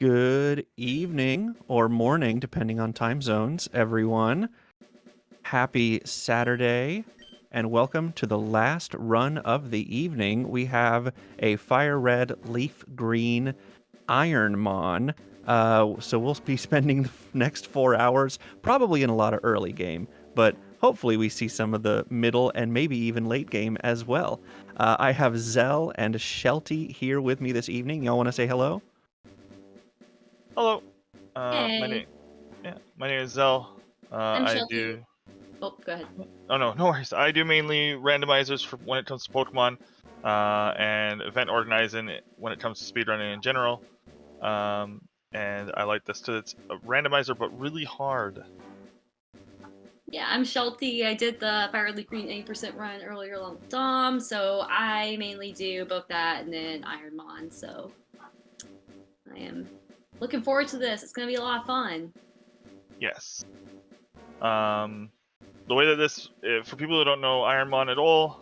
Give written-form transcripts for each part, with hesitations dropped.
Good evening or morning, depending on time zones, everyone. Happy Saturday, and welcome to the last run of the evening. We have a FireRed LeafGreen Ironmon. So we'll be spending the next 4 hours probably in a lot of early game, but hopefully we see some of the middle and maybe even late game as well. I have Zell and Sheltie here with me this evening. Y'all want to say hello? Hello. My Hey, name, my name is Zell. I'm I Sheltie. do. Oh, go ahead. Oh no worries. I do mainly randomizers for when it comes to Pokemon, and event organizing when it comes to speedrunning in general. And I like this because it's a randomizer, but really hard. Yeah, I'm Sheltie. I did the FireRed Green 80% run earlier along with Dom, so I mainly do both that and then Ironmon. So I am looking forward to this. It's gonna be a lot of fun. Yes. The way that this, for people who don't know Ironmon at all,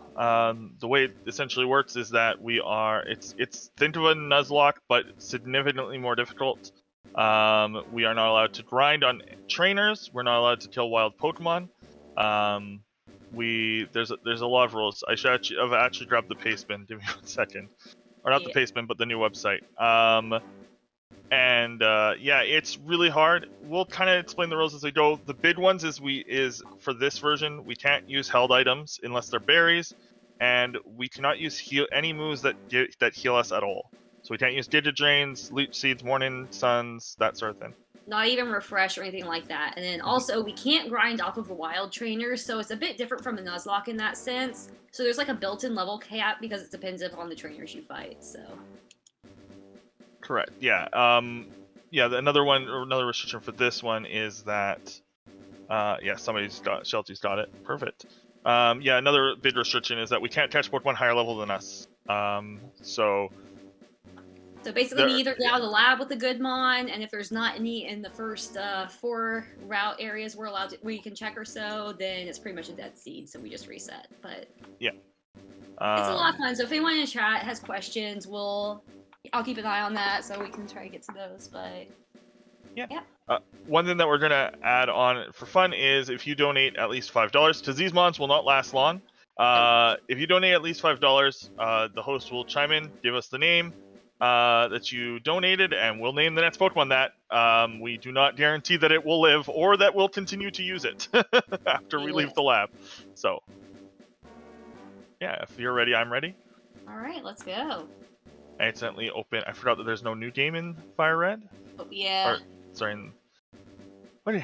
the way it essentially works is that it's think of a Nuzlocke, but significantly more difficult. We are not allowed to grind on trainers. We're not allowed to kill wild Pokemon. There's a lot of rules. I've actually grabbed the paste bin. Give me 1 second, or not the Yeah. paste bin, but the new website. Yeah, it's really hard. We'll kind of explain the rules as we go. The big ones is for this version, we can't use held items unless they're berries, and we cannot use any moves that heal us at all. So we can't use Digidrains, Leech Seeds, Morning Suns, that sort of thing. Not even refresh or anything like that. And then also, we can't grind off of a wild trainer, so it's a bit different from a Nuzlocke in that sense. So there's like a built-in level cap because it depends upon the trainers you fight. So Correct. Yeah. Another restriction for this one is that, Sheltie's got it. Perfect. Another big restriction is that we can't catch Pokemon higher level than us. So basically, we either get out of the lab with a good mon, and if there's not any in the first 4 route areas we're allowed to, where you can check or so, then it's pretty much a dead seed. So we just reset. But yeah, it's a lot of fun. So if anyone in the chat has questions, I'll keep an eye on that so we can try to get to those. But yeah. yeah. One thing that we're gonna add on for fun is if you donate at least $5, because these mons will not last long. If you donate at least $5, the host will chime in, give us the name that you donated, and we'll name the next Pokemon that. We do not guarantee that it will live or that we'll continue to use it after we leave the lab. So, yeah, if you're ready, I'm ready. All right, let's go. I accidentally opened. I forgot that there's no new game in FireRed. Oh, yeah. Sorry. What?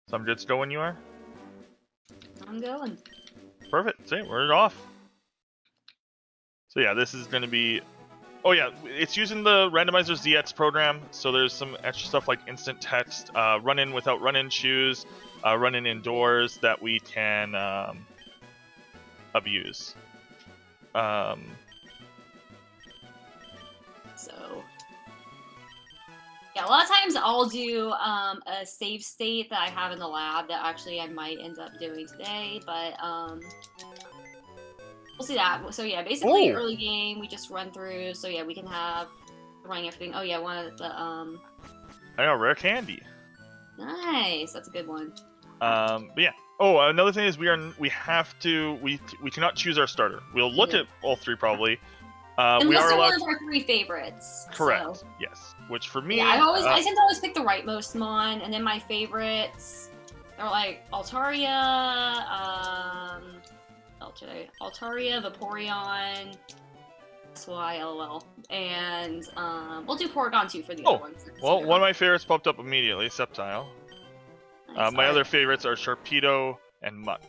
So I'm good to go when you are? I'm going. Perfect. See, we're off. So yeah, this is going to be... Oh yeah, it's using the Randomizer ZX program, so there's some extra stuff like instant text, run-in without run-in shoes, run-in indoors that we can abuse. So... Yeah, a lot of times I'll do a save state that I have in the lab that actually I might end up doing today, but we'll see that. So yeah, basically early game we just run through. So yeah, we can have running everything. Oh yeah, one of the I got rare candy. Nice, that's a good one. But yeah. Oh, another thing is we cannot choose our starter. We'll look at all three probably. Unless they're one of our 3 favorites. Correct. So. Yes. Which for me, yeah, I tend to always pick the rightmost mon, and then my favorites are like Altaria, Vaporeon, that's why LOL, and we'll do Porygon too for the other ones. Well, one of my favorites popped up immediately, Sceptile. Nice. My other favorites are Sharpedo and Muck.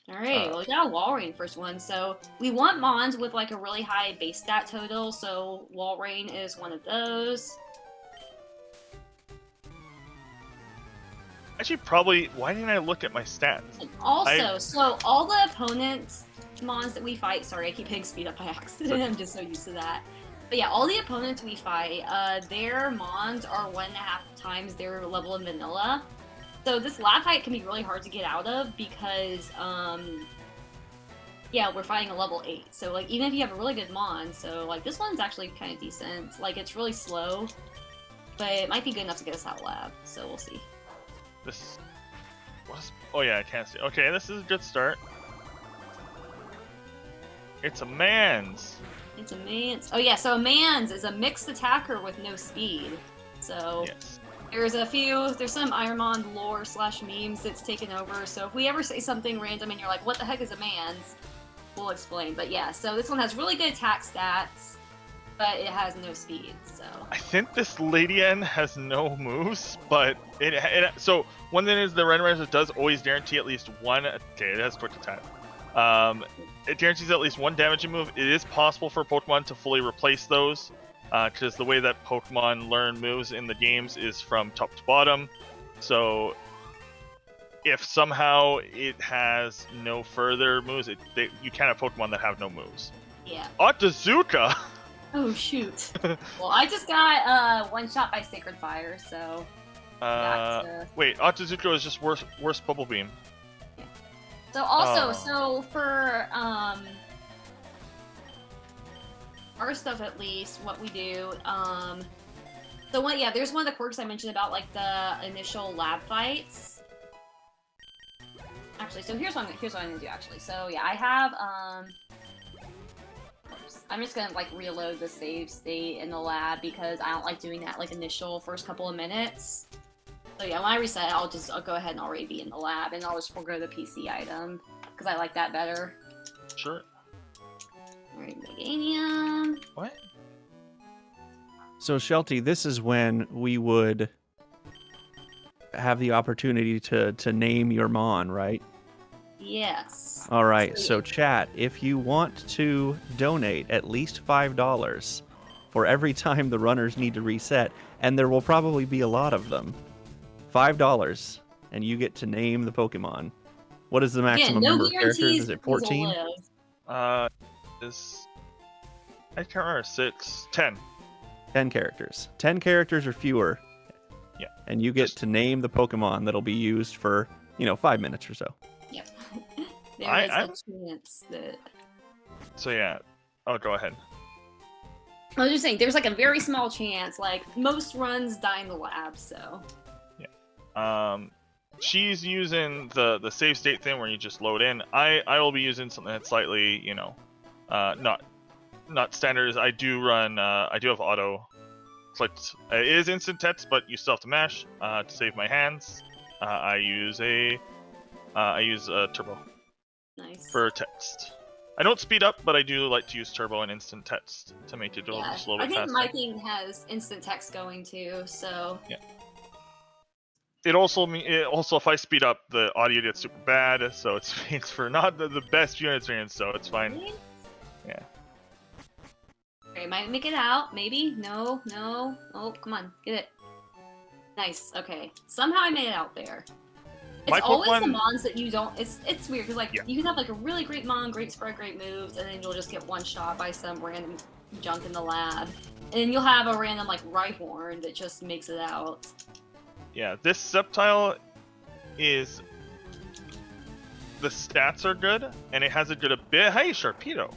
Alright, well we got a Walrein first one, so we want mons with like a really high base stat total, so Walrein is one of those. Actually, probably, why didn't I look at my stats? And also, so all the opponents mons that we fight, sorry I keep hitting speed up by accident, I'm just so used to that. But yeah, all the opponents we fight, their mons are 1.5 times their level in vanilla. So this lab fight can be really hard to get out of because Yeah, we're fighting a level 8. So, like, even if you have a really good Mon, so, like, this one's actually kind of decent. Like, it's really slow, but it might be good enough to get us out lab, so we'll see. This... Oh yeah, I can't see. Okay, this is a good start. It's a man's. It's a man's. Oh yeah, so a man's is a mixed attacker with no speed. So Yes. there's some Ironmon lore / memes that's taken over. So if we ever say something random and you're like, what the heck is a man's? We'll explain. But yeah, so this one has really good attack stats, but it has no speed, so. I think this Lady N has no moves, but so one thing is the randomizer does always guarantee at least one. Okay, it has quick attack. It guarantees at least one damaging move. It is possible for Pokemon to fully replace those, because the way that Pokemon learn moves in the games is from top to bottom. So if somehow it has no further moves, you can have Pokemon that have no moves. Yeah. Otazuka! Oh shoot. Well, I just got one shot by Sacred Fire, so. Wait, Otazuka is just worse Bubble Beam. So also, so for our stuff at least, what we do, there's one of the quirks I mentioned about like the initial lab fights. Actually, so here's what I'm gonna do actually. So yeah, I have I'm just gonna like reload the save state in the lab because I don't like doing that like initial first couple of minutes. So yeah, when I reset, I'll go ahead and already be in the lab, and I'll just forego the PC item because I like that better. Sure. Alright, Meganium. What? So, Sheltie, this is when we would have the opportunity to name your Mon, right? Yes. All right. So, chat, if you want to donate at least $5 for every time the runners need to reset, and there will probably be a lot of them, $5, and you get to name the Pokemon. What is the maximum number of characters? Is it 14? I can't remember. 10. 10 characters. 10 characters or fewer. Yeah. And you get to name the Pokemon that'll be used for, 5 minutes or so. Yep. There is a chance that. So yeah. Oh, go ahead. I was just saying, there's like a very small chance. Like most runs die in the lab, so. She's using the save state thing where you just load in. I will be using something that's slightly, not standard. I do have auto. It's like it is instant text, but you still have to mash to save my hands. I use turbo. Nice. For text. I don't speed up, but I do like to use turbo and instant text to make it go just a little bit faster. I think my thing has instant text going too, so. Yeah. It also if I speed up, the audio gets super bad, so it's for not the best viewing experience, so it's fine. Really? Yeah. Okay, might make it out. Maybe. No. Oh, come on, get it. Nice. Okay. Somehow I made it out there. It's always the Mons that you don't. It's weird because you can have like a really great Mon, great spread, great moves, and then you'll just get one shot by some random junk in the lab, and then you'll have a random like Rhyhorn that just makes it out. Yeah, this Sceptile is... The stats are good, and it has a good ability. Hey, Sharpedo!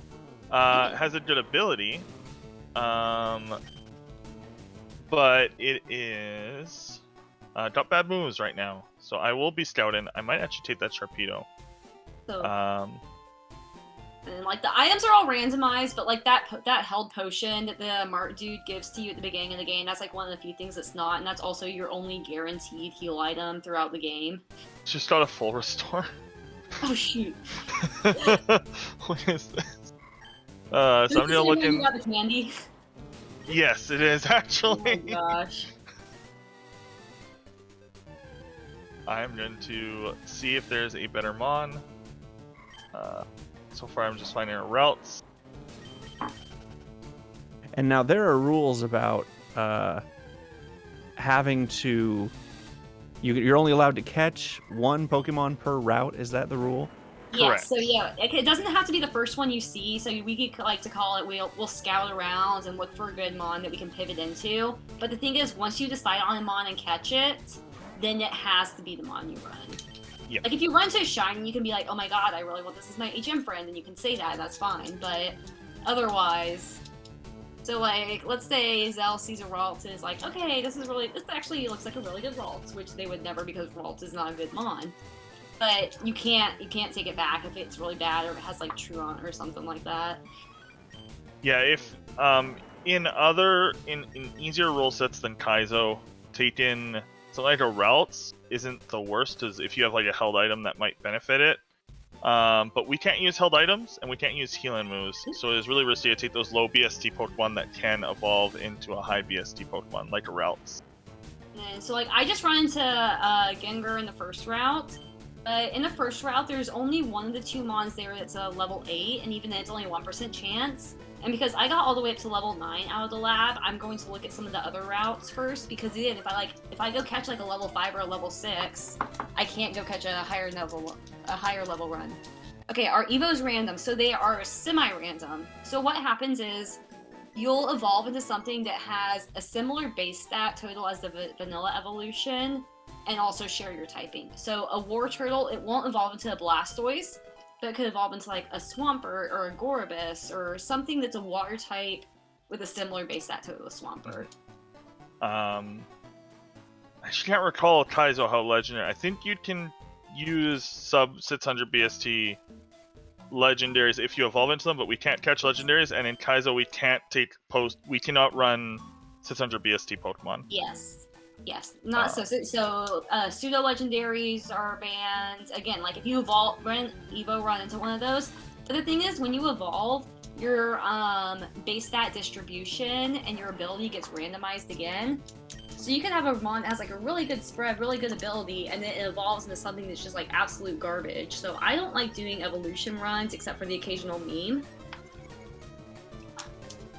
Has a good ability. But it is... got bad moves right now. So I will be scouting. I might actually take that Sharpedo. So, and like the items are all randomized, but like that held potion that the Mart dude gives to you at the beginning of the game, that's like one of the few things that's not, and that's also your only guaranteed heal item throughout the game. It's just got a full restore. Oh shoot! What is this? So I'm gonna look in. You got the candy. Yes, it is actually. Oh my gosh. I'm going to see if there's a better Mon. So far I'm just finding routes. And now there are rules about having to... You're only allowed to catch one Pokemon per route. Is that the rule? Yeah, Correct. so yeah, it doesn't have to be the first one you see, so we could like to call it, we'll scout around and look for a good Mon that we can pivot into. But the thing is, once you decide on a Mon and catch it, then it has to be the Mon you run. Like, if you run to a shiny, you can be like, oh my god, I really want this as my HM friend, and you can say that, that's fine. But otherwise... So, like, let's say Zell sees a Ralt and is like, okay, this actually looks like a really good Ralt, which they would never because Ralt is not a good mon. But you can't take it back if it's really bad or if it has, like, Truant or something like that. Yeah, if, in easier rule sets than Kaizo, taking something like a Ralts isn't the worst, because if you have, like, a held item that might benefit it. But we can't use held items, and we can't use healing moves, so it is really risky to take those low BST Pokemon that can evolve into a high BST Pokemon, like a Ralts. And so, like, I just run into Gengar in the first route. In the first route, there's only one of the two mons there that's a level 8, and even then it's only a 1% chance. And because I got all the way up to level 9 out of the lab, I'm going to look at some of the other routes first, because then if I go catch like a level 5 or a level 6, I can't go catch a higher level run. Okay, our Evo's random, so they are semi-random. So what happens is you'll evolve into something that has a similar base stat total as the vanilla evolution, and also share your typing. So a War Turtle, it won't evolve into a Blastoise, but it could evolve into like a Swampert or a Gorobus or something that's a water type with a similar base stat to a Swampert. I just can't recall Kaizo how legendary. I think you can use sub 600 BST legendaries if you evolve into them, but we can't catch legendaries. And in Kaizo, we cannot run 600 BST Pokemon. Yes, not so pseudo legendaries are banned. Again, like if you run into one of those. But the thing is, when you evolve, your base stat distribution and your ability gets randomized again. So you can have a mon that has like a really good spread, really good ability, and then it evolves into something that's just like absolute garbage. So I don't like doing evolution runs except for the occasional meme.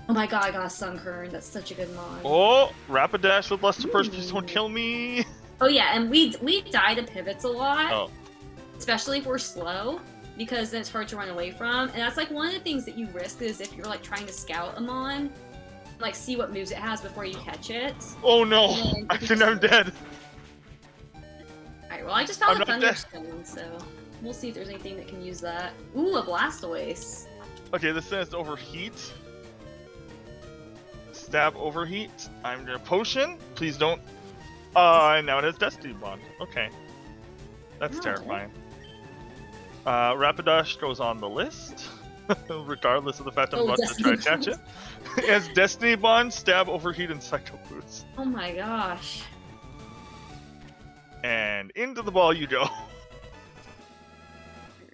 Oh my god, I got a Sunkern. That's such a good mod. Oh, Rapidash with Blastoise, please don't kill me. Oh yeah, and we die to pivots a lot. Oh. Especially if we're slow, because then it's hard to run away from. And that's like one of the things that you risk is if you're like trying to scout a mon, like see what moves it has before you catch it. Oh no, I think I'm dead. Alright, well I just found a Thunderstone, so we'll see if there's anything that can use that. Ooh, a Blastoise. Okay, this thing is overheat. Stab overheat. I'm gonna potion. Please don't. And now it has Destiny Bond. Okay. That's terrifying. Rapidash goes on the list, regardless of the fact I'm about to try to catch it. It has Destiny Bond, Stab, Overheat, and Psycho Boots. Oh my gosh. And into the ball you go.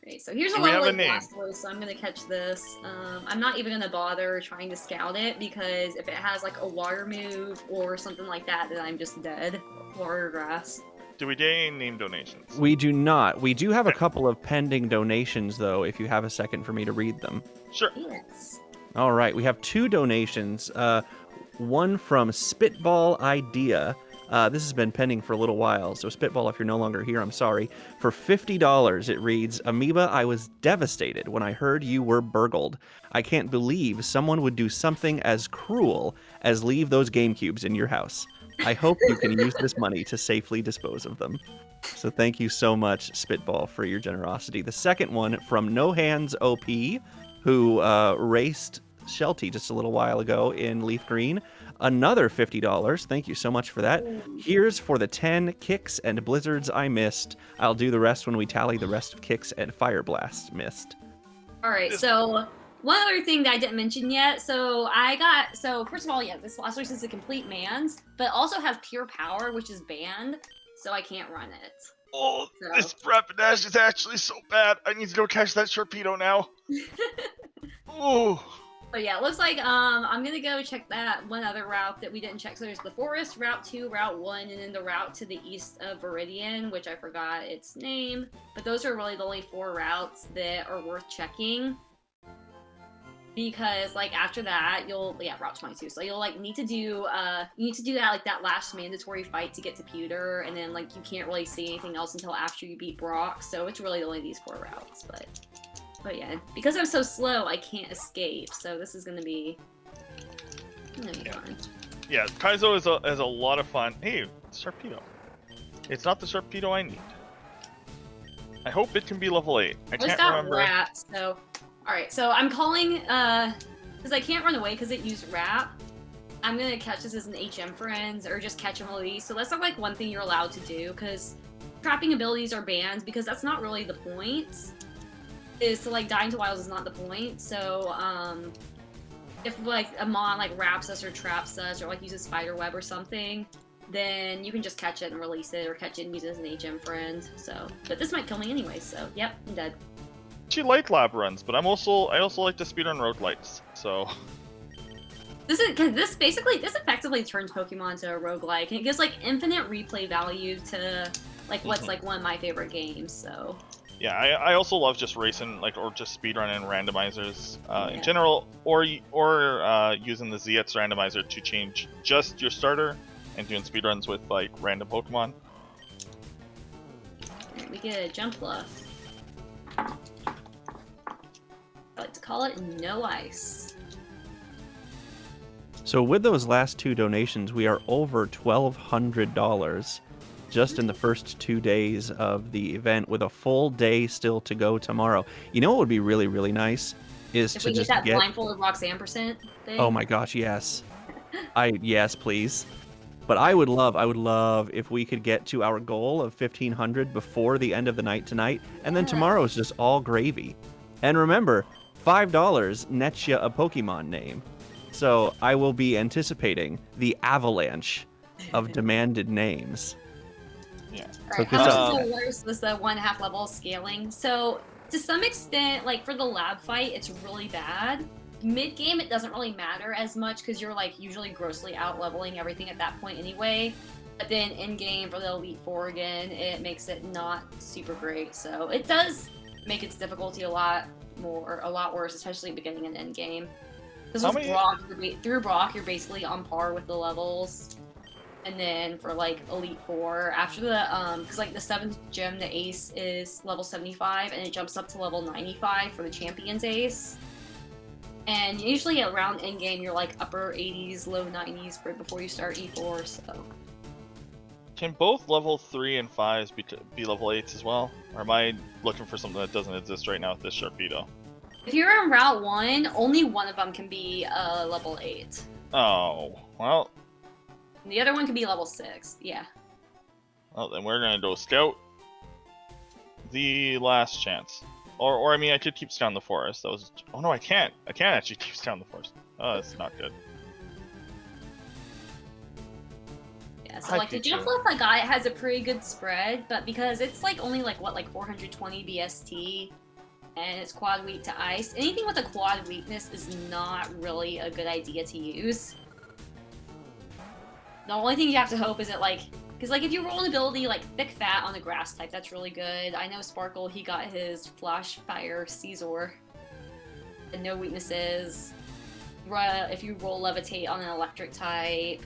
Alright, so here's a level 8 Blastoise, so I'm gonna catch this. I'm not even gonna bother trying to scout it, because if it has like a water move or something like that, then I'm just dead. Water or grass. Do we get any name donations? We do not. We do have a couple of pending donations, though, if you have a second for me to read them. Sure. Yes. All right, we have 2 donations. One from Spitball Idea. This has been pending for a little while, so Spitball, if you're no longer here, I'm sorry. For $50, it reads, Amoeba, I was devastated when I heard you were burgled. I can't believe someone would do something as cruel as leave those GameCubes in your house. I hope you can use this money to safely dispose of them. So thank you so much, Spitball, for your generosity. The second one from No Hands OP, who raced Sheltie just a little while ago in LeafGreen. Another $50. Thank you so much for that. Here's for the 10 kicks and blizzards I missed. I'll do the rest when we tally the rest of kicks and fire blasts missed. All right, so one other thing that I didn't mention yet. So first of all, yeah, this Blastoise is a complete man's, but also has pure power, which is banned, so I can't run it. Oh, this Rapidash is actually so bad. I need to go catch that Sharpedo now. Ooh. But yeah, it looks like I'm gonna go check that one other route that we didn't check. So there's the forest, Route 2, Route 1, and then the route to the east of Viridian, which I forgot its name. But those are really the only 4 routes that are worth checking. Because like after that, Route 22. So you'll like need to do that like that last mandatory fight to get to Pewter, and then like you can't really see anything else until after you beat Brock. So it's really only these 4 routes, But yeah, because I'm so slow, I can't escape. So this is gonna be fun. Yeah, Kaizo is a lot of fun. Hey, it's Sharpedo. It's not the Sharpedo I need. I hope it can be level 8. I just can't got remember. wrapped, so... Alright, so I'm calling, because I can't run away because it used wrap. I'm gonna catch this as an HM friends, or just catch them release. So that's not, like, one thing you're allowed to do, because trapping abilities are banned, because that's not really the point. Is to, like, die into wilds is not the point, so, if, like, a mon, like, wraps us or traps us, or, like, uses spider web or something, then you can just catch it and release it, or catch it and use it as an HM friend, so. But this might kill me anyway, so, yep, I'm dead. She like lab runs, but I also like to speedrun roguelites, so... This is, because this effectively turns Pokemon to a roguelike, and it gives, like, infinite replay value to, like, what's, like, one of my favorite games, so. Yeah, I also love just racing, like, or just speedrunning randomizers in Yeah. general, or using the ZX randomizer to change just your starter and doing speedruns with, like, random Pokemon. We get a jump bluff. I like to call it no ice. So with those last 2 donations, we are over $1,200 just in the first 2 days of the event, with a full day still to go tomorrow. You know what would be really, really nice is If to we get just that get... blindfolded Roxanne percent thing. Oh my gosh, yes. Yes, please. But I would love if we could get to our goal of 1,500 before the end of the night tonight, and then Yeah. tomorrow is just all gravy. And remember, $5 nets you a Pokemon name. So I will be anticipating the avalanche of demanded names. Yeah. Alright, good how job. much is the worst was the 1.5 level scaling? So, to some extent, like, for the lab fight, it's really bad. Mid-game, it doesn't really matter as much, because you're, like, usually grossly out-leveling everything at that point anyway. But then in-game, for the Elite Four again, it makes it not super great. So, it does make its difficulty a lot worse, especially beginning and end-game. Because with Brock, through Brock, you're basically on par with the levels. And then for, like, Elite Four, after the, because, like, the 7th gym, the Ace, is level 75, and it jumps up to level 95 for the Champion's Ace. And usually around endgame, you're, like, upper 80s, low 90s before you start E4, so. Can both level 3 and 5s be level 8s as well? Or am I looking for something that doesn't exist right now with this Sharpedo? If you're in Route 1, only one of them can be level 8. Oh, well... And the other one can be level 6, yeah. Well, then we're gonna go Scout. The last chance. Or I mean, I could keep Scout in the forest. That was... Oh no, I can't. I can't actually keep Scout in the forest. Oh, that's not good. Yeah, so, like, the jump bluff I got, it has a pretty good spread, but because it's, like, only, like, what, like, 420 BST, and it's quad weak to ice, anything with a quad weakness is not really a good idea to use. The only thing you have to hope is that, like, because, like, if you roll an ability like Thick Fat on a grass type, that's really good. I know Sparkle, he got his Flash Fire Caesar. And no weaknesses. If you roll Levitate on an electric type,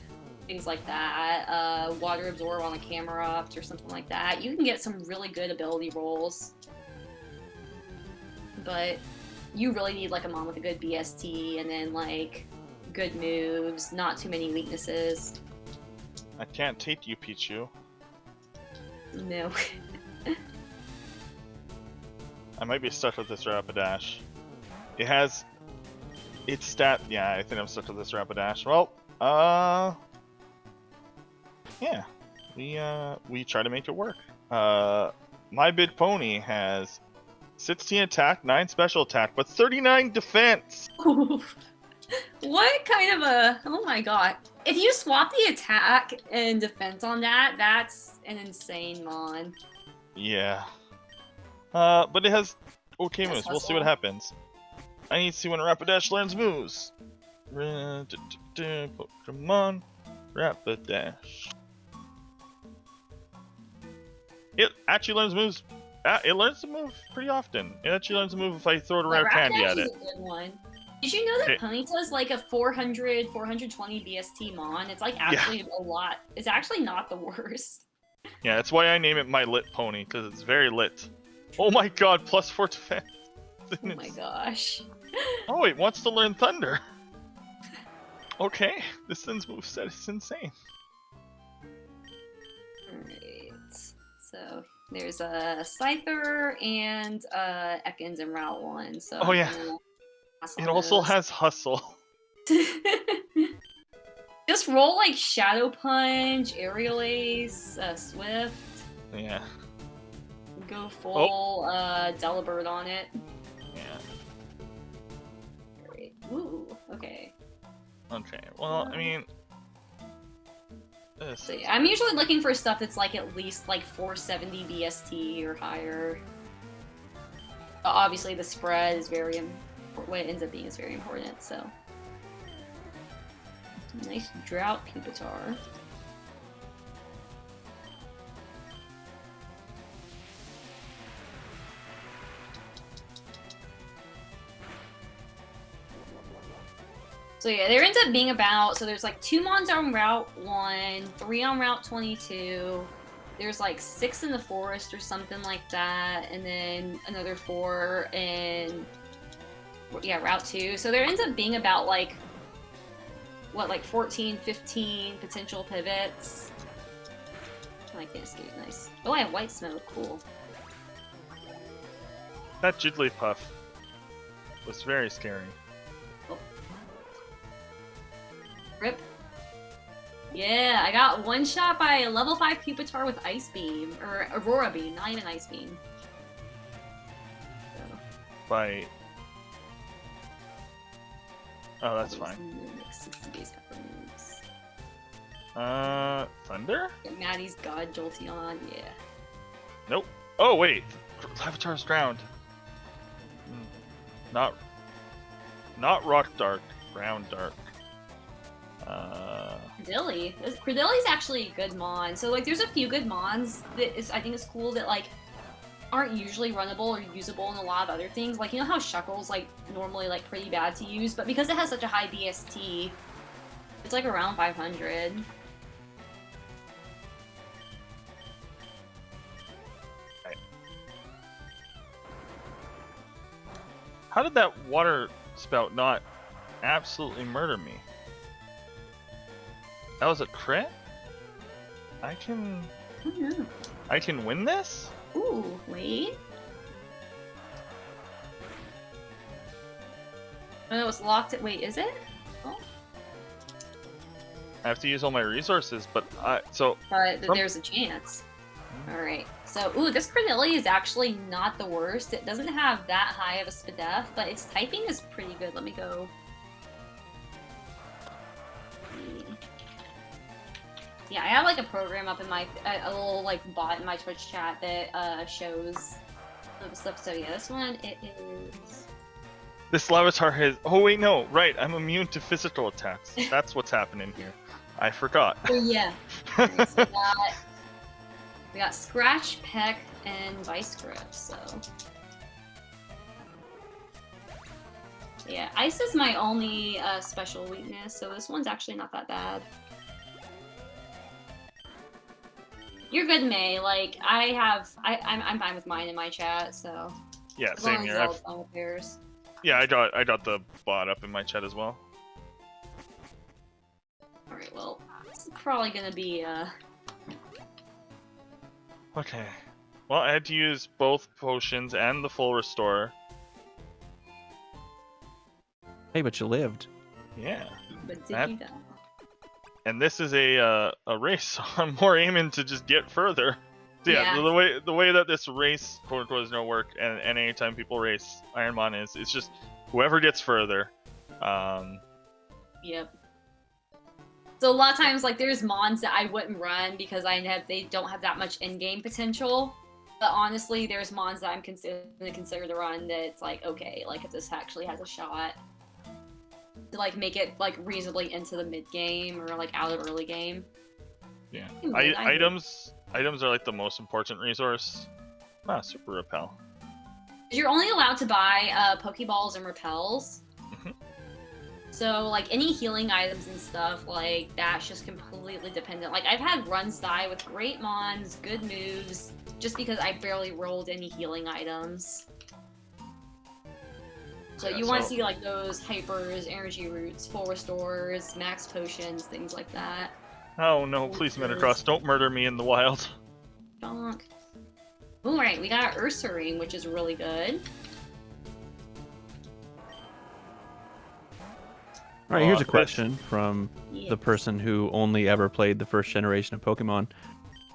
things like that. Water Absorb on a Camerupt or something like that. You can get some really good ability rolls. But you really need, like, a mon with a good BST and then, like, good moves, not too many weaknesses. I can't take you, Pichu. No. I might be stuck with this Rapidash. It has... Its stat... Yeah, I think I'm stuck with this Rapidash. Well, yeah. We try to make it work. My Big Pony has 16 attack, 9 special attack, but 39 defense! What kind of a... Oh my god. If you swap the attack and defense on that, that's an insane mon. Yeah. But it has okay moves. We'll see what hustle. happens. I need to see when Rapidash learns moves. Pokemon Rapidash. It actually learns moves. It learns to move pretty often. It actually learns to move if I throw a rare candy at it. Is a good one. Did you know that Ponyta's like a 420 BST mon? It's like actually a lot. It's actually not the worst. Yeah, that's why I name it my lit pony, because it's very lit. Oh my god, plus 4 defense. Oh my gosh. Oh, it wants to learn Thunder. Okay, this thing's moveset is insane. Alright. So, There's a Scyther and Ekans in Route 1. So Oh, yeah. It also has. has Hustle. Just roll like Shadow Punch, Aerial Ace, Swift. Yeah. Go full Delibird on it. Yeah. Great. Ooh, okay. Okay. Well, I mean, this. So yeah, I'm usually looking for stuff that's like at least like 470 BST or higher. But obviously, the spread is very what it ends up being is very important. So nice Drought Pupitar. So yeah, there ends up being about, so there's like 2 Mons on Route 1, 3 on Route 22, there's like 6 in the forest or something like that, and then another 4 in, yeah, Route 2. So there ends up being about like, what, like 14, 15 potential pivots. Oh, I can't escape, nice. Oh, I have White Smoke, cool. That Jigglypuff was very scary. Rip. Yeah, I got one shot by a level 5 Pupitar with Ice Beam, or Aurora Beam, not even Ice Beam. So. By. Oh, that's fine. Thunder? Maddie's God Jolteon, yeah. Nope. Oh wait, Lavatar's drowned. Not Rock Dark, Ground Dark. Credilli's actually a good mon. So like, there's a few good mons that I think is cool that like aren't usually runnable or usable in a lot of other things. Like, you know how Shuckle's like normally like pretty bad to use, but because it has such a high BST, it's like around 500. Right. How did that water spout not absolutely murder me? That was a crit? I can win this? Ooh, wait. Oh, it's locked. Wait, is it? Oh. I have to use all my resources, but there's a chance. Alright, so, ooh, this Credilli is actually not the worst. It doesn't have that high of a Spadef, but its typing is pretty good. Let me go. Yeah, I have like a program up in my, a little like bot in my Twitch chat that shows the stuff. So yeah, this one, it is... This Lavatar has... Oh wait, no, right, I'm immune to physical attacks. That's what's happening here. I forgot. Oh yeah. Right, so we got Scratch, Peck, and Vice Grip, so... Yeah, Ice is my only special weakness, so this one's actually not that bad. You're good, May. Like, I'm fine with mine in my chat, so... Yeah, same here. Yeah, I got the bot up in my chat as well. Alright, well, it's probably gonna be, Okay. Well, I had to use both potions and the full restore. Hey, but you lived. Yeah. But did you die? And this is a race, so I'm more aiming to just get further. So yeah, the way that this race quote unquote is gonna work, and anytime people race Ironmon it's just whoever gets further. Yep. So a lot of times, like, there's mons that I wouldn't run because they don't have that much in-game potential. But honestly, there's mons that I'm gonna consider to run that it's like, okay, like if this actually has a shot to like make it like reasonably into the mid game or like out of early game. Yeah. Items are like the most important resource. Ah, Super Repel. You're only allowed to buy Pokeballs and Repels. So, like, any healing items and stuff, like, that's just completely dependent. Like, I've had runs die with great mons, good moves, just because I barely rolled any healing items. So yeah, you want to see, like, those hypers, energy roots, full restores, max potions, things like that. Oh no, please Metacross, don't murder me in the wild. Donk. All right, we got Ursaring, which is really good. All right, here's a That's- question from Yes. the person who only ever played the first generation of Pokemon.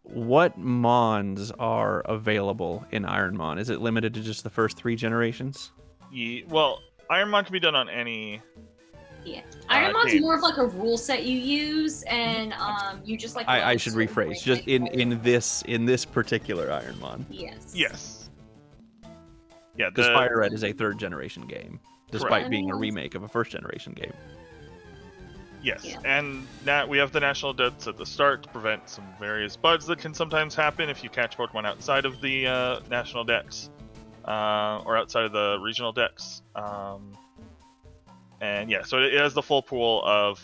What Mons are available in Ironmon? Is it limited to just the first 3 generations? Well, Ironmon can be done on any. Yeah, Ironmon's games. more of like a rule set you use, and you just like. I learn should certain rephrase. ways Just that you in this particular Ironmon, Yes. Yes. Yeah, because FireRed is a 3rd generation game, despite Correct. being a remake of a 1st generation game. Yes, Yeah. and we have the national debts at the start to prevent some various bugs that can sometimes happen if you catch Pokemon outside of the national decks, or outside of the regional decks. And yeah, so it has the full pool of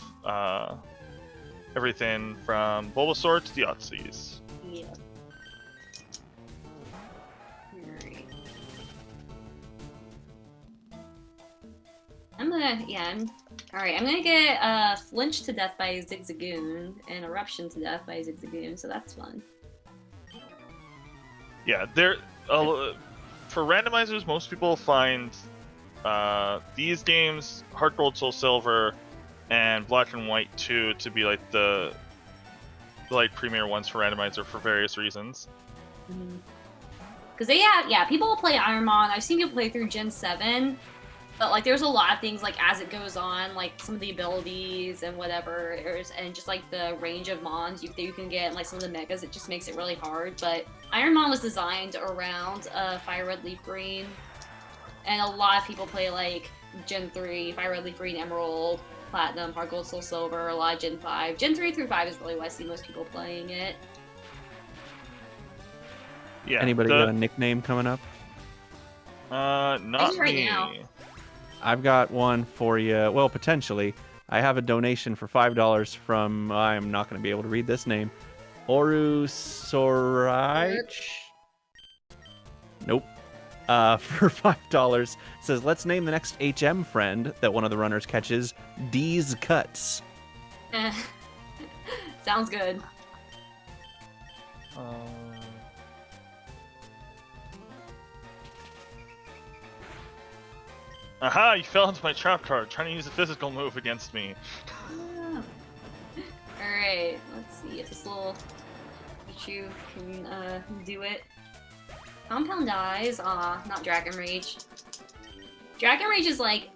everything from Bulbasaur to Deoxys. Yeah. Alright. I'm gonna get Flinch to death by Zigzagoon and Eruption to death by Zigzagoon, so that's fun. Yeah, for randomizers, most people find these games, Heart Gold, Soul Silver, and Black and White 2 to be like the premier ones for randomizer for various reasons. Because people will play Ironmon. I've seen people play through Gen 7, but like there's a lot of things like as it goes on, like some of the abilities and whatever, and just like the range of Mons you can get, and like some of the megas, it just makes it really hard. But Ironmon was designed around FireRed, LeafGreen, and a lot of people play like Gen 3, FireRed, LeafGreen, Emerald, Platinum, Heart Gold, Soul Silver, a lot of Gen 5. Gen 3 through 5 is really what I see most people playing it. Yeah. Anybody got a nickname coming up? Not right me. now. I've got one for you. Well, potentially. I have a donation for $5 from, I'm not going to be able to read this name, Orusoraich? Nope. For $5, says, let's name the next HM friend that one of the runners catches D's Cuts. Sounds good. Aha! You fell into my trap card, trying to use a physical move against me. Alright, let's see if this little Pichu can do it. Compound Eyes, not Dragon Rage. Dragon Rage is like,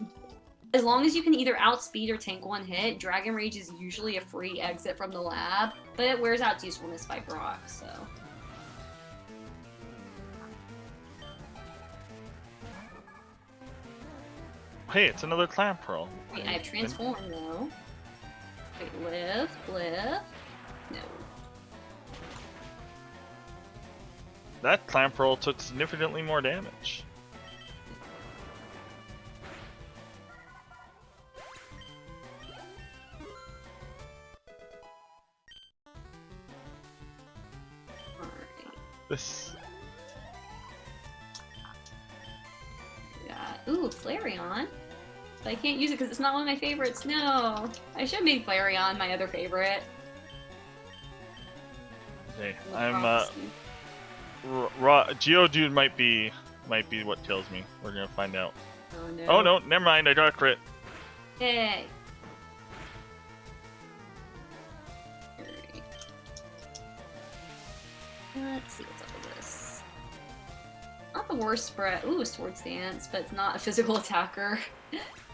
as long as you can either outspeed or tank one hit, Dragon Rage is usually a free exit from the lab, but it wears out its usefulness by Brock, so. Hey, it's another Clamperl. Wait, I have Transform though. Wait, live. No. That Clamperl took significantly more damage. Alright. This. Ooh, Flareon. But I can't use it because it's not one of my favorites. No. I should have made Flareon my other favorite. Okay, I'm Geodude might be what kills me. We're gonna find out. Oh no. Oh no, never mind. I got a crit. Yay. Let's see what's up with this. Not the worst spread. Ooh, Swords Dance, but it's not a physical attacker.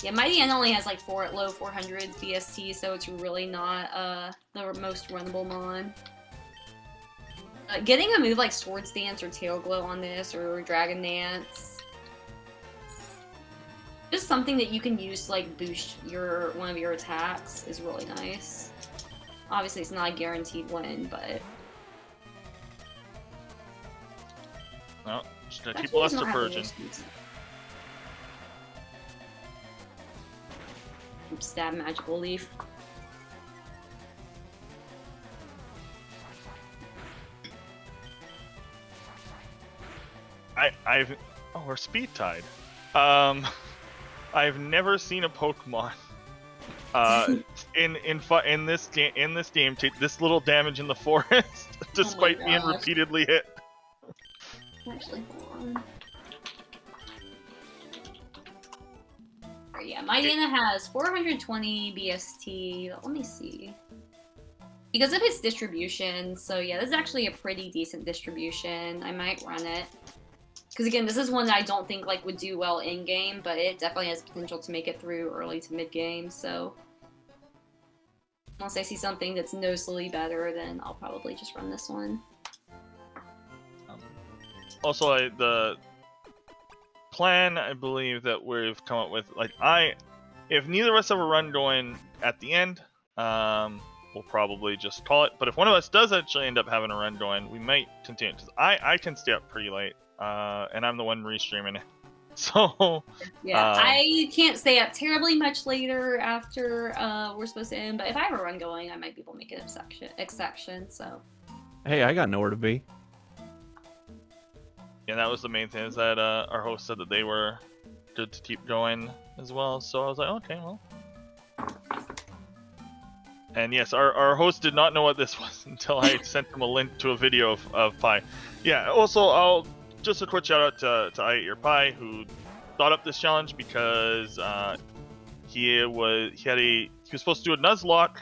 Yeah, Mighty N only has like low 400 BST, so it's really not the most runnable mon. Getting a move like Swords Dance or Tail Glow on this, or Dragon Dance, just something that you can use to like boost one of your attacks is really nice. Obviously, it's not a guaranteed win, but No, just gonna keep actually, it's Luster not having Purging. issues. Stab Magical Leaf. We're speed tied. I've never seen a Pokemon in this game take this little damage in the forest despite being gosh. repeatedly hit. Actually, hold on. Yeah, my Dana has 420 BST. Let me see. Because of its distribution, so yeah, this is actually a pretty decent distribution. I might run it. Because again, this is one that I don't think like would do well in game, but it definitely has potential to make it through early to mid game. So unless I see something that's noticeably better, then I'll probably just run this one. Also, the plan I believe that we've come up with, like if neither of us have a run going at the end, we'll probably just call it. But if one of us does actually end up having a run going, we might continue. Because I can stay up pretty late, and I'm the one restreaming it. So yeah, I can't stay up terribly much later after we're supposed to end. But if I have a run going, I might be able to make an exception. So Hey, I got nowhere to be. yeah, that was the main thing, is that our host said that they were good to keep going as well. So I was like, okay, well. And yes, our host did not know what this was until I sent him a link to a video of Pi. Yeah, also, just a quick shout out to I Eat Your Pie, who thought up this challenge because he was supposed to do a Nuzlocke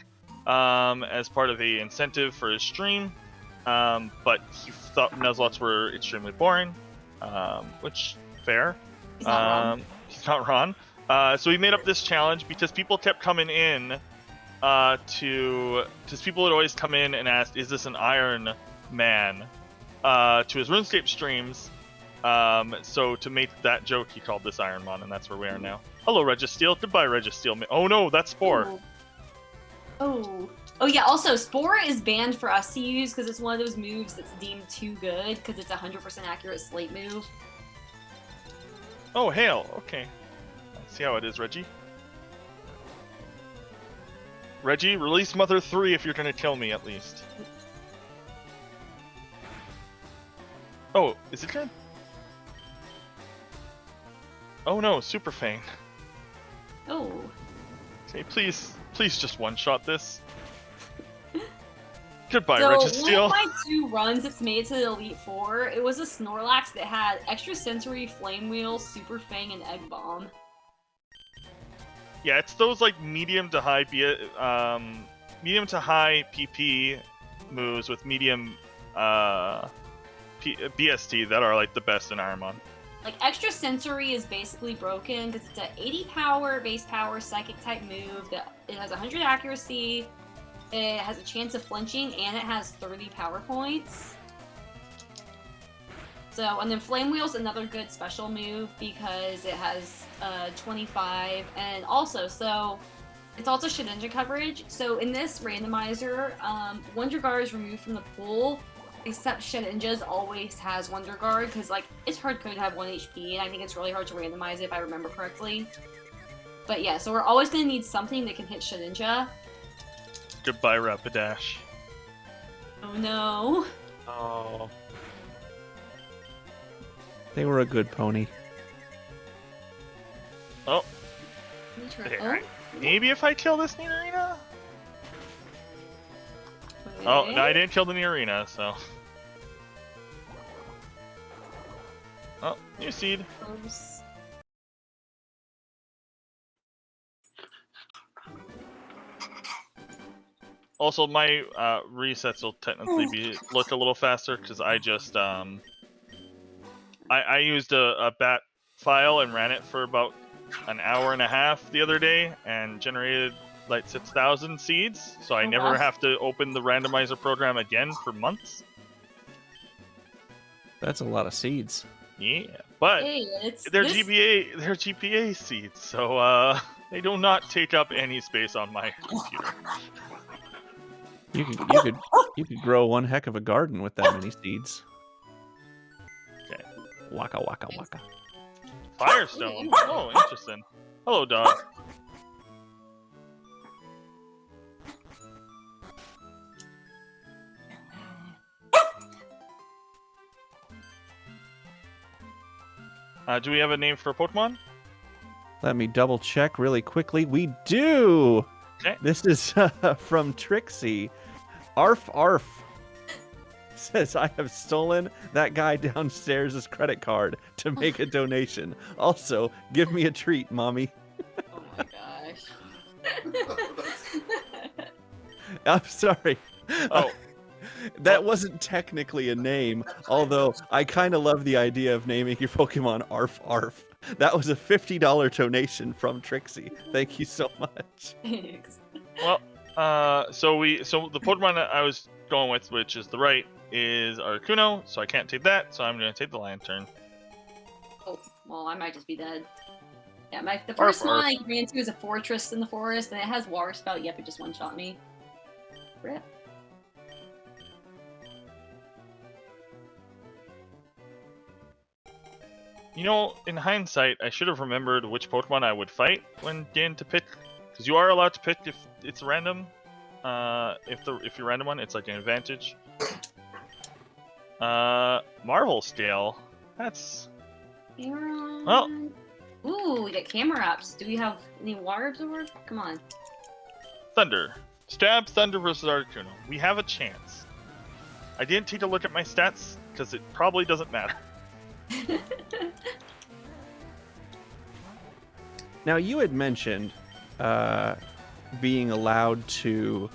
as part of a incentive for his stream, but he thought Nuzlocks were extremely boring, which fair. he's not wrong. He's not wrong. So he made up this challenge because people kept coming in because people would always come in and ask, is this an Iron Man, to his RuneScape streams. So to make that joke, he called this Ironmon, and that's where we are now. Hello, Registeel. Goodbye, Registeel. Oh no, that's Spore. Oh yeah, also Spore is banned for us to use because it's one of those moves that's deemed too good because it's a 100% accurate slate move. Oh, hail. Okay. Let's see how it is, Reggie. Reggie, release Mother 3 if you're gonna kill me, at least. Oh, is it good? Oh no, Super Fang. Oh. Okay, please just one-shot this. Goodbye, So Registeel. one of my 2 runs that's made it to the Elite Four, it was a Snorlax that had Extrasensory, Flame Wheel, Super Fang, and Egg Bomb. Yeah, it's those like medium to high PP moves with medium BST that are like the best in Ironmon. Like, Extrasensory is basically broken because it's an 80 power, base power, psychic type move that it has 100 accuracy, it has a chance of flinching, and it has 30 power points. So, and then Flame Wheel's another good special move because it has 25, and also, so it's also Shedinja coverage. So in this randomizer, Wonder Guard is removed from the pool, except Shedinja's always has Wonder Guard because like it's hard code to have 1 HP, and I think it's really hard to randomize it if I remember correctly. But yeah, so we're always gonna need something that can hit Shedinja. Goodbye, Rapidash. Oh no. Oh. They were a good pony. Oh. Let me try. There. Maybe if I kill this Nidorina? Oh, no, I didn't kill the Nidorina, so. Oh, new seed. Close. Also, my resets will technically look a little faster because I just I used a bat file and ran it for about an hour and a half the other day and generated like 6,000 seeds, so I never have to open the randomizer program again for months. That's a lot of seeds. Yeah, but Hey, they're GPA seeds, so they do not take up any space on my computer. You could grow one heck of a garden with that many seeds. Okay. Waka waka waka. Firestone. Oh, interesting. Hello, dog. Do we have a name for Pokemon? Let me double check really quickly. We do. Okay. This is from Trixie. Arf arf. says, I have stolen that guy downstairs' credit card to make a donation. Also, give me a treat, mommy. Oh my gosh. I'm sorry. Oh, That well- wasn't technically a name, although I kind of love the idea of naming your Pokemon Arf Arf. That was a $50 donation from Trixie. Thank you so much. Thanks. well, so the Pokemon that I was going with, which is the right, is Articuno, so I can't take that, so I'm gonna take the Lantern. Oh, well, I might just be dead. Yeah, the first one I ran to is a fortress in the forest, and it has Water Spout. Yep, it just one-shot me. Rip. You know, in hindsight, I should have remembered which Pokemon I would fight when getting to pick, because you are allowed to pick if it's random. If you're random one, it's like an advantage. Marvel Scale. That's well. Ooh, we got camera ups. Do we have any water absorber? Come on. Thunder. Stab Thunder versus Articuno. We have a chance. I didn't take a look at my stats because it probably doesn't matter. Now, you had mentioned being allowed to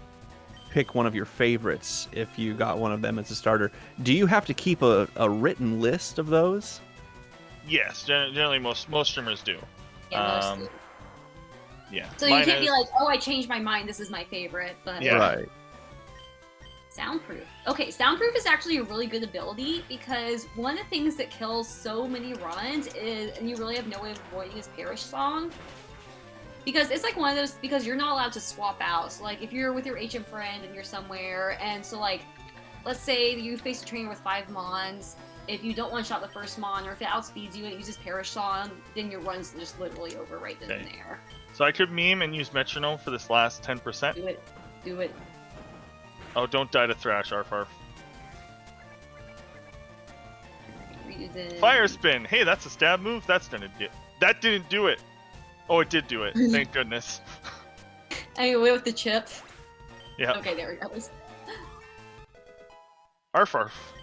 pick one of your favorites if you got one of them as a starter. Do you have to keep a written list of those? Yes, generally most streamers do. Yeah, most do. Yeah. So you can't be like, oh, I changed my mind. This is my favorite. But Yeah. Right. Soundproof. Okay, Soundproof is actually a really good ability because one of the things that kills so many runs is, and you really have no way of avoiding, is Perish Song. Because it's like one of those, because you're not allowed to swap out. So like if you're with your HM friend and you're somewhere, and so like, let's say you face a trainer with 5 Mons, if you don't one-shot the first Mon, or if it outspeeds you and it uses Perish Song, then your run's just literally over right then and there. So I could meme and use Metronome for this last 10%. Do it. Do it. Oh, don't die to Thrash, Arf Arf. Fire Spin! Hey, that's a stab move? That's gonna do. That didn't do it! Oh, it did do it. Thank goodness. Anyway, with the chip. Yeah. Okay, there we go. Arf Arf.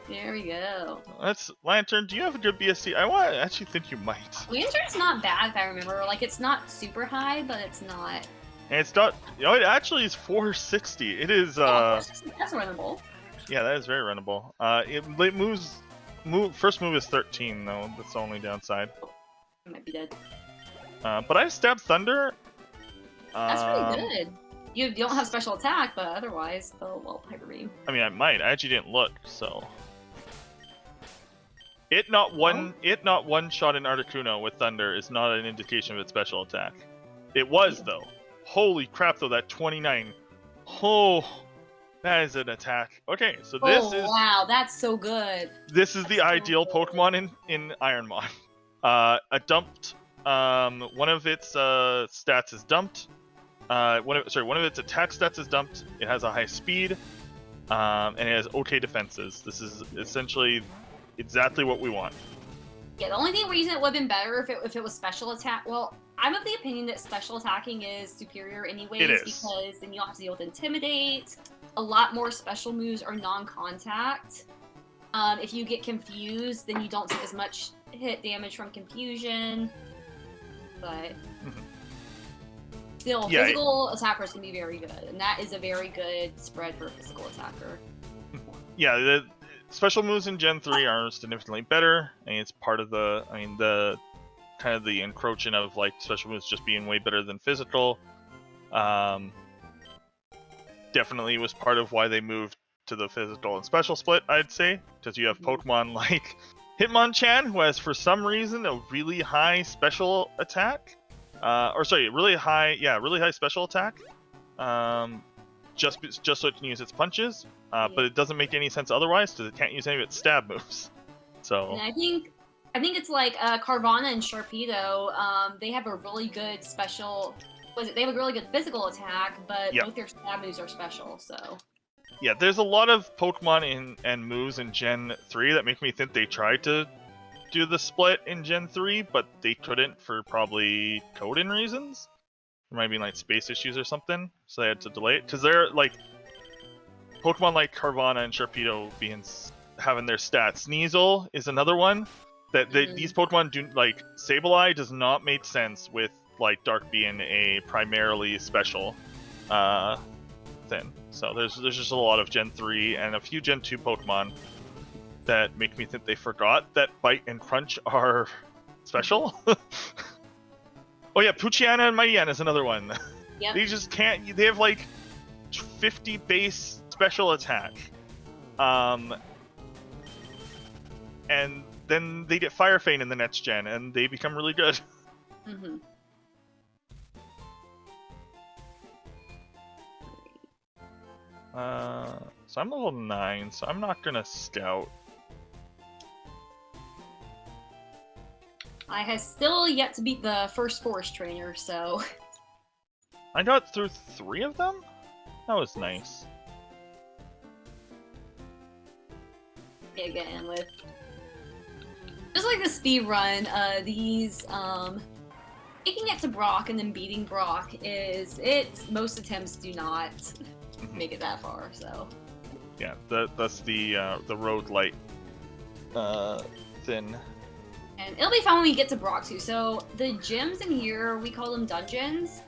There we go. That's Lantern. Do you have a good BSC? I actually think you might. Lantern's not bad if I remember. Like, it's not super high, but it's not. And it's not. You know, it actually is 460. It is. That's runnable. Yeah, that is very runnable. It moves. First move is 13 though. That's the only downside. I might be dead. But I stabbed Thunder. That's pretty good. You don't have special attack, but otherwise, oh well, Hyper Beam. I mean, I might. I actually didn't look, so. It not one shot in Articuno with Thunder is not an indication of its special attack. It was though. Holy crap though, that 29. Oh, that is an attack. Okay, so this is. Wow, that's so good. This is the ideal Pokemon in Ironmon. A dumped. One of its stats is dumped. One of its attack stats is dumped. It has a high speed, and it has okay defenses. This is essentially exactly what we want. Yeah, the only reason it would have been better if it was special attack. Well, I'm of the opinion that special attacking is superior anyways, It is. because then you don't have to deal with Intimidate. A lot more special moves are non-contact. If you get confused, then you don't take as much hit damage from confusion. But still, Yeah, physical attackers can be very good, and that is a very good spread for a physical attacker. Yeah, the special moves in Gen 3 are significantly better, and it's part of the kind of the encroaching of like special moves just being way better than physical. Definitely was part of why they moved to the physical and special split, I'd say, because you have Pokemon like Hitmonchan, who has for some reason a really high special attack, really high special attack, just so it can use its punches, but it doesn't make any sense otherwise because it can't use any of its stab moves. So And I think it's like Carvana and Sharpedo. They have a really good special. They have a really good physical attack, but both their stab moves are special. So yeah, there's a lot of Pokemon and moves in Gen 3 that make me think they tried to do the split in Gen 3, but they couldn't for probably coding reasons. There might be like space issues or something, so they had to delay it. Because they're like, Pokemon like Carvana and Sharpedo having their stats. Sneasel is another one that these Pokemon do, like, Sableye does not make sense with, like, Dark being a primarily special thing. So there's just a lot of Gen 3 and a few Gen 2 Pokemon that make me think they forgot that Bite and Crunch are special. Oh yeah, Poochyena and Mightyena is another one. Yep. They just can't. They have like 50 base special attack, and then they get Fire Feint in the next gen, and they become really good. Mm-hmm. So I'm level 9, so I'm not gonna scout. I have still yet to beat the first forest trainer, so... I got through 3 of them? That was nice. Again, with... Just like the speed run, these, making it to Brock and then beating Brock most attempts do not make it that far, so... Yeah, that's the road light thin. And it'll be fun when we get to Brock too. So the gyms in here, we call them dungeons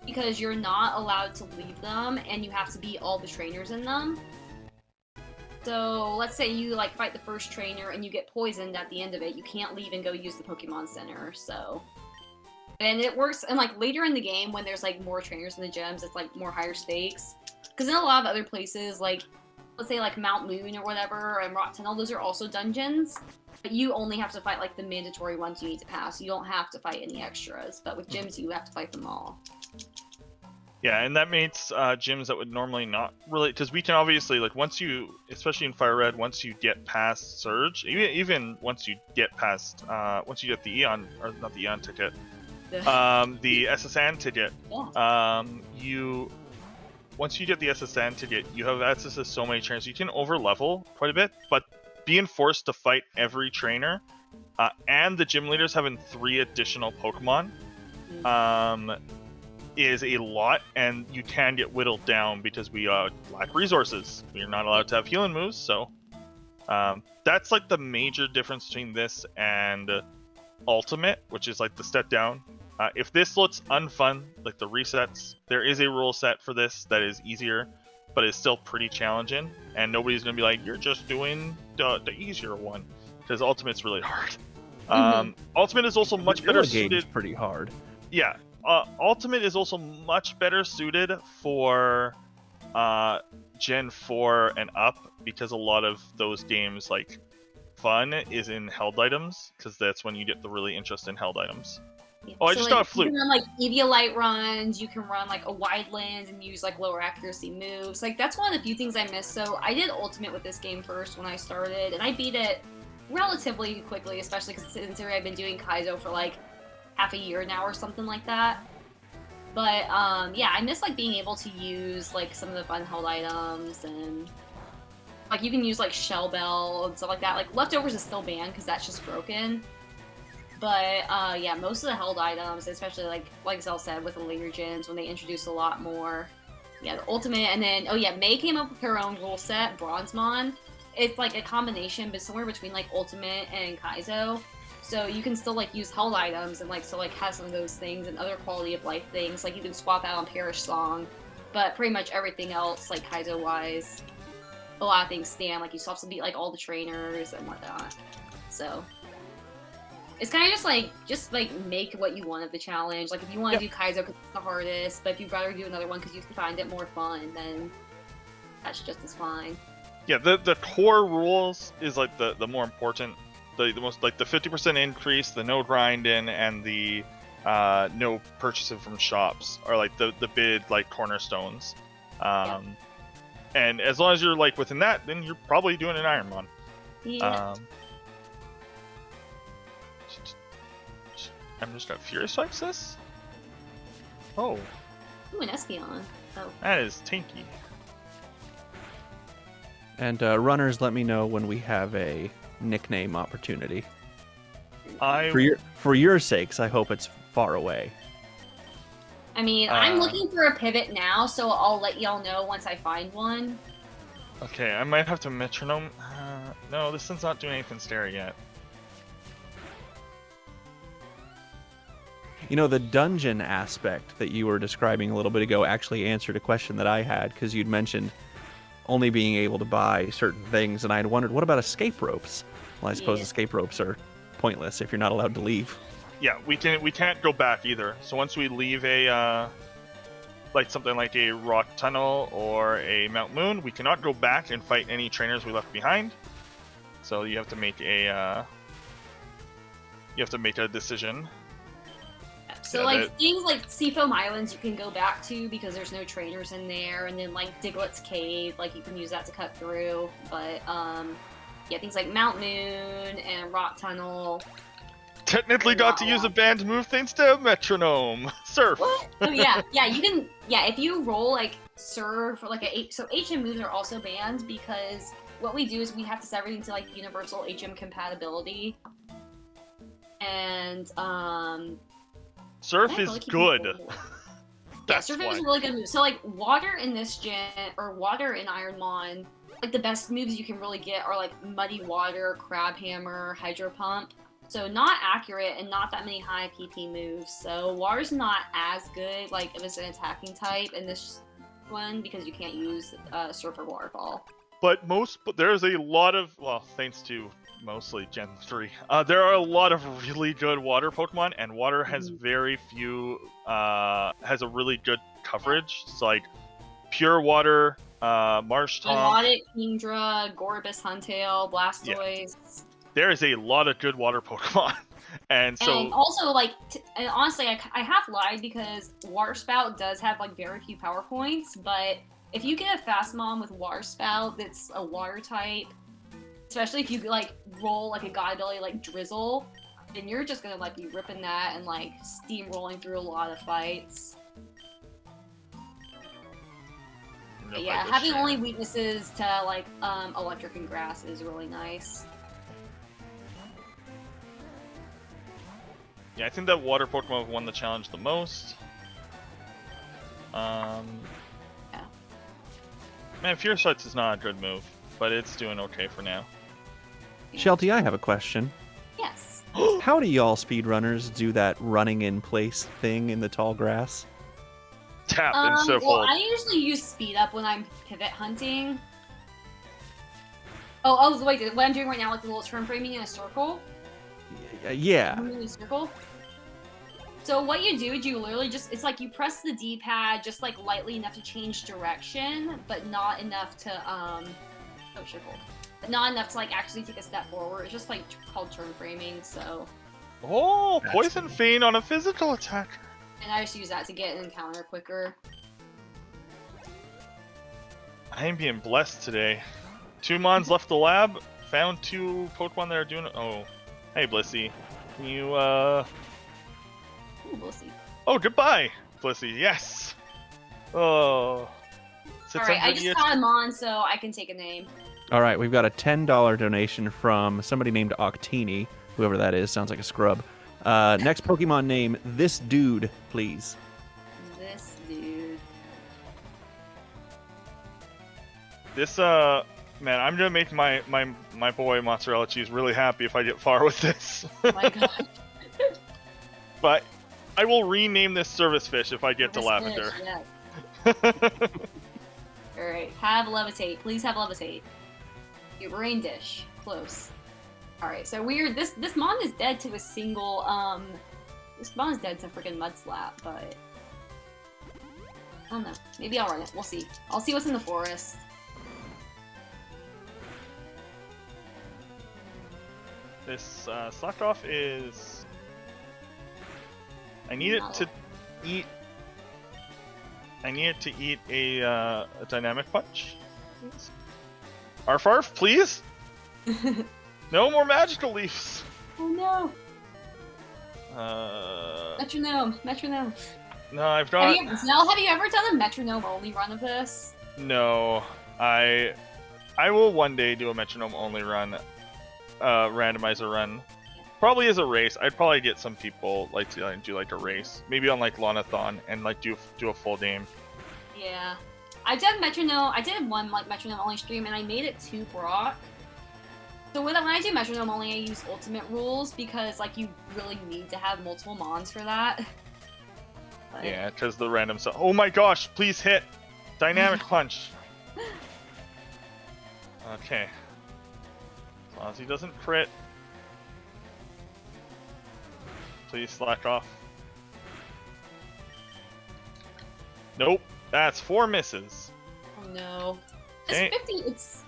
because you're not allowed to leave them and you have to beat all the trainers in them. So let's say you like fight the first trainer and you get poisoned at the end of it. You can't leave and go use the Pokemon Center. So, and it works. And like later in the game when there's like more trainers in the gyms, it's like more higher stakes. Because in a lot of other places, like let's say like Mount Moon or whatever and Rock Tunnel, those are also dungeons. But you only have to fight, like, the mandatory ones you need to pass. You don't have to fight any extras. But with gyms, you have to fight them all. Yeah, and that makes gyms that would normally not really... Because we can obviously, like, once you... Especially in FireRed, once you get past Surge, even once you get past... once you get the Eon... Or not the Eon ticket. The SSN ticket. Yeah. Once you get the SSN ticket, you have access to so many trainers. You can over-level quite a bit, but... being forced to fight every trainer, and the gym leaders having 3 additional Pokemon, is a lot, and you can get whittled down because we lack resources. We're not allowed to have healing moves, so that's like the major difference between this and Ultimate, which is like the step down. If this looks unfun, like the resets, there is a rule set for this that is easier, but it's still pretty challenging, and nobody's gonna be like, you're just doing the easier one, because Ultimate's really hard. Ultimate is also much better suited. It's pretty hard. Yeah, Ultimate is also much better suited for Gen 4 and up, because a lot of those games, like, fun is in held items, because that's when you get the really interesting held items. Yeah. Oh, I just got a flute. You can run like Eviolite runs, you can run like a wide lens and use like lower accuracy moves. Like that's one of the few things I missed. So I did Ultimate with this game first when I started, and I beat it relatively quickly, especially because in theory I've been doing Kaizo for like half a year now or something like that. But yeah, I miss like being able to use like some of the fun held items, and like you can use like Shell Bell and stuff like that. Like Leftovers is still banned because that's just broken. But yeah, most of the held items, especially like Zell said with the later gens, when they introduced a lot more. Yeah, the Ultimate, and then oh yeah, May came up with her own rule set, Bronzemon. It's like a combination, but somewhere between like Ultimate and Kaizo. So you can still like use held items and like still like have some of those things and other quality of life things. Like you can swap out on Perish Song, but pretty much everything else, like Kaizo wise, a lot of things stand. Like you still have to beat like all the trainers and whatnot. So it's kind of just like make what you want of the challenge. Like if you want to do Kaizo because it's the hardest, but if you'd rather do another one because you find it more fun, then that's just as fine. Yeah, the core rules is like the more important, the most like the 50% increase, the no grinding, and the no purchasing from shops are like the big like cornerstones. And as long as you're like within that, then you're probably doing an Ironmon. Yeah. I'm just gonna Fury Strikes this. Oh. Ooh, an Espeon. Oh. That is tanky. And runners, let me know when we have a nickname opportunity. For your sakes, I hope it's far away. I mean, I'm looking for a pivot now, so I'll let y'all know once I find one. Okay, I might have to metronome. No, this thing's not doing anything scary yet. You know, the dungeon aspect that you were describing a little bit ago actually answered a question that I had, because you'd mentioned only being able to buy certain things, and I had wondered, what about escape ropes? Well, I suppose escape ropes are pointless if you're not allowed to leave. Yeah, we can't go back either. So once we leave a like something like a rock tunnel or a Mount Moon, we cannot go back and fight any trainers we left behind. So you have to make a decision. So Yeah, like things like Seafoam Islands you can go back to because there's no trainers in there, and then like Diglett's Cave, like you can use that to cut through. But yeah, things like Mount Moon and Rock Tunnel. Technically got to use a banned move thanks to metronome. Surf. What? Oh yeah, you can. Yeah, if you roll like surf or like so HM moves are also banned because what we do is we have to set everything to like universal HM compatibility, and surf is good. Yeah, surf is a really good move. So like water in this gen or water in Ironmon, like the best moves you can really get are like Muddy Water, Crab Hammer, Hydro Pump. So not accurate and not that many high PP moves. So water's not as good like if it's an attacking type in this one because you can't use surf or waterfall. But there's a lot of, well, thanks to mostly Gen 3, there are a lot of really good water Pokemon, and water has very few, has a really good coverage. So like pure water, Marsh Tom, Melodic, Kingdra, Gorbis, Huntail, Blastoise. Yeah. There is a lot of good water Pokemon. And also, like, and honestly, I half lied because Water Spout does have, like, very few power points, but if you get a Fast Mom with Water Spout that's a water type, especially if you, like, roll, like, a God ability like Drizzle, then you're just gonna, like, be ripping that and, like, steamrolling through a lot of fights. But yeah, having only weaknesses to, like, Electric and Grass is really nice. Yeah, I think that water Pokemon won the challenge the most. Yeah. Man, Fierce Fights is not a good move, but it's doing okay for now. Sheltie, I have a question. Yes. How do y'all speedrunners do that running in place thing in the tall grass? Tap instead of hold. Well, I usually use speed up when I'm pivot hunting. Oh, wait, what I'm doing right now, like the little turn framing in a circle? Yeah. In a circle? So what you do is you literally just, it's like you press the D-pad just like lightly enough to change direction, but not enough to, but not enough to like actually take a step forward. It's just like called turn framing, so. Oh, Poison Fiend on a physical attack. And I just use that to get an encounter quicker. I am being blessed today. 2 Mons left the lab, found 2 Pokemon that are doing, oh. Hey, Blissey. Can you, Ooh, Blissey. Oh, goodbye, Blissey. Yes. Oh. Alright, I just got him on, so I can take a name. Alright, we've got a $10 donation from somebody named Octini. Whoever that is, sounds like a scrub. Next Pokemon name, this dude, please. This dude. This, man, I'm gonna make my boy Mozzarella Cheese really happy if I get far with this. Oh my god. But I will rename this Service Fish if I get to Lavender. Fish, yeah. Alright, have Levitate. Please have Levitate. Your Rain Dish. Close. Alright, so weird. This Mon is dead to a single, this Mon is dead to freaking Mud Slap, but I don't know. Maybe I'll run it. We'll see. I'll see what's in the forest. This Slacked Off is... I need it to eat... I need it to eat a Dynamic Punch. Please. Arfarf, please? No more Magical Leafs! Oh no! Metronome. Metronome. No, I've got... Have you ever done a metronome-only run of this? No. I will one day do a metronome-only run. Randomizer run. Probably as a race. I'd probably get some people like to do like a race. Maybe on like Lonathon and like do a full game. Yeah. I did metronome. I did one like metronome only stream, and I made it 2 Brock. So when I do metronome only, I use ultimate rules because like you really need to have multiple mons for that. But... Yeah, because the random stuff. Oh my gosh! Please hit dynamic punch. Okay. As long as he doesn't crit. Please slack off. Nope. That's 4 misses. Oh no. Okay. It's 50.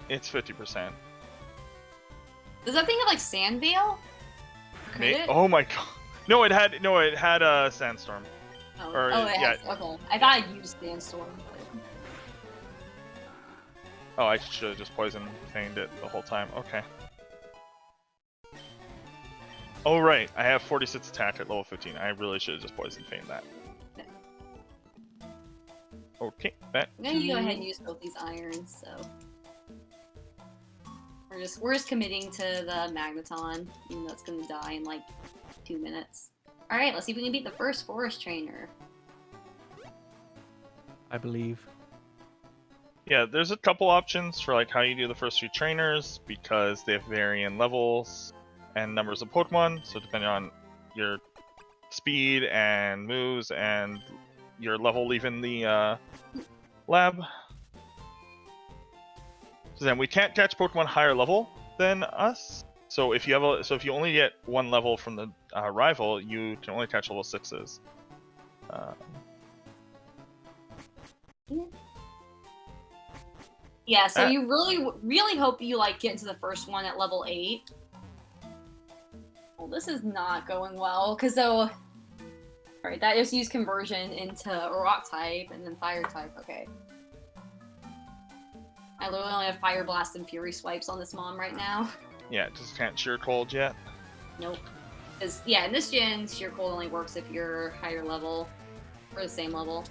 It's 50%. Does that thing have like sand veil? Oh my god. No, it had a sandstorm. Oh, Or, yeah. Okay. I thought I used sandstorm. But... Oh, I should have just poison feigned it the whole time. Okay. Oh right, I have 46 attack at level 15. I really should have just poison feigned that. Okay, that. I'm gonna go ahead and use both these irons, so we're just committing to the Magneton, even though it's gonna die in like 2 minutes. All right, let's see if we can beat the first forest trainer. I believe. Yeah, there's a couple options for like how you do the first 2 trainers because they vary in levels and numbers of Pokemon. So depending on your speed and moves and your level leaving the lab. So then we can't catch Pokemon higher level than us. So if you have if you only get 1 level from the rival, you can only catch level 6s. Yeah, so you really hope you like get into the first one at level 8. Well, this is not going well because alright, that just used conversion into rock type and then fire type. Okay. I literally only have Fire Blast and Fury Swipes on this mom right now. Yeah, it just can't Sheer Cold yet. Nope. Because, yeah, in this gen, Sheer Cold only works if you're higher level, or the same level.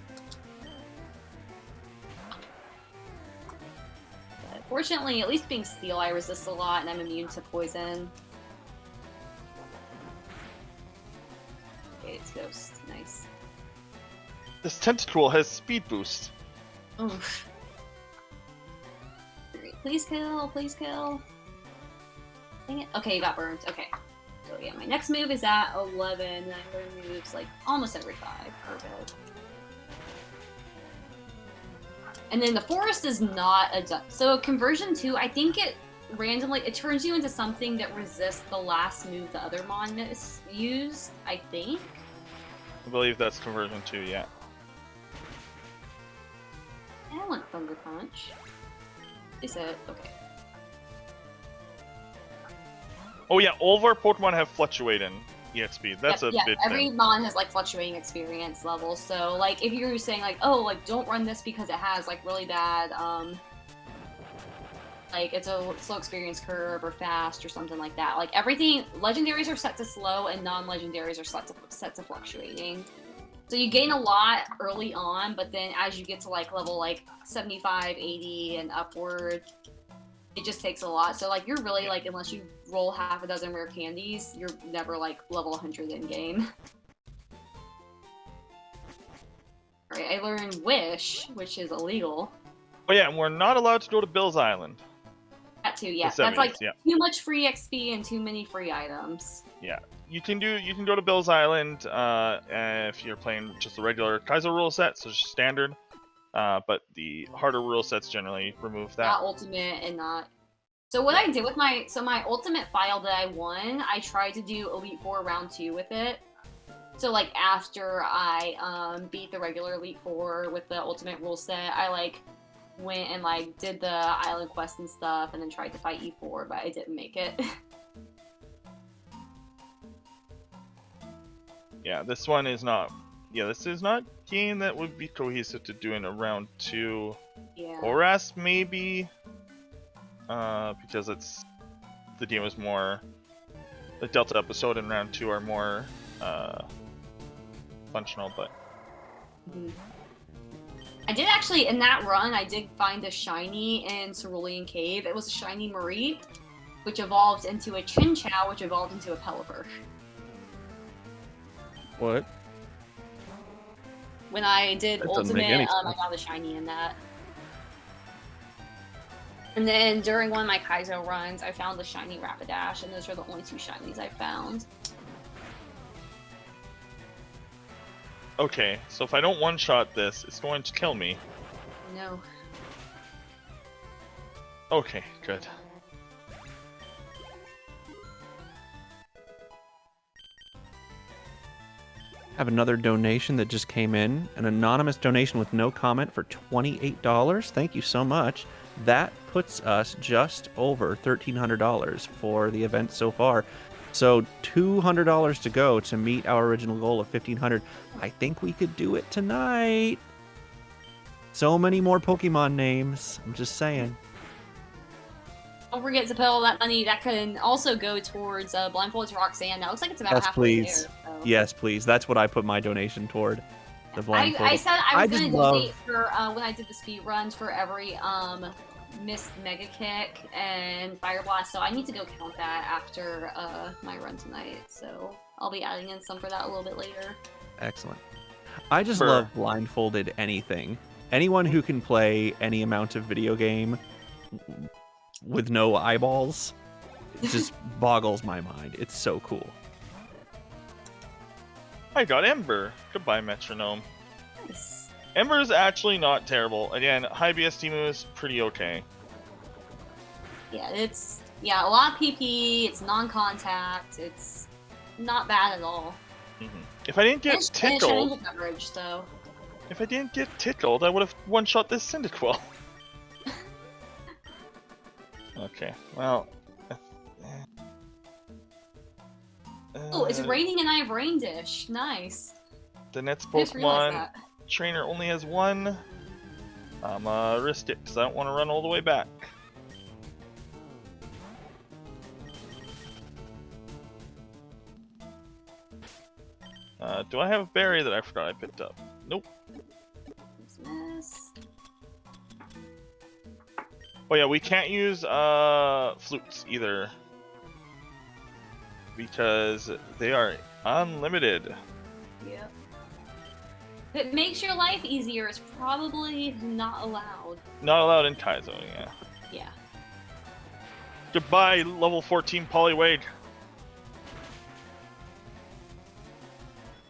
But fortunately, at least being Steel, I resist a lot and I'm immune to poison. Okay, it's Ghost. Nice. This Tentacool has speed boost. Oof. Please kill, please kill. Dang it. Okay, you got burned. Okay. So yeah, my next move is at 11, and I learn moves like almost every 5. Perfect. And then the forest is not a so conversion 2, I think it randomly it turns you into something that resists the last move the other mon used, I think. I believe that's conversion 2, yeah. I want Thunder Punch. Is it? Okay. Oh yeah, all of our Pokemon have fluctuating EXP. That's a big every thing. mon has like fluctuating experience levels. So like if you're saying like, oh, like don't run this because it has like really bad like it's a slow experience curve or fast or something like that. Like everything, legendaries are set to slow and non-legendaries are set to fluctuating. So you gain a lot early on, but then as you get to like level like 75, 80 and upward, it just takes a lot. So like you're really like, unless you roll half a dozen rare candies, you're never like level 100 in game. Alright, I learned Wish, which is illegal. Oh yeah, and we're not allowed to go to Bill's Island. That too, yeah. The That's like 70s, yeah. too much free XP and too many free items. Yeah, you can go to Bill's Island if you're playing just the regular Kaiser rule set, so just standard. But the harder rule sets generally remove that. Not ultimate and not. So what I did with my ultimate file that I won, I tried to do Elite Four round 2 with it. So like after I beat the regular Elite Four with the ultimate rule set, I like went and like did the island quest and stuff, and then tried to fight E4, but I didn't make it. Yeah, this one is not. Yeah, this is not game that would be cohesive to do in a round 2. Yeah. Oras maybe, because it's the game is more. The Delta episode in round 2 are more functional, but. Mm-hmm. I did actually, in that run, I did find a shiny in Cerulean Cave. It was a shiny Mareep, which evolved into a Chinchou, which evolved into a Pelipper. What? When I did That doesn't make Ultimate, any I sense. got a shiny in that. And then during one of my Kaizo runs, I found the shiny Rapidash, and those are the only 2 shinies I found. Okay, so if I don't one-shot this, it's going to kill me. No. Okay, good. Have another donation that just came in. An anonymous donation with no comment for $28. Thank you so much. That puts us just over $1,300 for the event so far. So $200 to go to meet our original goal of $1,500. I think we could do it tonight. So many more Pokemon names. I'm just saying. Don't forget to put all that money. That can also go towards Blindfolded to Roxanne. That looks like it's about Yes, halfway please. there. So. Yes, please. That's what I put my donation toward. The blindfolded. I said I was just going to love- donate for when I did the speed runs for every missed Mega Kick and Fire Blast, so I need to go count that after my run tonight. So I'll be adding in some for that a little bit later. Excellent. I just Brr. love blindfolded anything. Anyone who can play any amount of video game with no eyeballs, it just boggles my mind. It's so cool. I got Ember. Goodbye, Metronome. Nice. Ember is actually not terrible. Again, high BST moves, pretty okay. Yeah, it's a lot of PP. It's non-contact. It's not bad at all. If I didn't get And it's tickled, change coverage, so. if I didn't get tickled, I would have one-shot this Cyndaquil. Okay, well. Oh, it's raining and I have Rain Dish. Nice. The next I just realized Pokemon that. trainer only has 1. I'm risk it because I don't want to run all the way back. Do I have a berry that I forgot I picked up? Nope. Christmas. Oh yeah, we can't use flutes either because they are unlimited. Yep. If it makes your life easier, it's probably not allowed. Not allowed in Kaizo, yeah. Yeah. Goodbye, level 14 Poliwag.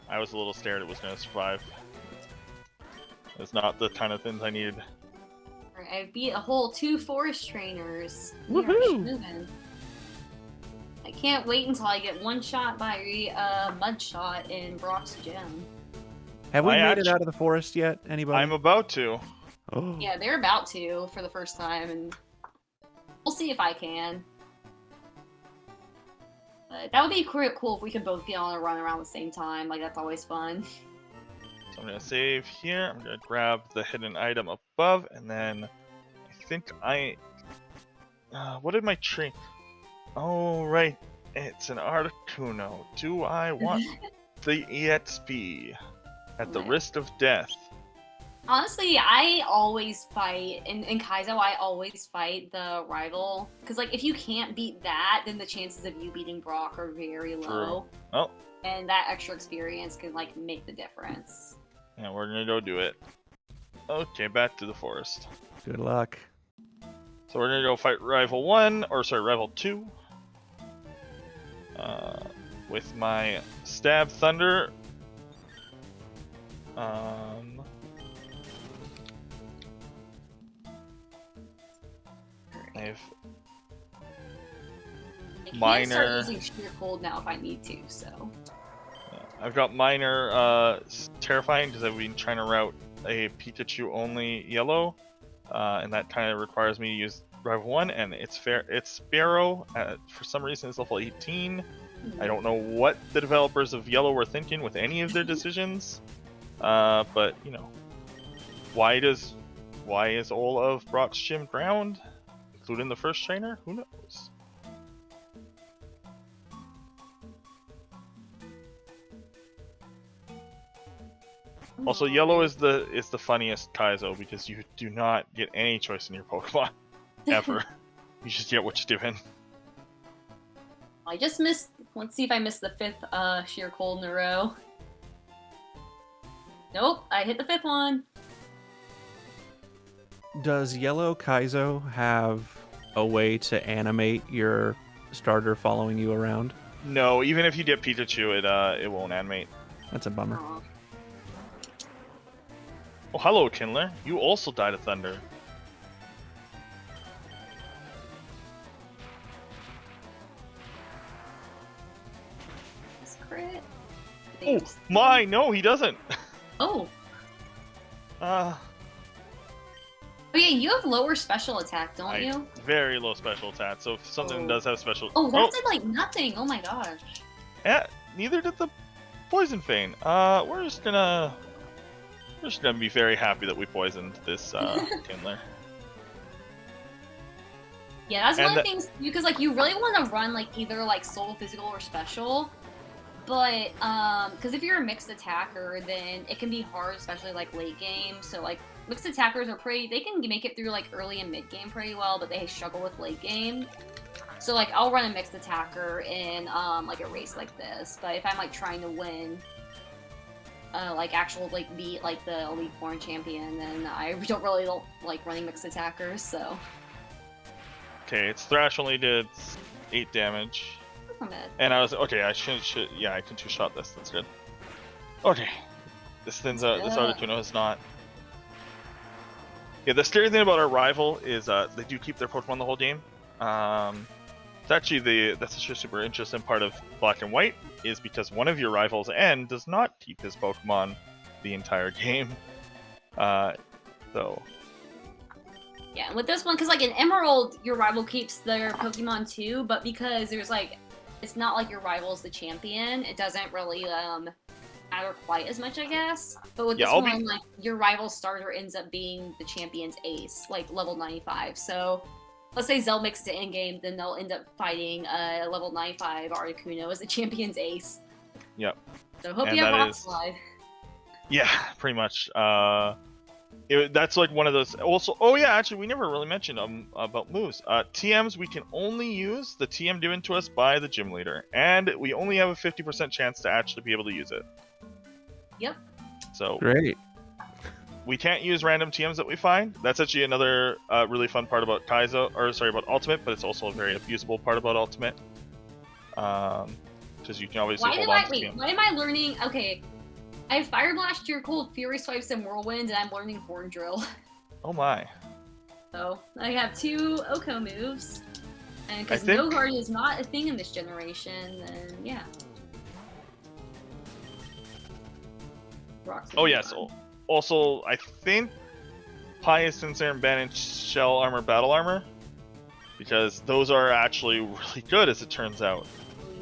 I was a little scared it was going to survive. It's not the kind of things I needed. Alright, I've beat a whole 2 forest trainers. We are Woohoo! moving. I can't wait until I get one shot by Mudshot in Brock's gym. Have we I made it out of the forest yet? Anybody? I'm about to. Oh. Yeah, they're about to for the first time, and we'll see if I can. But that would be cool if we could both get on a run around the same time. Like, that's always fun. So I'm going to save here. I'm going to grab the hidden item above, and then I think I... what did my tree... Oh, right. It's an Articuno. Do I want the EXP at the Right. risk of death? Honestly, I always fight, in Kaizo, I always fight the rival. Because, like, if you can't beat that, then the chances of you beating Brock are very low. Oh, And that extra experience can, like, make the difference. yeah, we're going to go do it. Okay, back to the forest. Good luck. So we're going to go fight Rival 1, or sorry, Rival 2. With my Stab Thunder. I've I can Minor. start using Sheer Cold now if I need to, so. I've got Minor Terrifying because I've been trying to route a Pikachu only yellow, and that kind of requires me to use Rival 1, and it's Sparrow. For some reason, it's level 18. I don't know what the developers of Yellow were thinking with any of their decisions, but you know, why is all of Brock's gym ground, including the first trainer? Who knows? Also, Yellow is the funniest Kaizo because you do not get any choice in your Pokemon ever. You just get what you're given. I just missed. Let's see if I missed the 5th Sheer Cold in a row. Nope, I hit the 5th one. Does Yellow Kaizo have a way to animate your starter following you around? No, even if you get Pikachu, it won't animate. That's a bummer. Aw. Oh, hello, Kindler. You also died of thunder. This crit. Oh, my! No, he doesn't! Oh. Uh, Oh yeah, you have lower special attack, don't you? Very low special attack, so if something Oh. does have special... Oh, that did like nothing. Oh my gosh. Yeah, neither did the Poison Feign. We're just gonna be very happy that we poisoned this Kindler. Yeah, that's And one of the things because like you really want to run like either like solo physical or special, but because if you're a mixed attacker, then it can be hard, especially like late game. So like mixed attackers are they can make it through like early and mid game pretty well, but they struggle with late game. So like I'll run a mixed attacker in like a race like this, but if I'm like trying to win, like actual like beat like the Elite Foreign Champion, then I don't really like running mixed attackers. So. Okay, its Thrash only did 8 damage. And I was okay. I should yeah, I can 2-shot this. That's good. Okay, this Articuno is not. Yeah, the scary thing about our rival is they do keep their Pokemon the whole game. It's actually that's actually a super interesting part of Black and White is because one of your rivals N does not keep his Pokemon the entire game. So. Yeah, with this one, because like in Emerald, your rival keeps their Pokemon too, but because there's like, it's not like your rival's the champion, it doesn't really matter quite as much, I guess. But with this one, like your rival's starter ends up being the champion's ace, like level 95. So let's say Zell makes it in game, then they'll end up fighting a level 95 Articuno as the champion's ace. Yep. So hope you have Rocks live. Yeah, pretty much. That's like one of those. Also, oh yeah, actually, we never really mentioned about moves. TMs we can only use the TM given to us by the gym leader, and we only have a 50% chance to actually be able to use it. Yep. So great. We can't use random TMs that we find. That's actually another really fun part about about Ultimate, but it's also a very abusable part about Ultimate. Because you can obviously hold on to TM. Why am I learning? Okay. I have Fire Blast, Your Cold, Fury Swipes, and Whirlwind, and I'm learning Horn Drill. Oh my. So, I have 2 Oko moves. And because No Guard is not a thing in this generation, then yeah. Oh yes. Also, I think Pious, Sincere, and Banish Shell Armor, Battle Armor. Because those are actually really good, as it turns out.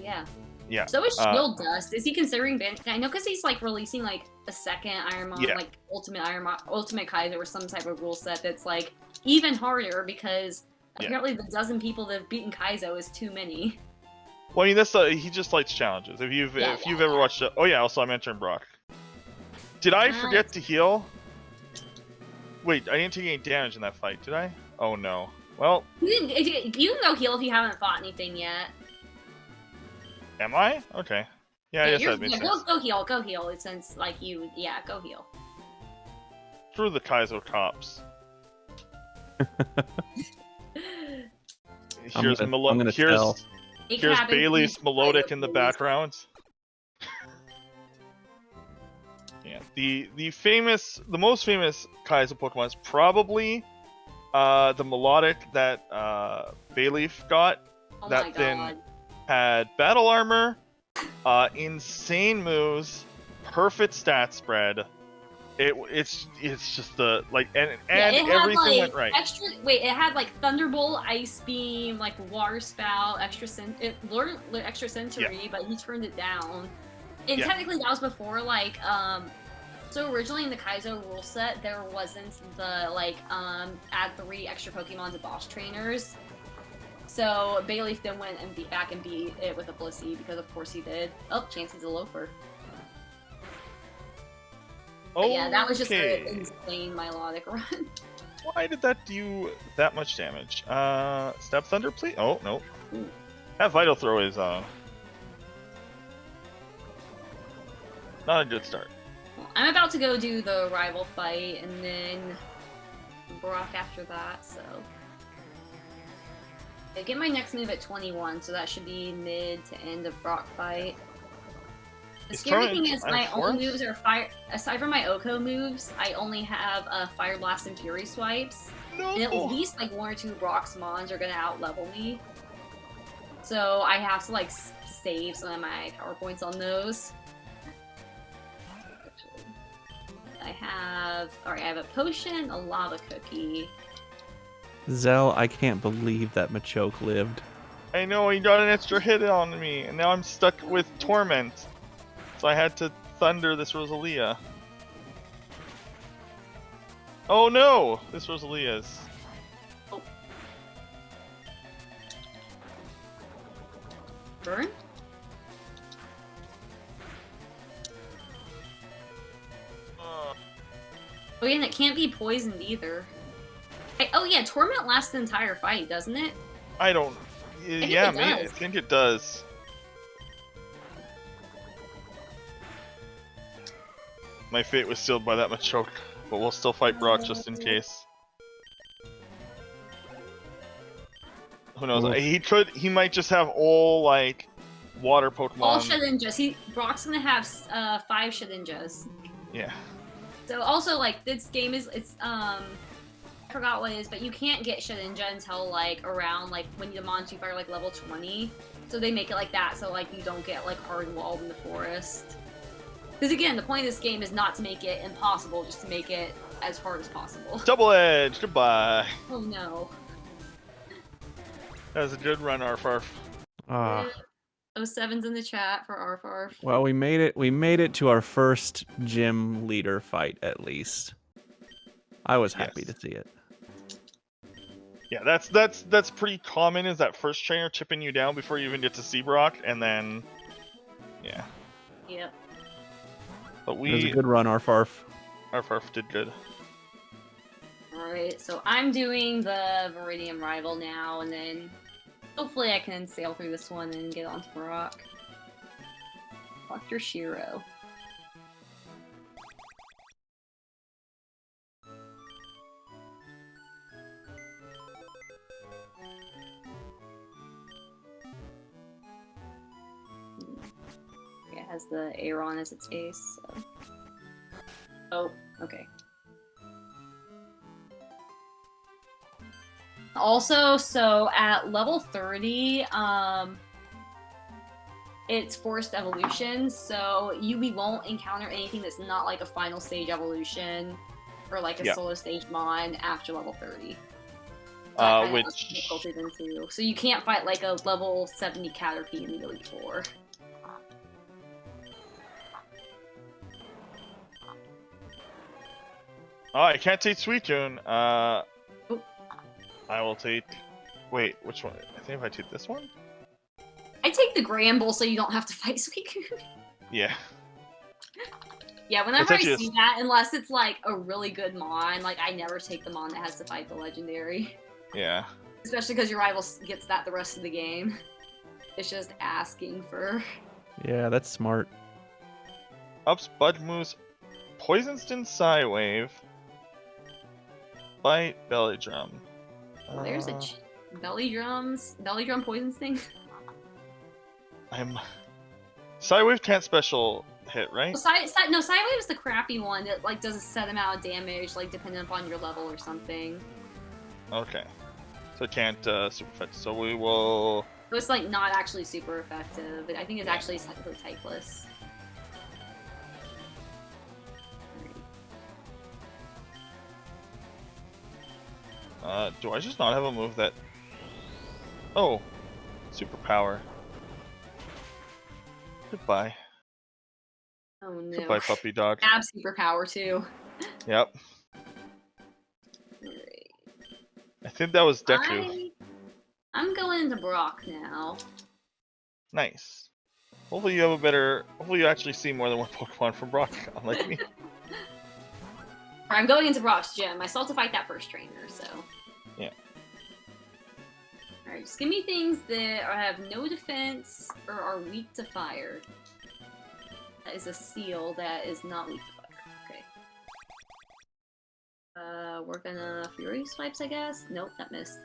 Yeah. Yeah. So is Shield Dust. Is he considering ban? I know because he's like releasing like a second Ironmon, like Ultimate Ironmon, Ultimate Kaiser, or some type of rule set that's like even harder because apparently the dozen people that have beaten Kaizo is too many. Well, I mean that's he just likes challenges. If you've ever watched it, oh yeah. Also, I mentioned Brock. Did I forget to heal? Wait, I didn't take any damage in that fight, did I? Oh no. Well, you can go heal if you haven't fought anything yet. Am I? Okay. Yeah, I guess that makes sense. Go heal, since, like, go heal. Through the Kaizo cops. Here's Bailey's melodic in the background. Yeah, the most famous Kaizo Pokemon is probably the melodic that Bayleaf got. Oh that my then god. Had battle armor, insane moves, perfect stat spread. It's just the and everything went right. It had like Thunderbolt, Ice Beam, like Water Spout, extra sensory, but he turned it down. And technically that was before like so originally in the Kaizo rule set there wasn't the add 3 extra Pokemon to boss trainers. So Bayleaf then went and beat it with a Blissey because of course he did. Oh, Chansey's a loafer. Oh yeah, that was just an insane melodic run. Why did that do that much damage? Step Thunder, please. Oh no, that Vital Throw is not a good start. Well, I'm about to go do the rival fight, and then Brock after that, so... I get my next move at 21, so that should be mid to end of Brock fight. The scary thing is my only moves are fire. Aside from my Oko moves, I only have Fire Blast and Fury swipes. No. And at least like 1 or 2 Brock's Mons are gonna out-level me. So I have to like save some of my power points on those. I have a potion, a lava cookie. Zell, I can't believe that Machoke lived. I know, he got an extra hit on me, and now I'm stuck with Torment. So I had to Thunder this Rosalia. Oh no! This Rosalia's. Oh. Burn? Oh yeah, and it can't be poisoned either. Oh yeah, Torment lasts the entire fight, doesn't it? I don't... Yeah, I think it does. My fate was sealed by that Machoke, but we'll still fight Brock just in case. Who knows? He might just have all, like, water Pokemon. All Shedinjas. Brock's gonna have 5 Shedinjas. Yeah. So also, like, this game is, I forgot what it is, but you can't get Shedinja until, like, around, like, when the Montu are, like, level 20. So they make it like that, so, like, you don't get, like, hard-walled in the forest. Because, again, the point of this game is not to make it impossible, just to make it as hard as possible. Double Edge! Goodbye! Oh, no. That was a good run, Arfarf. Oh, 7's in the chat for Arfarf. Well, we made it. We made it to our first gym leader fight, at least. I was happy to see it. Yeah, that's pretty common. Is that first trainer chipping you down before you even get to see Brock, and then, yeah. Yep. But It was a good run, Arfarf. Arfarf did good. Alright, so I'm doing the Viridian Rival now, and then hopefully I can sail through this one and get onto Brock. Dr. Shiro. It has the Aeron as its base, so... Oh, okay. Also, so at level 30, it's forced evolution, so we won't encounter anything that's not like a final stage evolution or like a solo stage mon after level 30. Which... So you can't fight like a level 70 Caterpie in the Elite Four. Oh, I can't take Suicune. I will take... Wait, which one? I think if I take this one? I take the Gramble so you don't have to fight Suicune. Yeah. Yeah, whenever I see that, unless it's like a really good mon, like I never take the mon that has to fight the legendary. Yeah. Especially because your rival gets that the rest of the game. It's just asking for... Yeah, that's smart. Ups Bud Moose, Poison Sting Psywave, Bite Belly Drum. Well, there's a belly drum poison sting. Psywave can't special hit, right? Well, no, Psywave is the crappy one that like does a set amount of damage, like depending upon your level or something. Okay, so it can't super effective. So we will. So it's like not actually super effective, but I think it's actually technically typeless. Do I just not have a move that... Oh, superpower. Goodbye. Oh no. Goodbye, puppy dog. Ab superpower too. Yep. Right. I think that was Deku. I'm going into Brock now. Nice. Hopefully you have a better... Hopefully you actually see more than one Pokemon from Brock, unlike me. I'm going into Brock's gym. I still have to fight that first trainer, so... Yeah. Alright, just give me things that have no defense or are weak to fire. That is a seal that is not weak to fire. We're gonna Fury Swipes, I guess? Nope, that missed.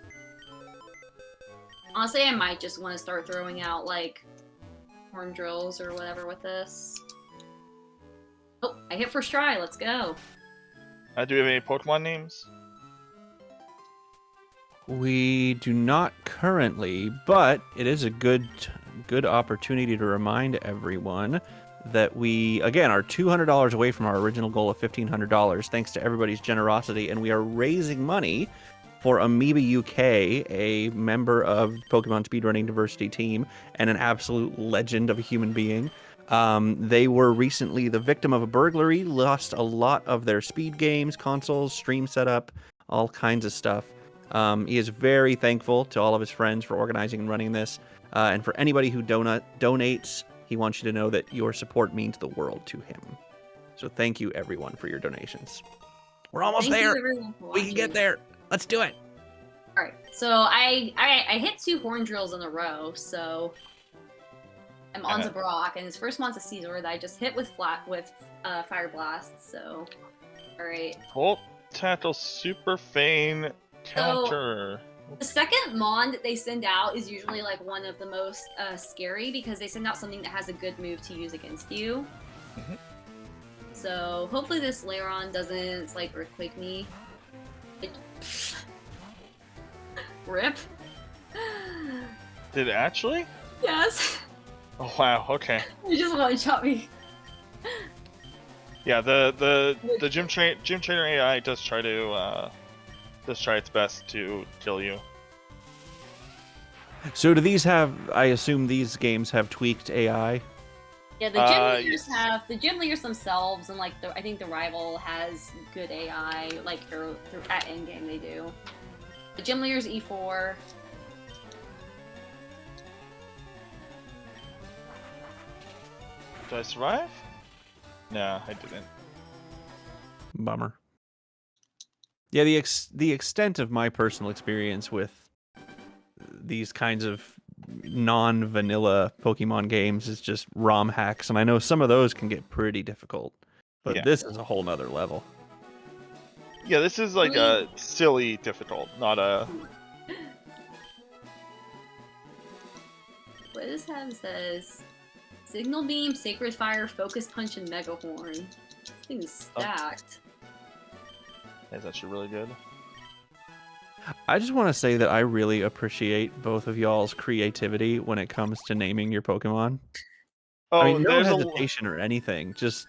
Honestly, I might just want to start throwing out, like, horn drills or whatever with this. Oh, I hit first try, let's go. Do we have any Pokemon names? We do not currently, but it is a good opportunity to remind everyone that we, again, are $200 away from our original goal of $1,500, thanks to everybody's generosity, and we are raising money for Amoeba UK, a member of Pokemon Speedrunning Diversity Team, and an absolute legend of a human being. They were recently the victim of a burglary, lost a lot of their speed games, consoles, stream setup, all kinds of stuff. He is very thankful to all of his friends for organizing and running this. And for anybody who donates, he wants you to know that your support means the world to him. So thank you, everyone, for your donations. We're almost there. We can get there. Let's do it. All right. So I hit 2 horn drills in a row. So I'm on to Brock, and his first one's a Caesar that I just hit with Fire Blast. So, all right. Cool. Tackle Super Feign Counter. So, the second Mon that they send out is usually like one of the most scary because they send out something that has a good move to use against you. Mm-hmm. So hopefully this Lairon doesn't like Earthquake me. Rip. Did it actually? Yes. Oh wow. Okay. You just want to chop me. Yeah. The gym trainer AI does try its best to kill you. So do these have, I assume these games have tweaked AI? Yeah, the gym leaders have, the gym leaders themselves, and like I think the rival has good AI, like at endgame they do. The gym leaders E4. Did I survive? No, I didn't. Bummer. Yeah, the extent of my personal experience with these kinds of non-vanilla Pokemon games is just ROM hacks, and I know some of those can get pretty difficult, but this is a whole nother level. Yeah, this is like a silly difficult, not a... What this have says, Signal Beam, Sacred Fire, Focus Punch, and Mega Horn. This thing is stacked. That's actually really good. I just want to say that I really appreciate both of y'all's creativity when it comes to naming your Pokemon. Oh, I mean, no hesitation or anything. Just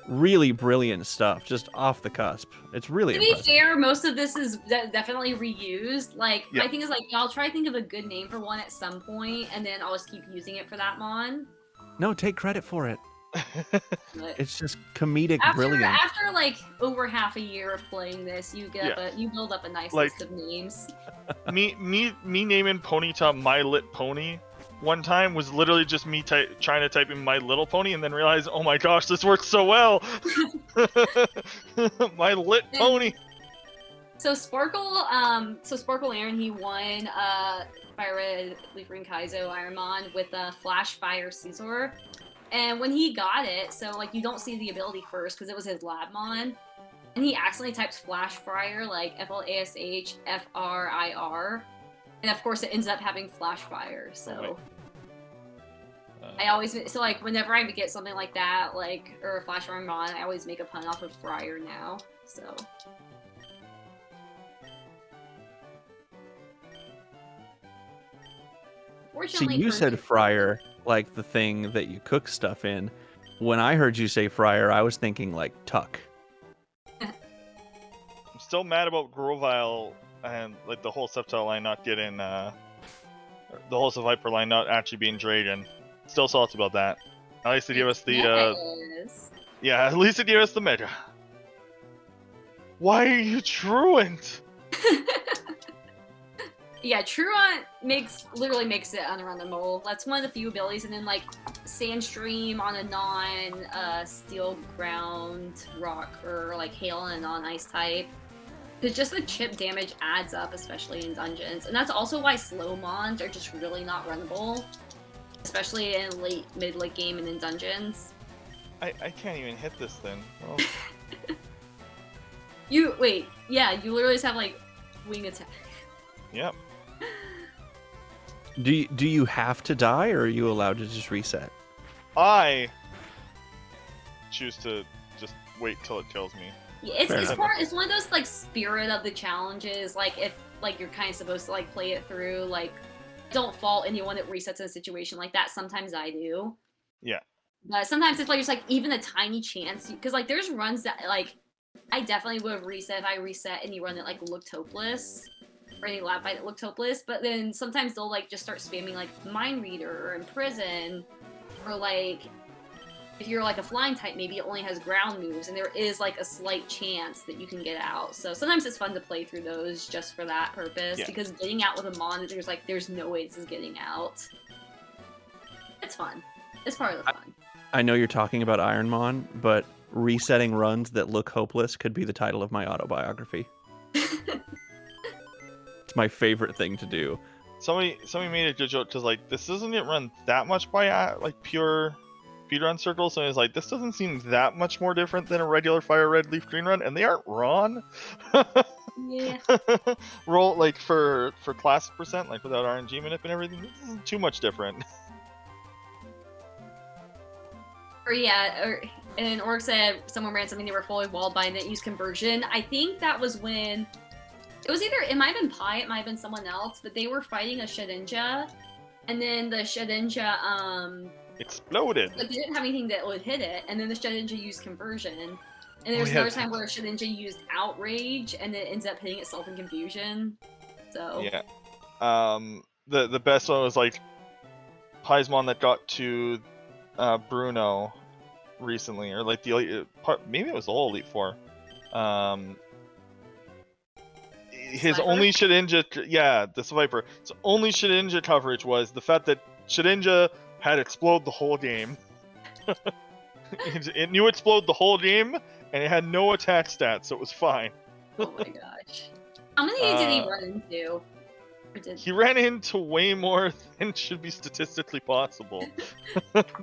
really brilliant stuff, just off the cusp. It's really impressive. To be fair, most of this is definitely reused. Like, my thing is, like, I'll try to think of a good name for one at some point, and then I'll just keep using it for that Mon. No, take credit for it. It's just comedic brilliance. After like over half a year of playing this, you build up a nice list of names. me naming Ponyta My Lit Pony one time was literally just me trying to type in My Little Pony and then realize, oh my gosh, this works so well. My Lit Pony. So Sparkle Aaron, he won FireRed, LeafGreen, Kaizo, Ironmon with Flash Fire Caesar. And when he got it, so like you don't see the ability first because it was his Labmon, and he accidentally types Flash Fire like FLASH FRIR, and of course it ends up having Flash Fire. So I always like whenever I get something like that, like or a Flash Fire Mon, I always make a pun off of Fryer now. So. So you said fryer, like the thing that you cook stuff in. When I heard you say fryer, I was thinking like tuck. I'm still mad about Grovyle and like the whole Sceptile line not getting, the whole Viper line not actually being Dragon. Still salty about that. At least they give us the, yeah, at least they gave us the Mega. Why are you truant? Yeah, Truant literally makes it unrunnable. That's one of the few abilities, and then like Sandstream on a non-steel ground rock or like Hail on a non-ice type. Because just the chip damage adds up, especially in dungeons, and that's also why slow mons are just really not runnable, especially in mid-late game and in dungeons. I can't even hit this thing. Well... You wait, yeah, you literally just have like wing attack. Yep. Do you have to die, or are you allowed to just reset? I choose to just wait till it kills me. Yeah, Fair enough. it's one of those like spirit of the challenges. Like if like you're kind of supposed to like play it through. Like don't fault anyone that resets in a situation like that. Sometimes I do. Yeah. But sometimes it's like just like even a tiny chance because like there's runs that like I definitely would have reset if I reset any run that like looked hopeless or any lab fight that looked hopeless. But then sometimes they'll like just start spamming like Mind Reader or Imprison or like if you're like a flying type, maybe it only has ground moves, and there is like a slight chance that you can get out. So sometimes it's fun to play through those just for that purpose, because getting out with a mon that there's no way this is getting out. It's fun. It's part of the fun. I know you're talking about Ironmon, but resetting runs that look hopeless could be the title of my autobiography. It's my favorite thing to do. Somebody made a good joke because like this doesn't get run that much by like pure speedrun circles, and it's like this doesn't seem that much more different than a regular FireRed LeafGreen run, and they aren't wrong. Yeah. Roll like for class percent, like without RNG manip and everything, this isn't too much different. Or yeah, and Orc said someone ran something they were fully walled by and didn't use conversion. I think that was when it was either it might have been Pi, it might have been someone else, but they were fighting a Shedinja, and then the Shedinja Exploded. like they didn't have anything that would hit it, and then the Shedinja used conversion. And there's another time where Shedinja used outrage, and then it ends up hitting itself in confusion. So yeah, the best one was like Paismon that got to Bruno recently, or like the elite part, maybe it was the whole Elite Four. His Sniper? only Shedinja, yeah, the Viper. His only Shedinja coverage was the fact that Shedinja had explode the whole game. It knew explode the whole game, and it had no attack stats, so it was fine. Oh my gosh. How many did he run into? He ran into way more than should be statistically possible.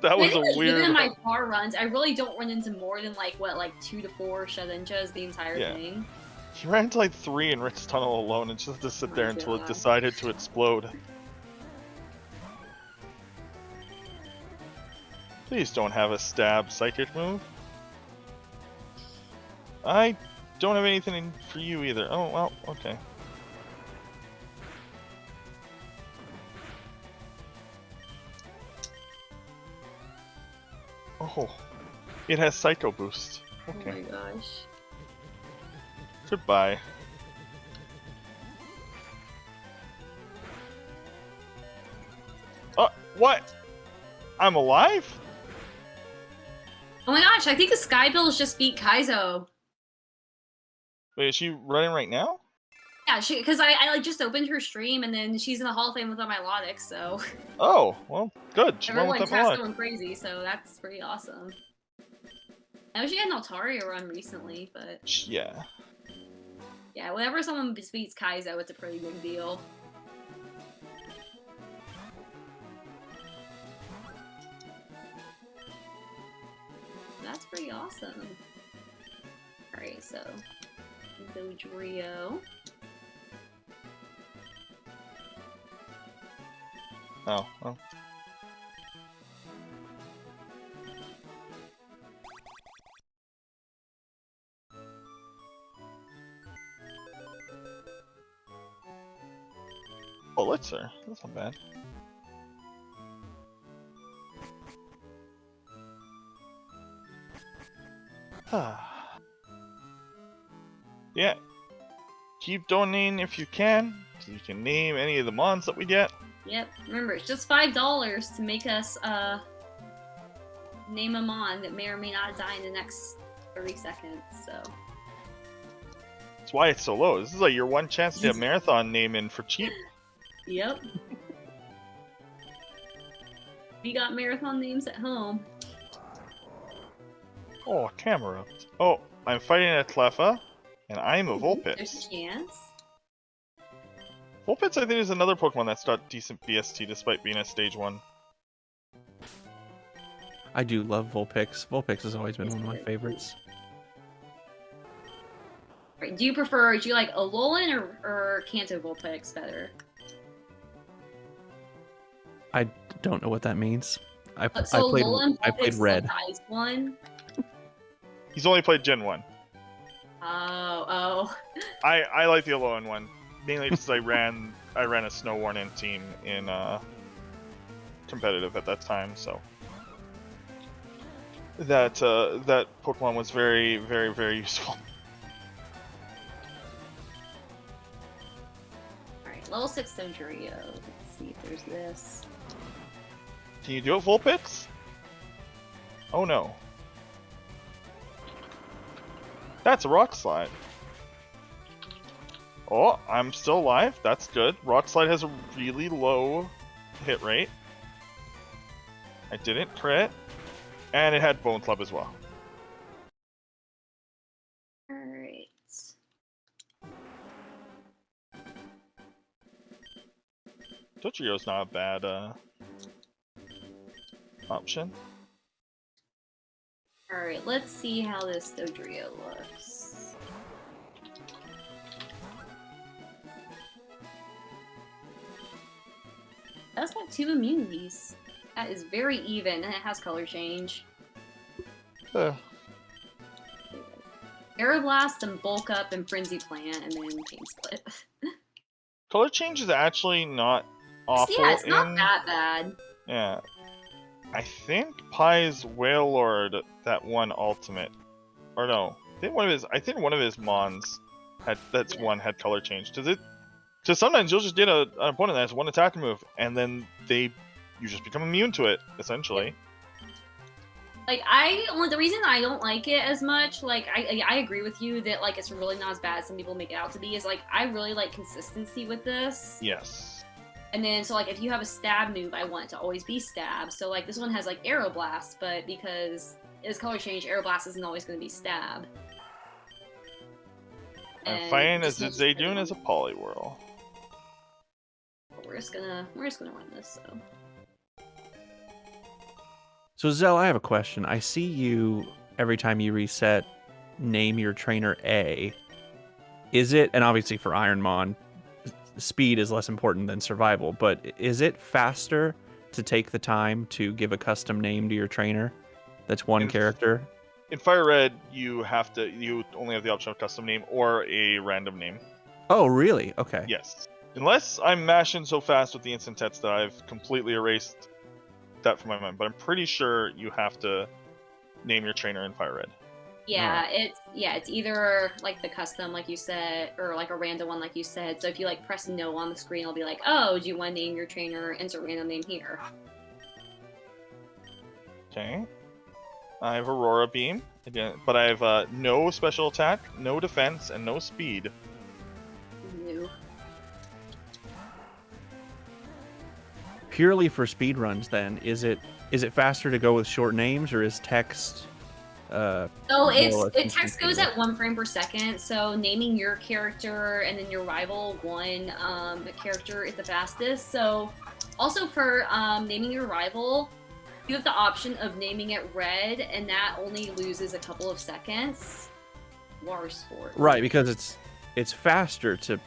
That was a weird. Even in my car runs, I really don't run into more than like 2 to 4 Shedinjas the entire thing. He ran into like 3 in Rick's Tunnel alone and just had to sit there until it decided to explode. Please don't have a stab psychic move. I don't have anything for you either. Oh, well, okay. Oh, it has Psycho Boost. Okay. Oh my gosh. Goodbye. What? I'm alive? Oh my gosh, I think the Skybills just beat Kaizo. Wait, is she running right now? Yeah, because I like just opened her stream and then she's in the Hall of Fame with all my melodics, so. Oh, well, good. She won with Everyone's that melodic. going crazy, so that's pretty awesome. I know she had an Altaria run recently, but. Yeah. Yeah, whenever someone beats Kaizo, it's a pretty big deal. That's pretty awesome. Alright, so Dodrio. Oh, well. Pulitzer? That's not bad. Yeah. Keep donating if you can, so you can name any of the mons that we get. Yep, remember, it's just $5 to make us, name a mon that may or may not die in the next 30 seconds, so. That's why it's so low. This is like your one chance to get a marathon name in for cheap. Yep. We got marathon names at home. Oh, camera. Oh, I'm fighting a Cleffa, and I'm a Vulpix. There's a chance. Vulpix, I think, is another Pokemon that's got decent BST despite being a stage 1. I do love Vulpix. Vulpix has always been one of my favorites. Right, do you like Alolan or Kanto Vulpix better? I don't know what that means. I So played Alolan I Vulpix played is red. like the ice one. He's only played Gen 1. Oh. I like the Alolan one. Mainly because I ran a Snow Warning team in competitive at that time, so that Pokemon was very, very, very useful. Alright, level 6 Dodrio. Let's see if there's this. Can you do it, Vulpix? Oh no. That's a Rock Slide. Oh, I'm still alive. That's good. Rock Slide has a really low hit rate. I didn't crit. And it had Bone Club as well. Alright. Dodrio's not a bad option. Alright, let's see how this Dodrio looks. That's got 2 immunities. That is very even, and it has color change. Aeroblast and Bulk Up and Frenzy Plant, and then Pain Split. Color change is actually not awful. Yeah, it's not that bad. Yeah. I think Pai's Wailord, that one ultimate, or no, I think one of his Mons had had color change. Because sometimes you'll just get an opponent that has one attack move, and then you just become immune to it, essentially. Like, the reason I don't like it as much, like, I agree with you that, like, it's really not as bad as some people make it out to be, is, like, I really like consistency with this. Yes. And then, so, like, if you have a stab move, I want it to always be stab. So, like, this one has, like, Aeroblast, but because it's color change, Aeroblast isn't always going to be stab. And Fine as Zaydune as a Poliwhirl. We're just gonna run this, so. So Zell, I have a question. I see you every time you reset, name your trainer A. Is it, and obviously for Ironmon, speed is less important than survival, but is it faster to take the time to give a custom name to your trainer that's one character? In FireRed, you only have the option of custom name or a random name. Oh, really? Okay. Yes. Unless I'm mashing so fast with the instant text that I've completely erased that from my mind, but I'm pretty sure you have to name your trainer in FireRed. Yeah, it's either like the custom, like you said, or like a random one, like you said. So if you like press no on the screen, it'll be like, oh, do you want to name your trainer? Insert random name here. Okay. I have Aurora Beam again, but I have no special attack, no defense, and no speed. New. Purely for speed runs, then, is it faster to go with short names, or is text? So text goes at 1 frame per second. So naming your character and then your rival one character is the fastest. So also for naming your rival, you have the option of naming it red, and that only loses a couple of seconds. War Sport. Right, because it's faster to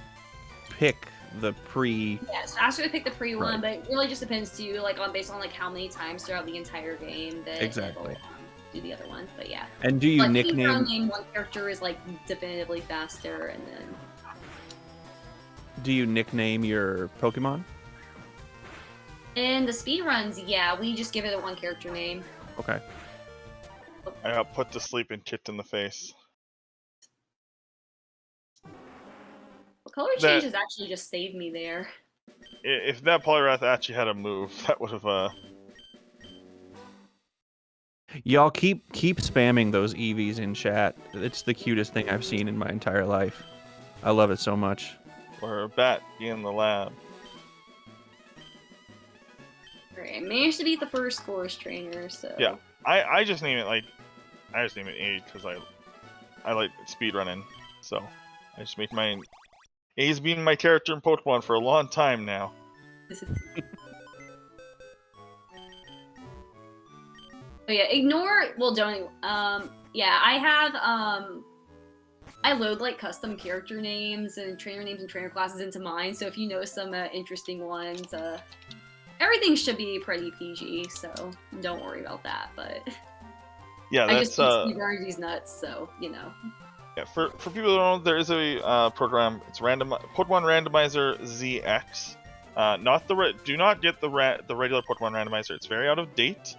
pick the pre. Yeah, it's faster to pick the pre one, but it really just depends too, like based on like how many times throughout the entire game that exactly it'll, do the other one. But yeah. And do you like, nickname one character is like definitively faster, and then. Do you nickname your Pokemon? In the speed runs, yeah, we just give it a one character name. Okay. I got put to sleep and kicked in the face. Well, color change has actually just saved me there. If that Poliwrath actually had a move, that would have Y'all keep spamming those EVs in chat. It's the cutest thing I've seen in my entire life. I love it so much. Or a bat in the lab. Alright, I managed to beat the first forest trainer, so. Yeah, I just name it A because I like speedrunning, so I just make my A's been my character in Pokemon for a long time now. Oh yeah, don't. Yeah, I have I load like custom character names and trainer classes into mine. So if you know some interesting ones, everything should be pretty PG. So don't worry about that. But Yeah, I that's just eat Steve R's nuts, so you know. Yeah, for people who don't know, there is a program. It's Pokemon Randomizer ZX. Do not get the regular Pokemon Randomizer. It's very out of date.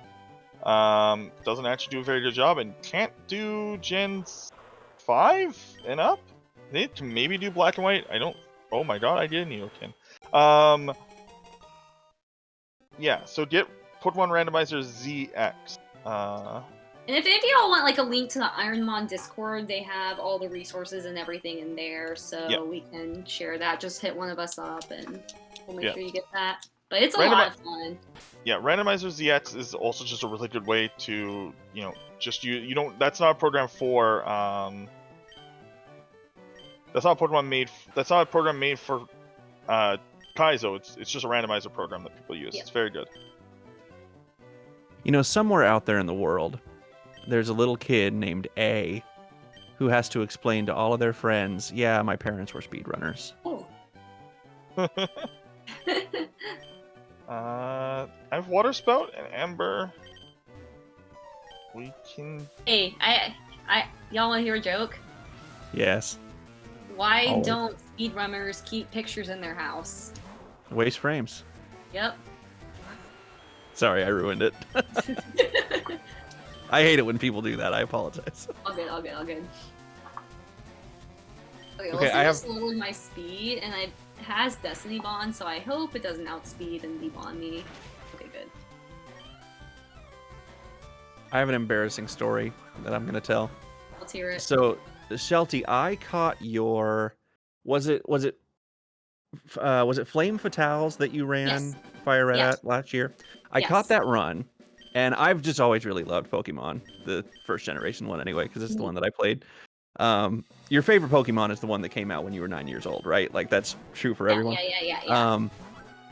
Doesn't actually do a very good job and can't do Gen 5 and up. They can maybe do Black and White. I don't. Oh my God, I did Neokin. Yeah. So get Pokemon Randomizer ZX. And if any of y'all want like a link to the Ironmon Discord, they have all the resources and everything in there, so we can share that. Just hit one of us up, and we'll make sure you get that. But it's a lot of fun. Yeah, Randomizer ZX is also just a really good way to, just you don't. That's not a program for. That's not a program made for Kaizo. It's just a randomizer program that people use. It's very good. Somewhere out there in the world, there's a little kid named A who has to explain to all of their friends, yeah, my parents were speedrunners. Oh. I have Water Spout and Amber. We can... Hey, y'all want to hear a joke? Yes. Why don't speedrunners keep pictures in their house? Waste frames. Yep. Sorry, I ruined it. I hate it when people do that. I apologize. All good. Okay, well, Okay, I have lowered my speed, and it has Destiny Bond, so I hope it doesn't outspeed and debond me. Okay, good. I have an embarrassing story that I'm going to tell. Let's hear it. So, Sheltie, I caught your... Was it Flame Fatales that you ran FireRed at last year? I caught that run, and I've just always really loved Pokemon, the first generation one anyway, because it's the one that I played. Your favorite Pokemon is the one that came out when you were 9 years old, right? Like, that's true for everyone. Yeah.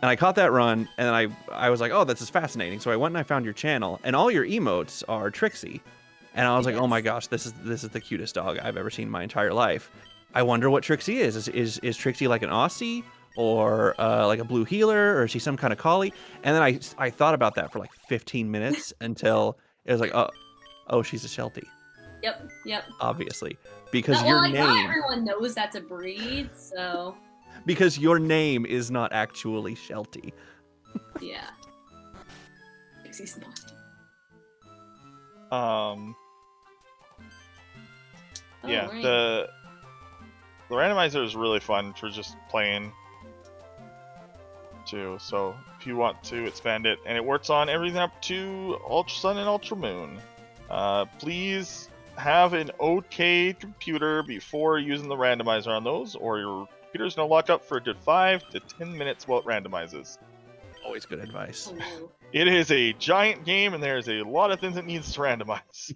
And I caught that run, and I was like, oh, this is fascinating. So I went and I found your channel, and all your emotes are Trixie. And I was like, oh my gosh, this is the cutest dog I've ever seen in my entire life. I wonder what Trixie is. Is Trixie like an Aussie? Or like a blue healer, or is she some kind of collie? And then I thought about that for like 15 minutes until it was like, oh, she's a Sheltie. Yep. Obviously, because your name. Not everyone knows that's a breed, so. Because your name is not actually Sheltie. Yeah. Trixie's not. Yeah, right. The randomizer is really fun for just playing. Too, so if you want to expand it, and it works on everything up to Ultra Sun and Ultra Moon. Please have an okay computer before using the randomizer on those, or your computer's gonna lock up for a good 5 to 10 minutes while it randomizes. Always good advice. Oh. It is a giant game, and there's a lot of things it needs to randomize.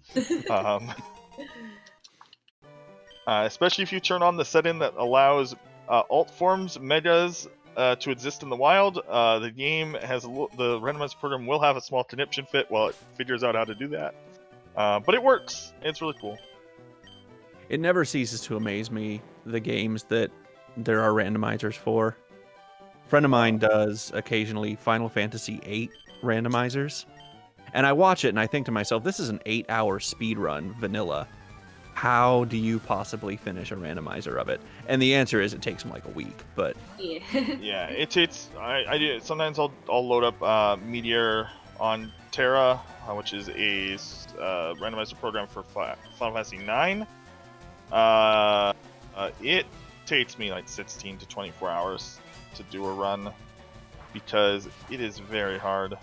Especially if you turn on the setting that allows alt forms, megas, to exist in the wild. The game has the randomizer program will have a small conniption fit while it figures out how to do that. But it works. It's really cool. It never ceases to amaze me, the games that there are randomizers for. A friend of mine does occasionally Final Fantasy VIII randomizers. And I watch it and I think to myself, this is an 8-hour speed run, vanilla. How do you possibly finish a randomizer of it? And the answer is it takes them like a week, but... Yeah, I do. Sometimes I'll load up Meteor on Terra, which is a randomizer program for Final Fantasy IX. It takes me like 16 to 24 hours to do a run because it is very hard.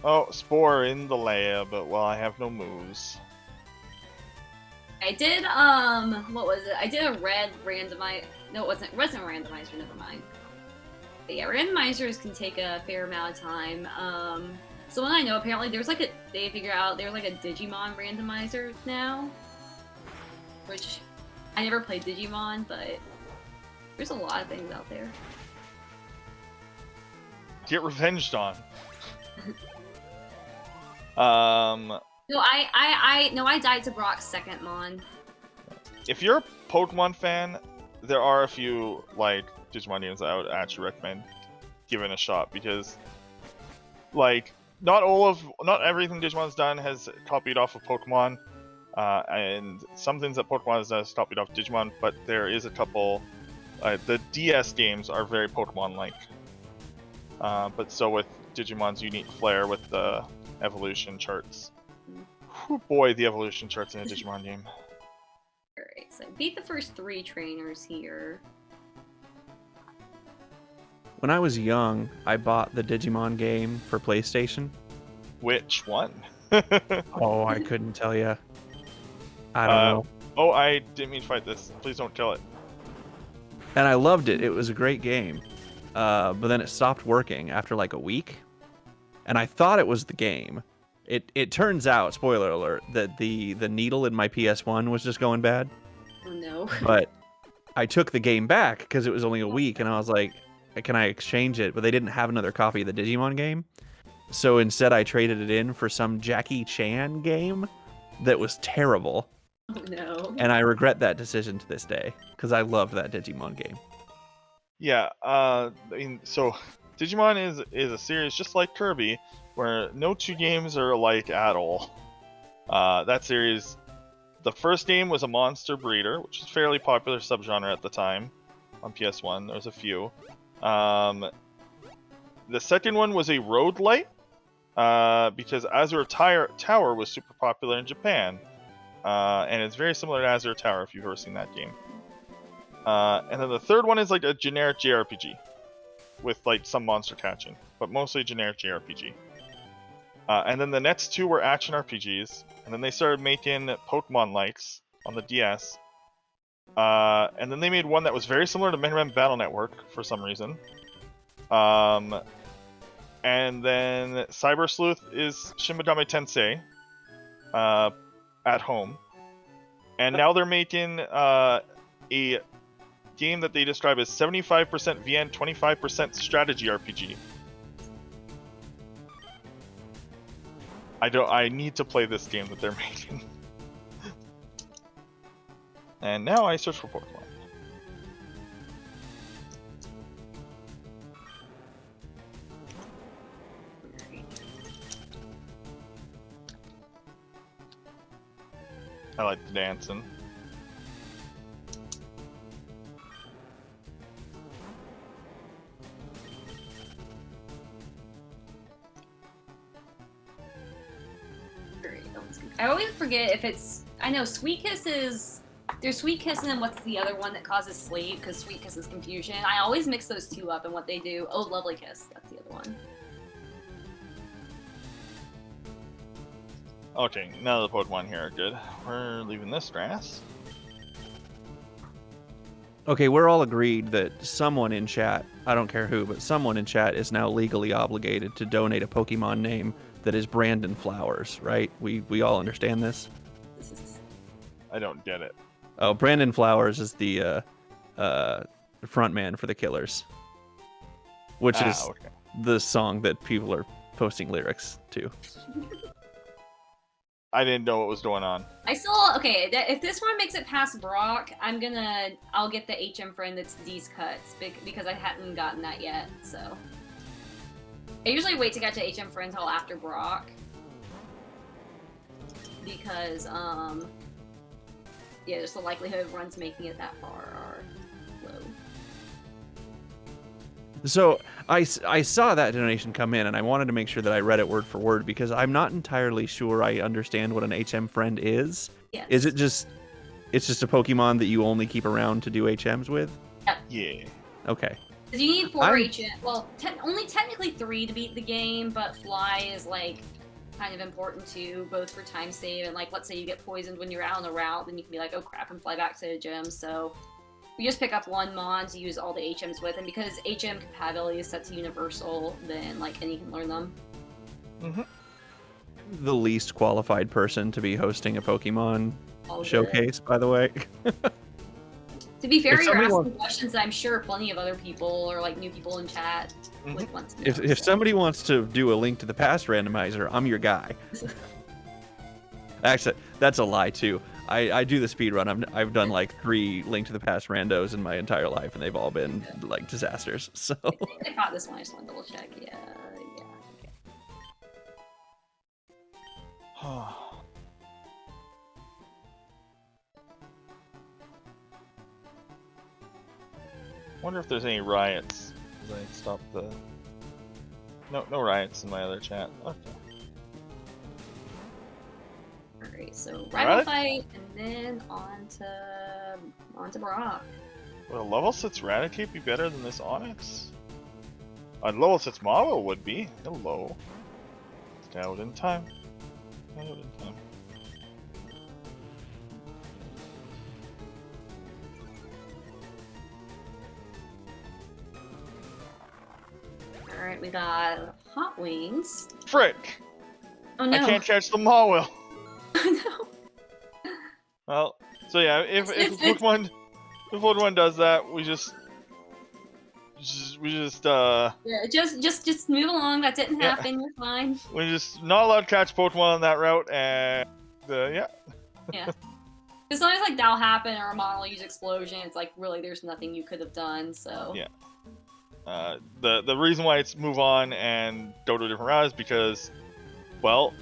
Oh, Spore in the lab, but well, I have no moves. I did, what was it? I did a red randomizer. No, it wasn't a randomizer, never mind. But yeah, randomizers can take a fair amount of time. Someone I know, apparently they figure out there's like a Digimon randomizer now. Which, I never played Digimon, but there's a lot of things out there. Get revenged on. No, I died to Brock's second Mon. If you're a Pokemon fan, there are a few like Digimon games that I would actually recommend giving a shot because, like, not everything Digimon's done has copied off of Pokemon, and some things that Pokemon has done has copied off Digimon, but there is a couple. The DS games are very Pokemon-like, but so with Digimon's unique flair with the evolution charts. Oh boy, the evolution charts in a Digimon game. Alright, so beat the first 3 trainers here. When I was young, I bought the Digimon game for PlayStation. Which one? Oh, I couldn't tell you. I don't know. Oh, I didn't mean to fight this. Please don't kill it. And I loved it. It was a great game. But then it stopped working after like a week. And I thought it was the game. It turns out, spoiler alert, that the needle in my PS1 was just going bad. Oh no. But I took the game back because it was only a week, and I was like, can I exchange it? But they didn't have another copy of the Digimon game. So instead I traded it in for some Jackie Chan game that was terrible. Oh no. And I regret that decision to this day because I loved that Digimon game. Yeah, I mean, so Digimon is a series just like Kirby, where no two games are alike at all. That series, the first game was a monster breeder, which was a fairly popular subgenre at the time on PS1. There was a few. The second one was a roguelite, because Azure Tower was super popular in Japan. And it's very similar to Azure Tower if you've ever seen that game. And then the third one is like a generic JRPG with like some monster catching, but mostly generic JRPG. And then the next 2 were action RPGs, and then they started making Pokemon likes on the DS. And then they made one that was very similar to Mega Man Battle Network for some reason. And then Cyber Sleuth is Shin Megami Tensei at home. And now they're making a game that they describe as 75% VN, 25% strategy RPG. I need to play this game that they're making. And now I search for Pokemon. I like the dancing. I always forget if it's. I know Sweet Kiss is. There's Sweet Kiss and then what's the other one that causes sleep? Because Sweet Kiss is confusion. I always mix those 2 up and what they do. Oh, Lovely Kiss. That's the other one. Okay, now the Pokemon here are good. We're leaving this grass. Okay, we're all agreed that someone in chat, I don't care who, but someone in chat is now legally obligated to donate a Pokemon name that is Brandon Flowers, right? We all understand this? I don't get it. Oh, Brandon Flowers is the frontman for the Killers, which is okay. the song that people are posting lyrics to. I didn't know what was going on. I still okay. If this one makes it past Brock, I'll get the HM friend that's D's cuts because I hadn't gotten that yet. So I usually wait to get to HM friend until after Brock because yeah, just the likelihood of runs making it that far are low. So I saw that donation come in, and I wanted to make sure that I read it word for word because I'm not entirely sure I understand what an HM friend is. Yes. Is it just it's just a Pokemon that you only keep around to do HMs with? Yep. Yeah. Okay. Because you need 4 HM. Well, only technically 3 to beat the game, but Fly is like kind of important too, both for time save and like let's say you get poisoned when you're out on the route, then you can be like, oh crap, and fly back to the gym. So we just pick up 1 Mon to use all the HMs with, and because HM compatibility is set to universal, then like any can learn them. Mm-hmm. The least qualified person to be hosting a Pokemon showcase, by the way. To be fair, If you're somebody asking wants- questions that I'm sure plenty of other people or like new people in chat would want to know. If somebody wants to do a link to the past randomizer, I'm your guy. Actually, that's a lie too. I do the speed run. I've done like 3 Link to the Past randos in my entire life, and they've all been like disasters. So I caught this one. I just want to double check. Yeah, yeah. Okay. Wonder if there's any riots. Because I stopped the... No riots in my other chat. Okay. Alright, so rival fight, and then on to Brock. Would a level 6 Raticate be better than this Onyx? A level 6 Marvel would be. Hello. Out in time. Out in time. Alright, we got Hot Wings. Frick! Oh no. I can't catch the Mawile. No. Well, so yeah, if Pokemon does that, we just Yeah, just move along. That didn't happen. You're fine. we're just not allowed to catch Pokemon on that route, and yeah. Yeah. As long as like that'll happen or a model use explosion, it's like really there's nothing you could have done. So Yeah. The reason why it's move on and go to a different route is because, well,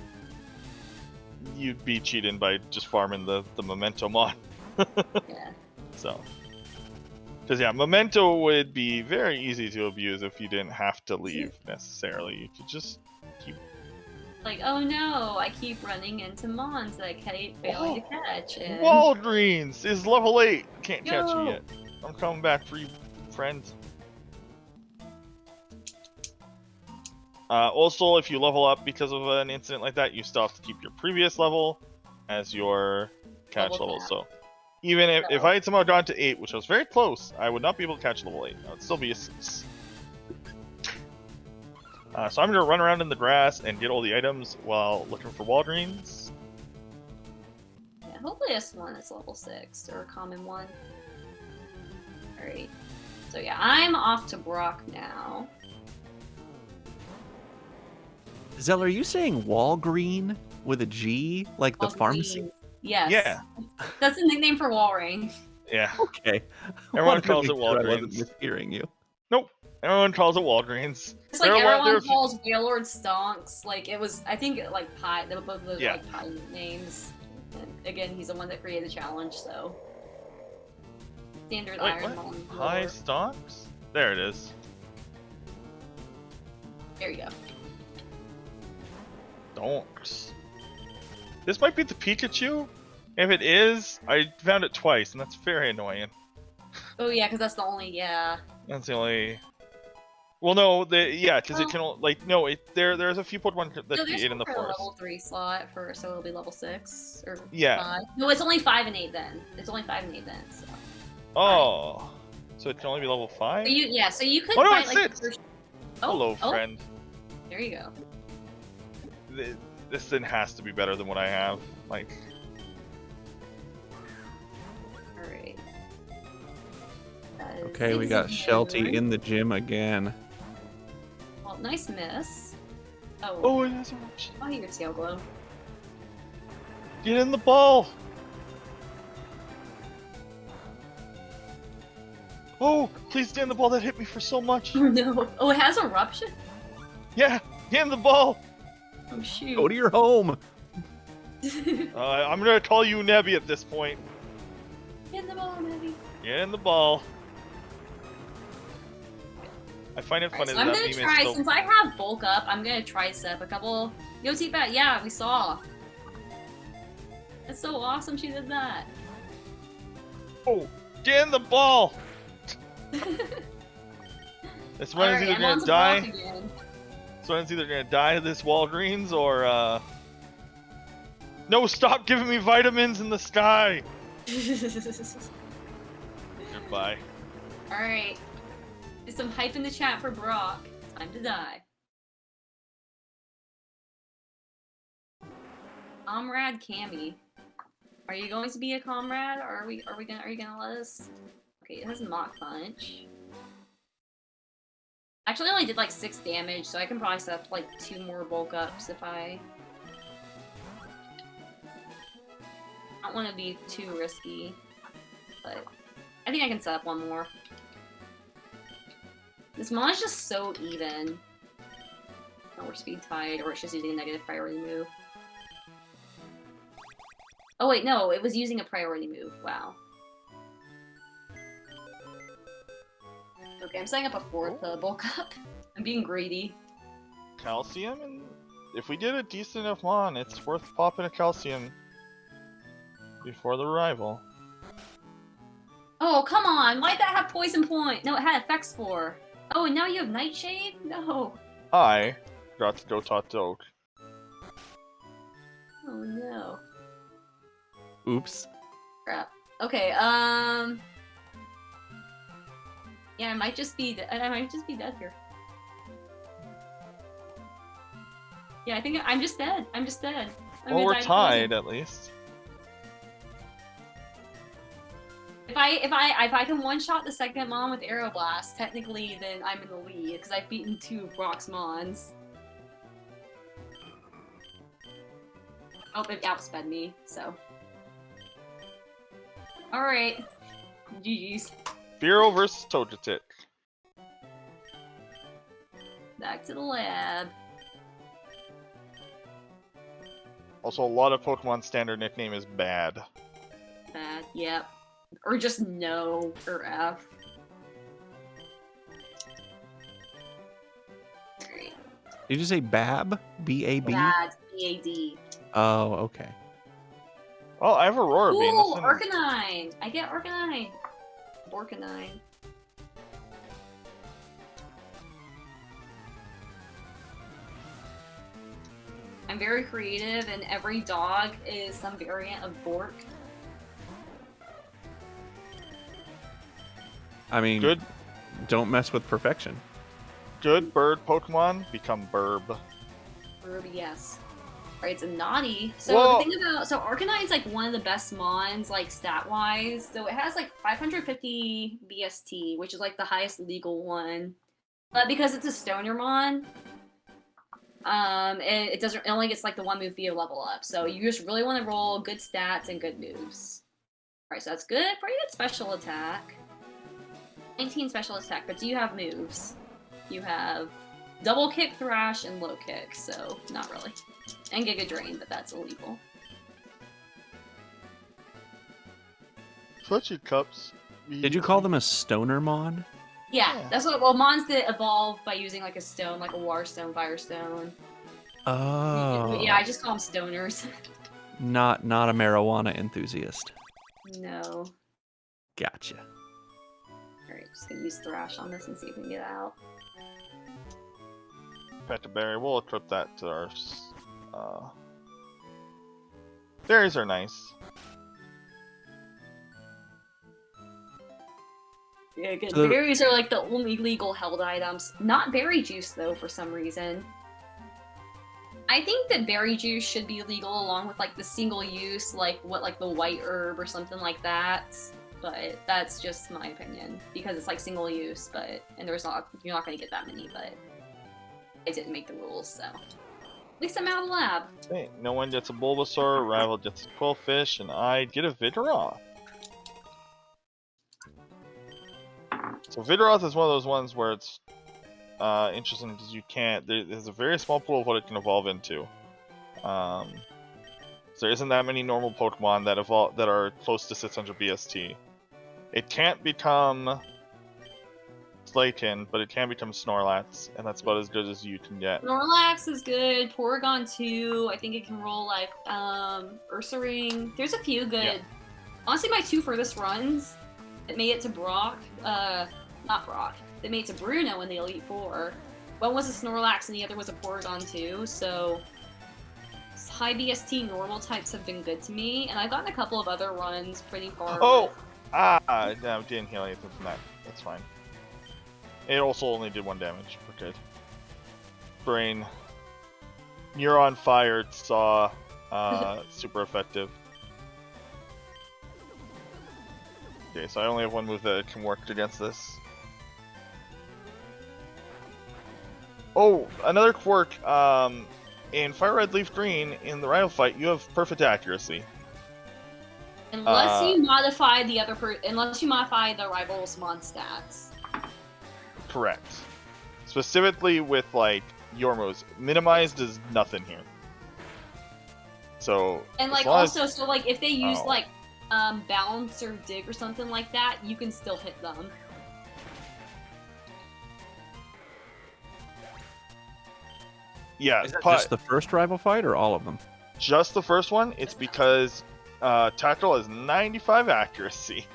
you'd be cheating by just farming the memento mon. yeah. So, because yeah, memento would be very easy to abuse if you didn't have to leave necessarily. You could just keep. Like, oh no, I keep running into mons that I keep failing to catch. And... Walgreens is level 8. Can't catch you No. yet. I'm coming back for you, friends. Also, if you level up because of an incident like that, you still have to keep your previous level as your catch level. So, even if I had somehow gone to 8, which was very close, I would not be able to catch level 8. I would still be a 6. So I'm going to run around in the grass and get all the items while looking for Walgreens. Yeah, hopefully this one is level 6 or a common one. Alright. So yeah, I'm off to Brock now. Zell, are you saying Walgreen with a G, like the pharmacy? Yes. Yeah. That's the nickname for Walrein. Yeah. Okay. Everyone calls it I wasn't Walgreens. mishearing you. Nope. Everyone calls it Walgreens. It's like everyone calls Wailord Stonks. Like it was, I think like Pie. Both of those are like Pie names. And again, he's the one that created the challenge, so standard Ironmon. High Stonks? There it is. There you go. Donks. This might be the Pikachu. If it is, I found it twice, and that's very annoying. Oh yeah, because that's the only That's the only. Well, no, because it can there's a few Pokemon that can be 8 in the forest. Level 3 slot for it'll be level 6 or 5. No, it's only 5 and 8 then. It's only 5 and 8 then. So. Oh, so it can only be level 5. So you could. Oh no, find, it's like, 6. First... Hello, friend. There you go. This thing has to be better than what I have. Like. Alright. Okay, we got Sheltie in the gym again. Well, nice miss. Oh, it has a rush. Oh, your tail glow. Get in the ball! Oh, please get in the ball that hit me for so much. Oh no. Oh, it has eruption? Yeah, get in the ball! Oh shoot. Go to your home! I'm gonna call you Nebby at this point. Get in the ball, Nebby. Get in the ball. I find it funny that I'm gonna try, since I have bulk up, I'm gonna tricep a couple. Yo, T-Bat, yeah, we saw. That's so awesome she did that. Oh, get in the ball! This one is either gonna die. This one's either gonna die to this Walgreens or no, stop giving me vitamins in the sky! Goodbye. Alright. There's some hype in the chat for Brock. Time to die. Comrade Cammy. Are you going to be a comrade, or are you gonna let us? Okay, it has Mach Punch. Actually, I only did like 6 damage, so I can probably set up like 2 more bulk ups if I. don't want to be too risky, but I think I can set up one more. This mon is just so even. Oh, we're speed tied, or it's just using a negative priority move. Oh wait, no, it was using a priority move. Wow. Okay, I'm setting up a 4th bulk up. I'm being greedy. Calcium, and if we did a decent enough mon, it's worth popping a calcium before the arrival. Oh, come on! Why'd that have poison point? No, it had effects for. Oh, and now you have Nightshade? No. I got to go talk to Oak. Oh no. Oops. Crap. Okay, yeah, I might just be dead here. Yeah, I think I'm just dead. I'm just dead. Well, we're tied at least. If I can one-shot the second mon with Aeroblast, technically then I'm in the lead because I've beaten 2 of Brock's mons. Oh, it outsped me, so. Alright. GG's. Bureau versus Togetic. Back to the lab. Also, a lot of Pokemon standard nickname is bad. Bad, yep. Or just no, or F. Great. Did you say Bab? B-A-B? Bad, B-A-D. Oh, okay. Well, I have Aurora Beam. Ooh, Arcanine! I get Arcanine. Orcanine. I'm very creative, and every dog is some variant of Bork. I mean, Good. Don't mess with perfection. Good bird Pokemon become Burb. Burb, yes. Right, it's a naughty. So Whoa. the thing about Arcanine's like one of the best mons, like stat wise. So it has like 550 BST, which is like the highest legal one. But because it's a stoner mon, it only gets like the 1 move fee to level up. So you just really want to roll good stats and good moves. Alright, so that's good. Pretty good special attack. 19 special attack, but do you have moves? You have double kick, thrash, and low kick, so not really. And Giga Drain, but that's illegal. Fletchy Cups. Did you call them a stoner mon? Yeah, that's what. Well, mons that evolve by using like a stone, like a Water Stone, Fire Stone. Oh. Yeah, I just call them stoners. Not a marijuana enthusiast. No. Gotcha. Alright, just gonna use Thrash on this and see if we can get out. Berry, we'll equip that to our. Berries are nice. Yeah, good. Berries are like the only legal held items. Not berry juice though, for some reason. I think that berry juice should be legal along with like the single use, like the white herb or something like that. But that's just my opinion because it's like single use. And you're not gonna get that many. But I didn't make the rules, so at least I'm out of the lab. Hey, no one gets a Bulbasaur, Rival gets a Quillfish, and I get a Vidroth. So Vidroth is one of those ones where it's interesting because there's a very small pool of what it can evolve into. So there isn't that many normal Pokemon that are close to 600 BST. It can't become Slayton, but it can become Snorlax, and that's about as good as you can get. Snorlax is good. Porygon 2, I think it can roll like Ursaring. There's a few good. Yeah. Honestly, my 2 furthest runs that made it to Brock, not Brock, that made it to Bruno in the Elite Four. One was a Snorlax and the other was a Porygon 2, so high BST normal types have been good to me, and I've gotten a couple of other runs pretty far. Oh! No, didn't heal anything from that. That's fine. It also only did 1 damage. We're good. Brain. Neuron fired, saw, super effective. Okay, so I only have 1 move that can work against this. Oh, another quirk. In FireRed, LeafGreen, in the Rhino fight, you have perfect accuracy. Unless you modify the unless you modify the rival's mon stats. Correct. Specifically with like your moves, minimized is nothing here. So and like also, so like if they use like bounce or dig or something like that, you can still hit them. Yeah, is that just the first rival fight or all of them? Just the first one. It's because Tactile has 95 accuracy.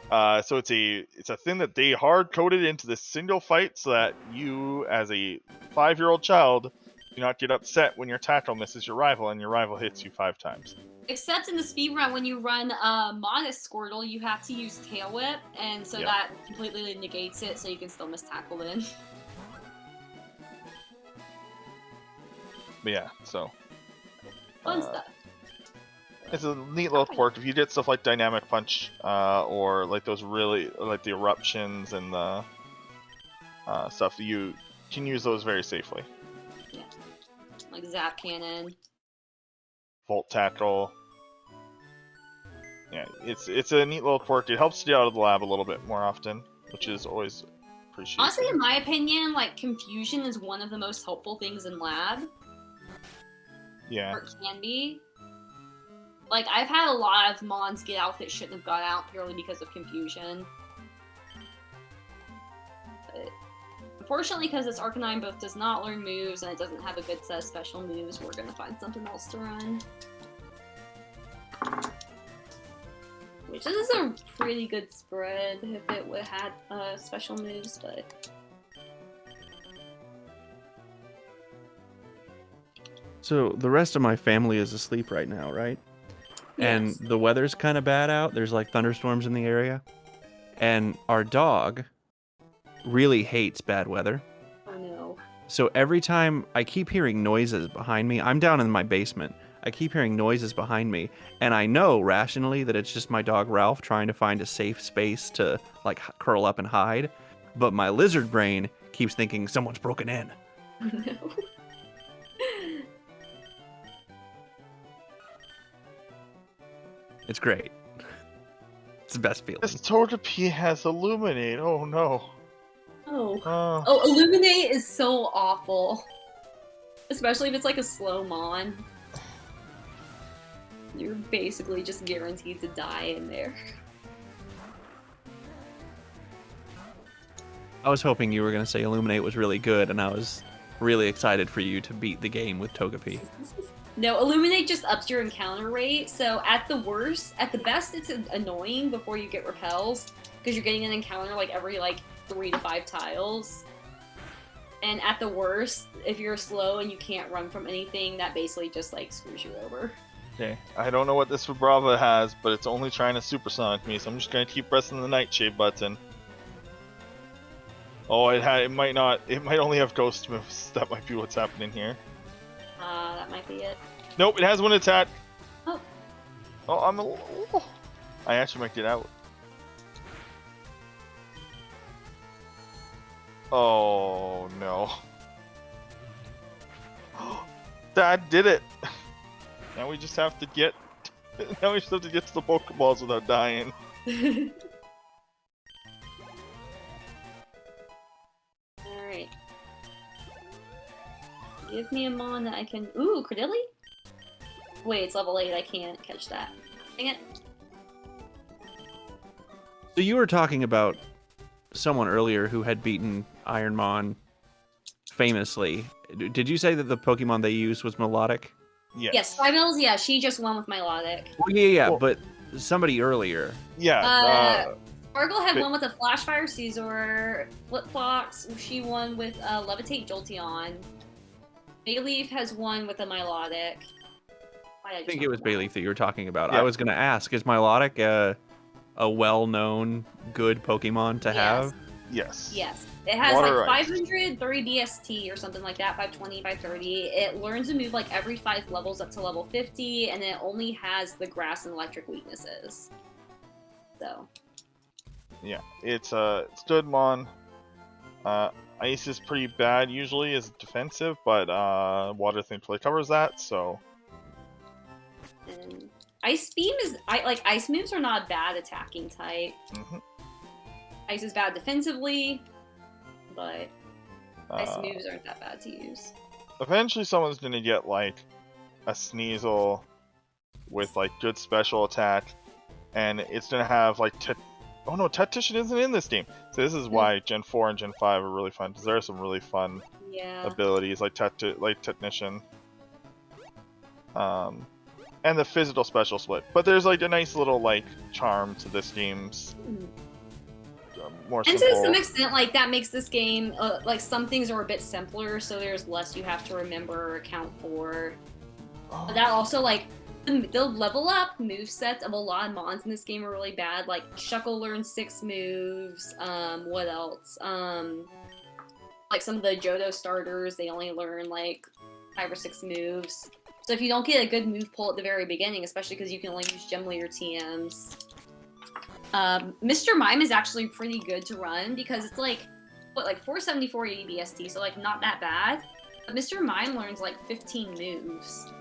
So it's a thing that they hard coded into this single fight so that you, as a 5-year-old child, do not get upset when your Tactile misses your rival and your rival hits you 5 times. Except in the speed run, when you run Modest Squirtle, you have to use Tail Whip, and so that completely negates it, so you can still miss Tackle then. But yeah, so fun stuff. It's a neat little quirk. If you get stuff like Dynamic Punch, or like those really like the eruptions and the stuff, you can use those very safely. Yeah, like Zap Cannon, Volt Tackle. Yeah, it's a neat little quirk. It helps you out of the lab a little bit more often, which is always appreciated. Honestly, in my opinion, like Confusion is one of the most helpful things in lab. Yeah. Or it can be. Like, I've had a lot of mons get out that shouldn't have got out purely because of Confusion. But unfortunately, because this Arcanine both does not learn moves and it doesn't have a good set of special moves, we're gonna find something else to run. Which this is a pretty good spread if it would have had special moves, but... So the rest of my family is asleep right now, right? Yes. And the weather's kind of bad out. There's like thunderstorms in the area. And our dog really hates bad weather. Oh no. So every time I keep hearing noises behind me, I'm down in my basement. I keep hearing noises behind me, and I know rationally that it's just my dog Ralph trying to find a safe space to like curl up and hide. But my lizard brain keeps thinking someone's broken in. Oh no. It's great. It's the best feeling. This Togepi has Illuminate. Oh no. Oh, Illuminate is so awful. Especially if it's like a slow mon. You're basically just guaranteed to die in there. I was hoping you were going to say Illuminate was really good, and I was really excited for you to beat the game with Togepi. No, Illuminate just ups your encounter rate, so at the best, it's annoying before you get repels, because you're getting an encounter like every like 3 to 5 tiles. And at the worst, if you're slow and you can't run from anything, that basically just like screws you over. Okay, I don't know what this Vibrava has, but it's only trying to supersonic me, so I'm just gonna keep pressing the Nightshade button. Oh, it might not. It might only have ghost moves. That might be what's happening here. That might be it. Nope, it has one attack. Oh. Oh, I actually might get out. Oh no. That did it. Now we just have to get. Now we just have to get to the Pokeballs without dying. Alright. Give me a mon that I can... Ooh, Credilli? Wait, it's level 8, I can't catch that. Dang it. So you were talking about someone earlier who had beaten Ironmon famously. Did you say that the Pokemon they used was Melodic? Yes. Spinels, yeah, she just won with Milotic. Well, yeah, well, but somebody earlier. Yeah. Sparkle had one with a Flashfire Caesar. Flip-Flops, she won with Levitate Jolteon. Bayleaf has one with a Milotic. I think it was Bayleaf that you were talking about. Yeah. I was going to ask, is Milotic a well-known, good Pokemon to have? Yes. Yes. It has Water like Ice. 500, 30 DST or something like that, 520, 530. It learns a move like every 5 levels up to level 50, and it only has the grass and electric weaknesses. So. Yeah, it's good mon. Ice is pretty bad usually as defensive, but water thankfully covers that, so. And Ice Beam is Ice moves are not a bad attacking type. Mm-hmm. Ice is bad defensively, but Ice moves aren't that bad to use. Eventually, someone's gonna get like a Sneasel with like good special attack, and it's gonna have like oh no, Tactician isn't in this game. So this is why Gen 4 and Gen 5 are really fun, because there are some really fun abilities like Technician. And the physical special split. But there's like a nice little like charm to this game's more simple. And to some extent, like that makes this game like some things are a bit simpler, so there's less you have to remember or account for. But that also like the level up movesets of a lot of mons in this game are really bad. Like Shuckle learns 6 moves. What else? Like some of the Johto starters, they only learn like 5 or 6 moves. So if you don't get a good move pull at the very beginning, especially because you can only use Gem Leader TMs, Mr. Mime is actually pretty good to run because it's like 474 ADBST, so like not that bad. But Mr. Mime learns like 15 moves.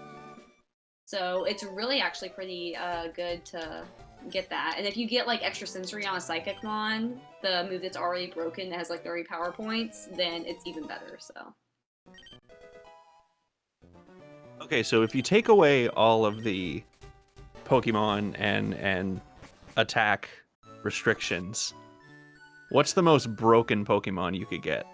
So it's really actually pretty good to get that. And if you get like extra sensory on a Psychic Mon, the move that's already broken that has like 30 power points, then it's even better, so. Okay, so if you take away all of the Pokemon and attack restrictions, what's the most broken Pokemon you could get?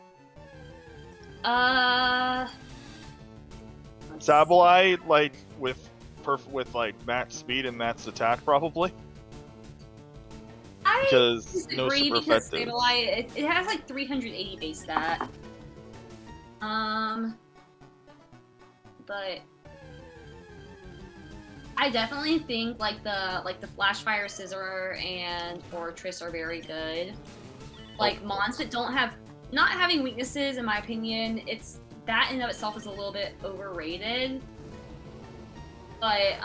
Sableye, like with like max speed and max attack, probably. I because disagree no because Sableye it has like 380 base stat. But I definitely think like the Flash Fire Scizor and Fortress are very good. Like mons that don't have not having weaknesses, in my opinion, it's that in and of itself is a little bit overrated. But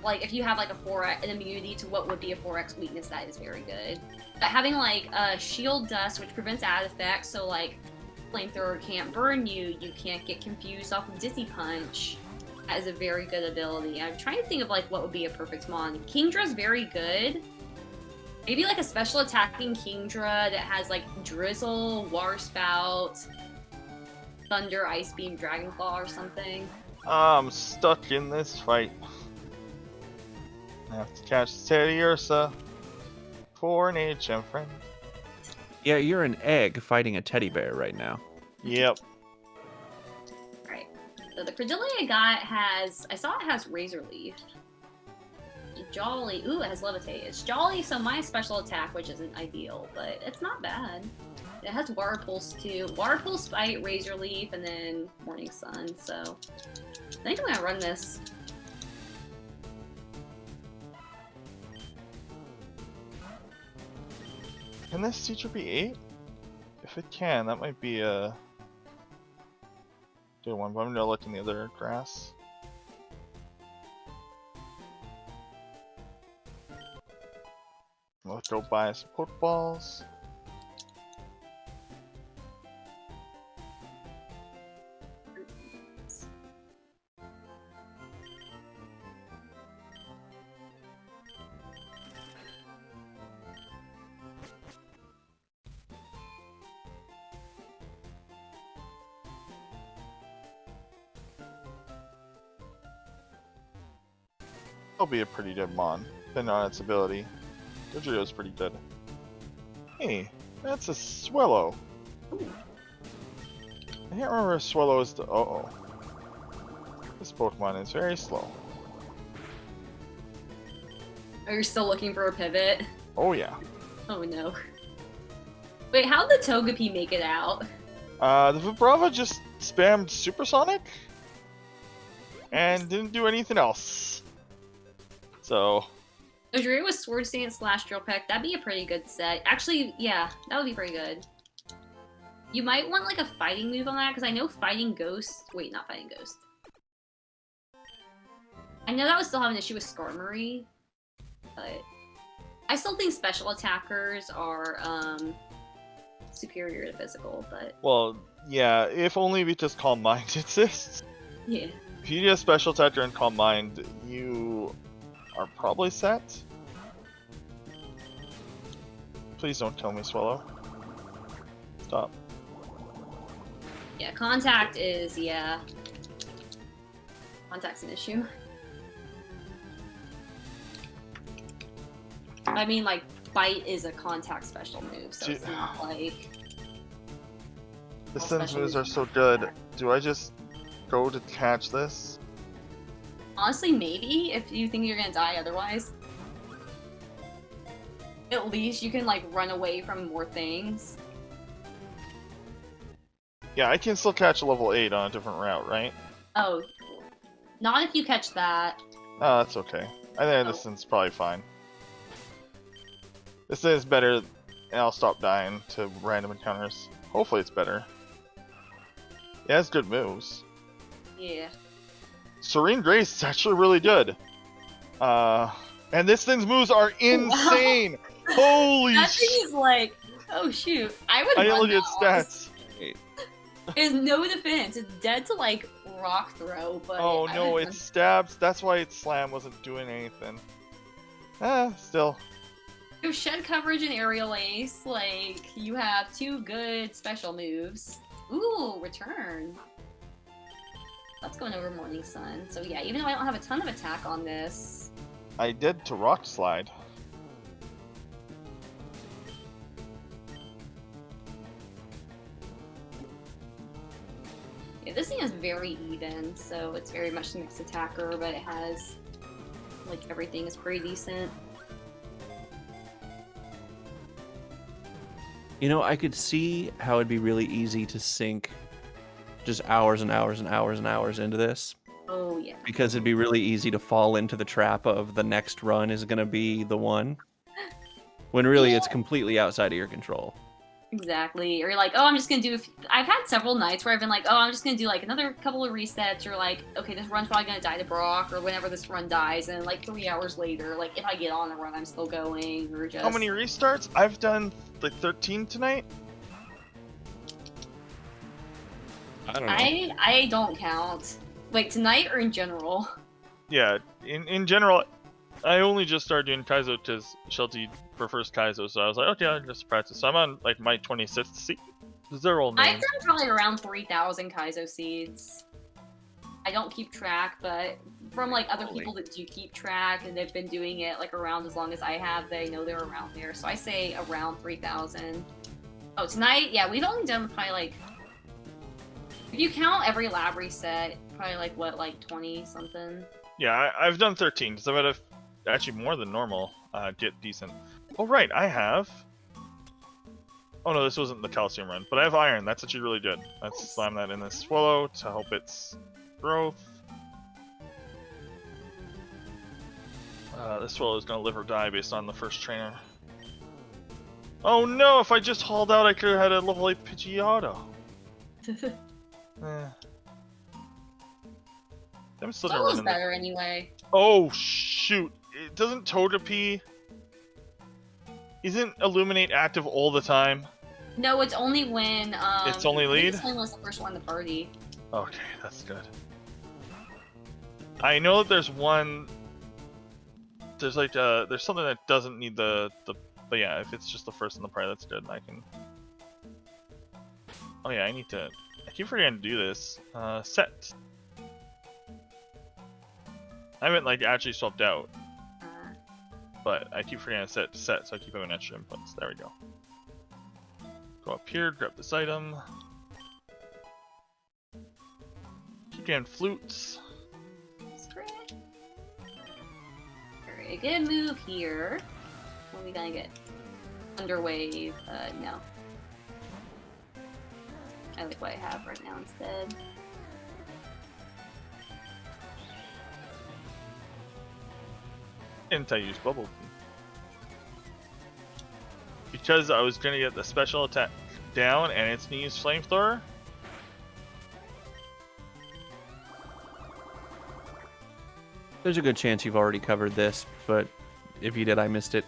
like if you have like an immunity to what would be a 4x weakness, that is very good. But having like Shield Dust, which prevents ad effects, so like Flamethrower can't burn you, you can't get confused off of Dizzy Punch. That is a very good ability. I'm trying to think of like what would be a perfect mon. Kingdra's very good. Maybe like a special attacking Kingdra that has like Drizzle, Water Spout, Thunder, Ice Beam, Dragon Claw, or something. I'm stuck in this fight. I have to catch Teddiursa for an HM friend. Yeah, you're an egg fighting a teddy bear right now. Yep. Alright. So the Cordelia I got I saw it has Razor Leaf. Jolly. Ooh, it has Levitate. It's Jolly, so my special attack, which isn't ideal, but it's not bad. It has Water Pulse too. Water Pulse, Spite, Razor Leaf, and then Morning Sun, so I think I'm gonna run this. Can this teacher be 8? If it can, that might be a good one, but I'm gonna look in the other grass. Let's go buy some Pokeballs. It'll be a pretty good mon, depending on its ability. Dodrio's pretty good. Hey, that's a Swellow. I can't remember if Swellow is the. Uh-oh. This Pokemon is very slow. Are you still looking for a pivot? Oh yeah. Oh no. Wait, how'd the Togepi make it out? The Vibrava just spammed Supersonic and didn't do anything else. So. Dodrio with Sword Stance / Drill Peck, that'd be a pretty good set. Actually, yeah, that would be pretty good. You might want like a fighting move on that, because I know Fighting Ghost. Wait, not Fighting Ghost. I know that would still have an issue with Skarmory, but I still think special attackers are superior to physical, but. Well, yeah, if only because Calm Mind exists. Yeah. If you get a special attacker and Calm Mind, you are probably set. Please don't tell me Swallow. Stop. Yeah, contact is, yeah. Contact's an issue. I mean, like, bite is a contact special move, so it's not like... The Sin's moves are so good. Do I just go to catch this? Honestly, maybe, if you think you're gonna die otherwise. At least you can, like, run away from more things. Yeah, I can still catch a level 8 on a different route, right? Oh. Not if you catch that. Oh, that's okay. I think this Sin's probably fine. This is better, and I'll stop dying to random encounters. Hopefully it's better. It has good moves. Yeah. Serene Grace is actually really good. And this thing's moves are insane! Wow. Holy that thing is like, oh shoot. I would I run look at that stats. It's no defense. It's dead to like rock throw, but Oh no, it stabs. That's why its slam wasn't doing anything. Still. You have shed coverage and aerial ace. Like, you have 2 good special moves. Ooh, return. That's going over Morning Sun. So yeah, even though I don't have a ton of attack on this. I did to Rock Slide. Yeah, this thing is very even, so it's very much a mixed attacker, but it has, like, everything is pretty decent. You know, I could see how it'd be really easy to sink just hours and hours and hours and hours into this. Oh, yeah. Because it'd be really easy to fall into the trap of the next run is going to be the one. When really it's completely outside of your control. Exactly. Or you're like, oh, I'm just going to do... I've had several nights where I've been like, oh, I'm just going to do, like, another couple of resets, or like, okay, this run's probably going to die to Brock, or whenever this run dies, and like 3 hours later, like, if I get on the run, I'm still going, or just... How many restarts? I've done, like, 13 tonight? I don't know. I don't count. Like, tonight or in general? Yeah, in general, I only just started doing Kaizo because Sheltie prefers Kaizo, so I was like, okay, I'll just practice. So I'm on, like, my 26th seed. They're all names. I've done probably around 3,000 Kaizo seeds. I don't keep track, but from, like, other people that do keep track, and they've been doing it, like, around as long as I have, they know they're around there. So I say around 3,000. Oh, tonight? Yeah, we've only done probably, like... If you count every lab reset, probably, like, what, like, 20-something? Yeah, I've done 13, because I've had actually more than normal get decent. Oh, right, I have... Oh no, this wasn't the calcium run, but I have iron. That's actually really good. Let's slam that in this Swallow to help its growth. This Swallow is going to live or die based on the first trainer. Oh no, if I just hauled out, I could have had a level 8 Pidgeotto. I'm still gonna run in better anyway. Oh shoot! It doesn't Togepi. Isn't Illuminate active all the time? No, it's only when it's only lead. It's only was the first one in the party. Okay, that's good. I know that there's one. There's like there's something that doesn't need the. But yeah, if it's just the first in the party, that's good. I can. Oh yeah, I need to. I keep forgetting to do this. Set. I haven't like actually swapped out, but I keep forgetting to set, so I keep having extra inputs. There we go. Go up here, grab this item. Keep getting flutes. Alright, good move here. What are we gonna get? Underwave? No. I like what I have right now instead. Anti-use Bubble. Because I was gonna get the special attack down and it's gonna use Flamethrower. There's a good chance you've already covered this, but if you did, I missed it.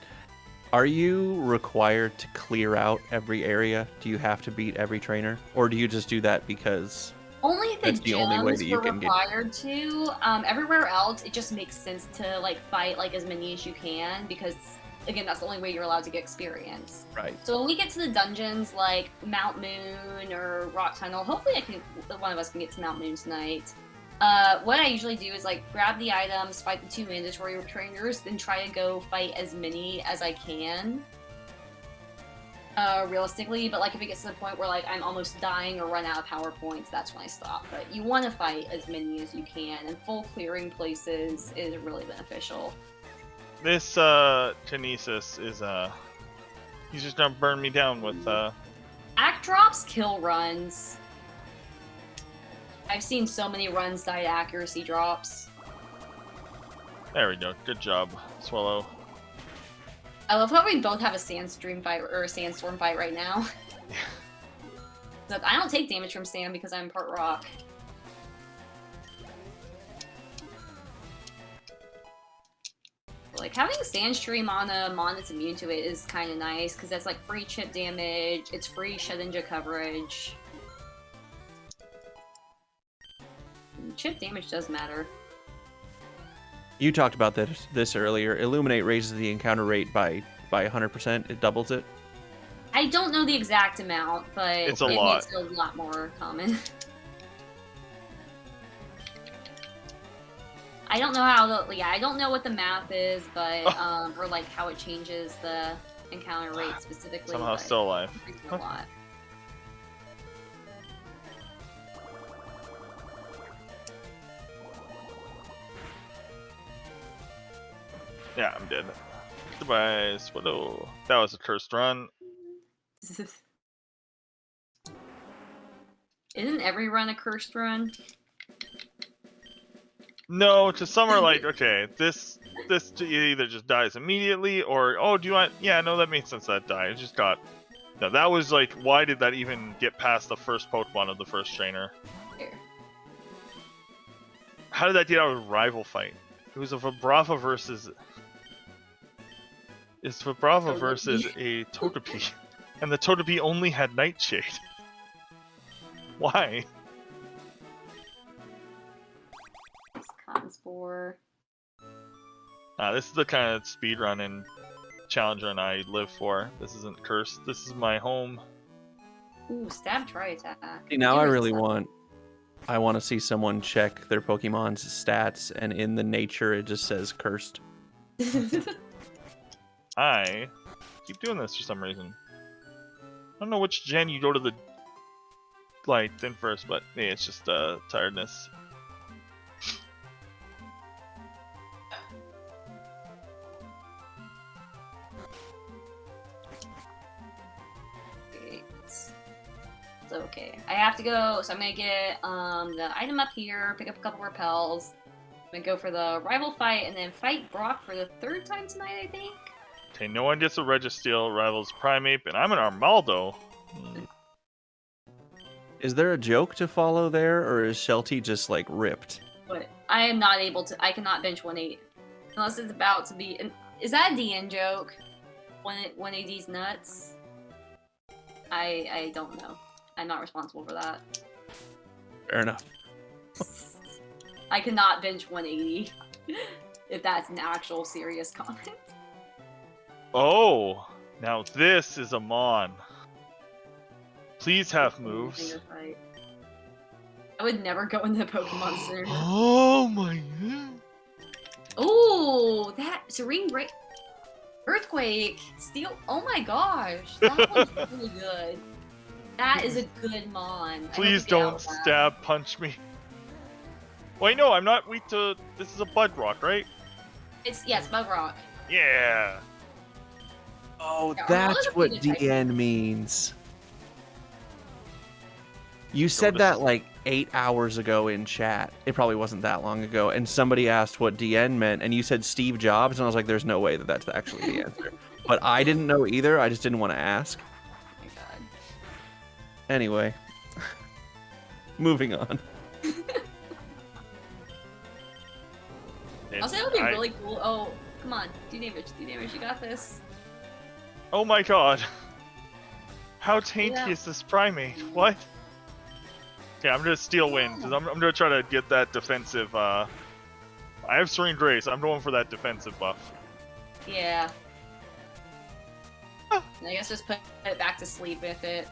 Are you required to clear out every area? Do you have to beat every trainer? Or do you just do that because Only the That's the only way that gyms you were can get. required to. Everywhere else, it just makes sense to like fight like as many as you can because again, that's the only way you're allowed to get experience. Right. So when we get to the dungeons like Mount Moon or Rock Tunnel, hopefully one of us can get to Mount Moon tonight. What I usually do is like grab the items, fight the 2 mandatory trainers, then try to go fight as many as I can. Realistically, but like if it gets to the point where like I'm almost dying or run out of power points, that's when I stop. But you want to fight as many as you can, and full clearing places is really beneficial. This Kinesis is he's just gonna burn me down with Act drops kill runs. I've seen so many runs die to accuracy drops. There we go. Good job, Swallow. I love how we both have a sandstorm fight right now. But I don't take damage from sand because I'm part rock. Like having Sandstream on a mon that's immune to it is kind of nice because that's like free chip damage, it's free Shedinja coverage. And chip damage does matter. You talked about this earlier. Illuminate raises the encounter rate by 100%. It doubles it. I don't know the exact amount, but It's it a lot. makes it a lot more common. I don't know how I don't know what the math is, but or like how it changes the encounter rate specifically. Somehow but still alive. it increases a lot. Yeah, I'm dead. Goodbye, Swallow. That was a cursed run. Isn't every run a cursed run? No, to some are like, okay, this either just dies immediately or do you want? Yeah, no, that makes sense. That die. It just got. No, that was like, why did that even get past the first Pokemon of the first trainer? Here. How did that get out of a rival fight? It was a Vibrava versus. It's Vibrava versus a Togepi, and the Togepi only had Nightshade. Why? It's Cotton Spore. This is the kind of speedrun and challenge run I live for. This isn't cursed. This is my home. Ooh, stab try attack. See, now I Give really us I want to see someone check their Pokemon's stats, and in the nature it just says cursed. I keep doing this for some reason. I don't know which gen you go to the thing first, but yeah, it's just tiredness. So okay, I have to go. So I'm gonna get the item up here, pick up a couple repels. I'm gonna go for the rival fight, and then fight Brock for the 3rd time tonight, I think. Okay, no one gets a Registeel, rivals Primeape, and I'm an Armaldo. Is there a joke to follow there, or is Sheltie just like ripped? But I am not able to. I cannot bench 180 unless it's about to be. Is that a DN joke? 180's nuts. I don't know. I'm not responsible for that. Fair enough. I cannot bench 180 if that's an actual serious comment. Oh, now this is a Mon. Please have moves. I would never go into Pokemon Center. Oh my god. Ooh, that Serene Break, Earthquake, Steel. Oh my gosh, that one's really good. That is a good Mon. Please don't stab punch me. Wait, no, I'm not weak to. This is a Bud Rock, right? It's Bug Rock. Yeah. Oh, Yeah, that's Armaldo's a what pretty good type. DN means. You said that like 8 hours ago in chat. It probably wasn't that long ago. And somebody asked what DN meant, and you said Steve Jobs, and I was like, there's no way that that's actually the answer. But I didn't know either. I just didn't want to ask. Oh my god. Anyway. Moving on. Also, it would be really cool. Oh, come on. Do damage. You got this. Oh my god. How tainty Yeah. is this Primeape? What? Yeah, I'm gonna steal wind because I'm gonna try to get that defensive. I have Serene Grace. I'm going for that defensive buff. Yeah. I guess just put it back to sleep with it.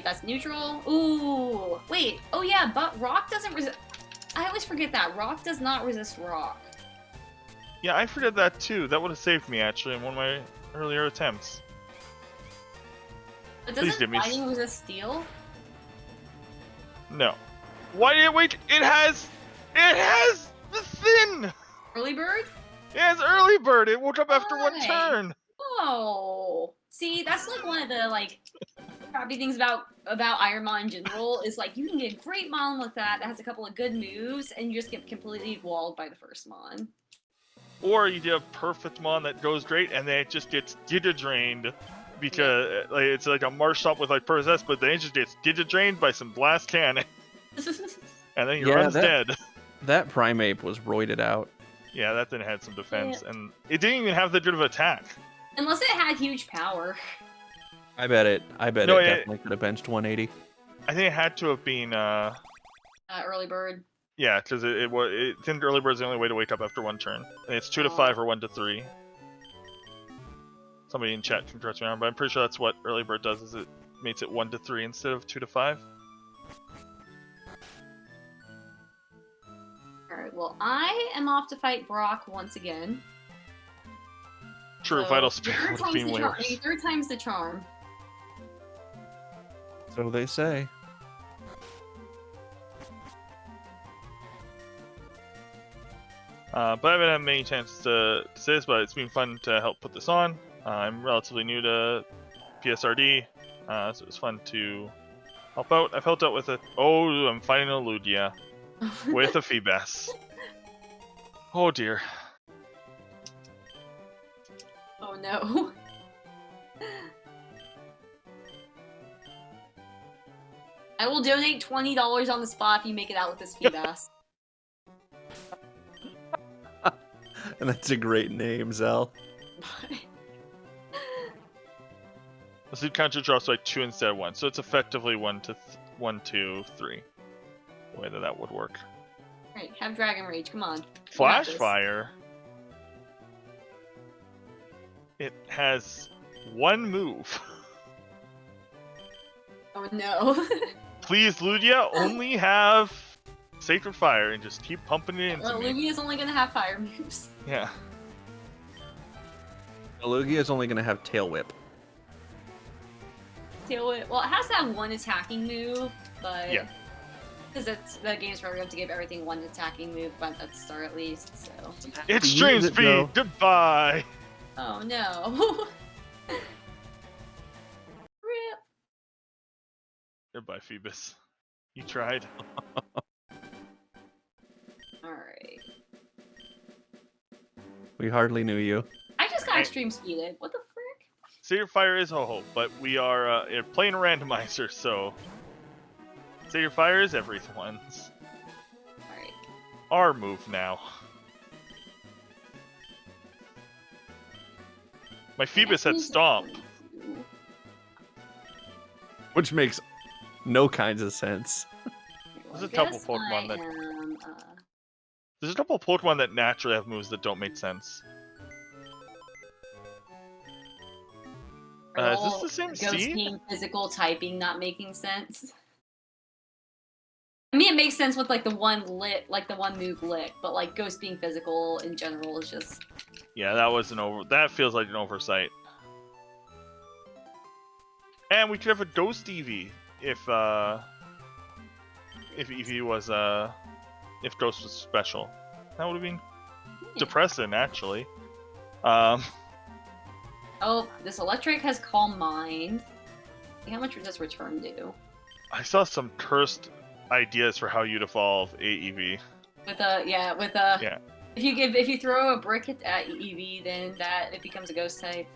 That's neutral. Ooh, wait. Oh yeah, but rock doesn't resist. I always forget that rock does not resist rock. Yeah, I forget that too. That would have saved me actually in one of my earlier attempts. But Please doesn't give me fighting resist steel? No. Why did it wait? It has the thin. Early bird? It has early bird. It woke up after one Why? turn. Oh, see, that's like one of the like crappy things about Ironmon in general is like you can get a great mon with that has a couple of good moves, and you just get completely walled by the first mon. Or you do a perfect mon that goes great, and then it just gets Giga drained because like, it's like a Marsh Up with like Persist, but then it just gets Giga drained by some blast cannon, and then he runs dead. That Primeape was roided out. Yeah, that thing had some defense, and it didn't even have that good of attack. Unless it had huge power. I bet it definitely could have benched 180. I think it had to have been Early bird. yeah, because it think early bird's the only way to wake up after one turn. And it's 2 to 5 or 1 to 3. Somebody in chat can correct me on, but I'm pretty sure that's what early bird does. Is it makes it 1 to 3 instead of 2 to 5. All right. Well, I am off to fight Brock once again. True, So, Vital Spirit would have been way worse. Third time's the charm. So they say. But I haven't had many chances to say this, but it's been fun to help put this on. I'm relatively new to PSRD, so it's fun to help out. I've helped out with oh, I'm fighting a Lugia with a Feebas. Oh dear. Oh no. I will donate $20 on the spot if you make it out with this Feebas. And that's a great name, Zell. The suit counter drops by 2 instead of 1, so it's effectively 1 to 3. The way that would work. Right, have Dragon Rage, come on. Flash Fire. It has 1 move. Oh no. Please, Lugia, only have Sacred Fire and just keep pumping it into me. Lugia's only gonna have fire moves. Yeah. Lugia is only going to have Tail Whip. Tail Whip. Well, it has that one attacking move, but yeah, because it's the game's programmed to give everything one attacking move at the start at least. So it's stream speed. Though. Goodbye. Oh no. Rip. Goodbye, Phoebus. You tried. Alright. We hardly knew you. I just got extreme speeded. What the frick? Sacred Fire is a hope, but we are playing a randomizer, so Sacred Fire is everyone's. Alright. Our move now. My Phoebus had Stomp. Which makes no kinds of sense. There's a couple Pokemon that... There's a couple of Pokemon that naturally have moves that don't make sense. Is this the same Ghost seed? being physical typing not making sense. I mean, it makes sense with like the one move lick, but like Ghost being physical in general is just. Yeah, that feels like an oversight. And we could have a Ghost Eevee if Eevee was if Ghost was special. That would have been depressing, actually. Oh, this electric has Calm Mind. How much does return do? I saw some cursed ideas for how you'd evolve AEV. Yeah. If you throw a brick at EV, then it becomes a ghost type.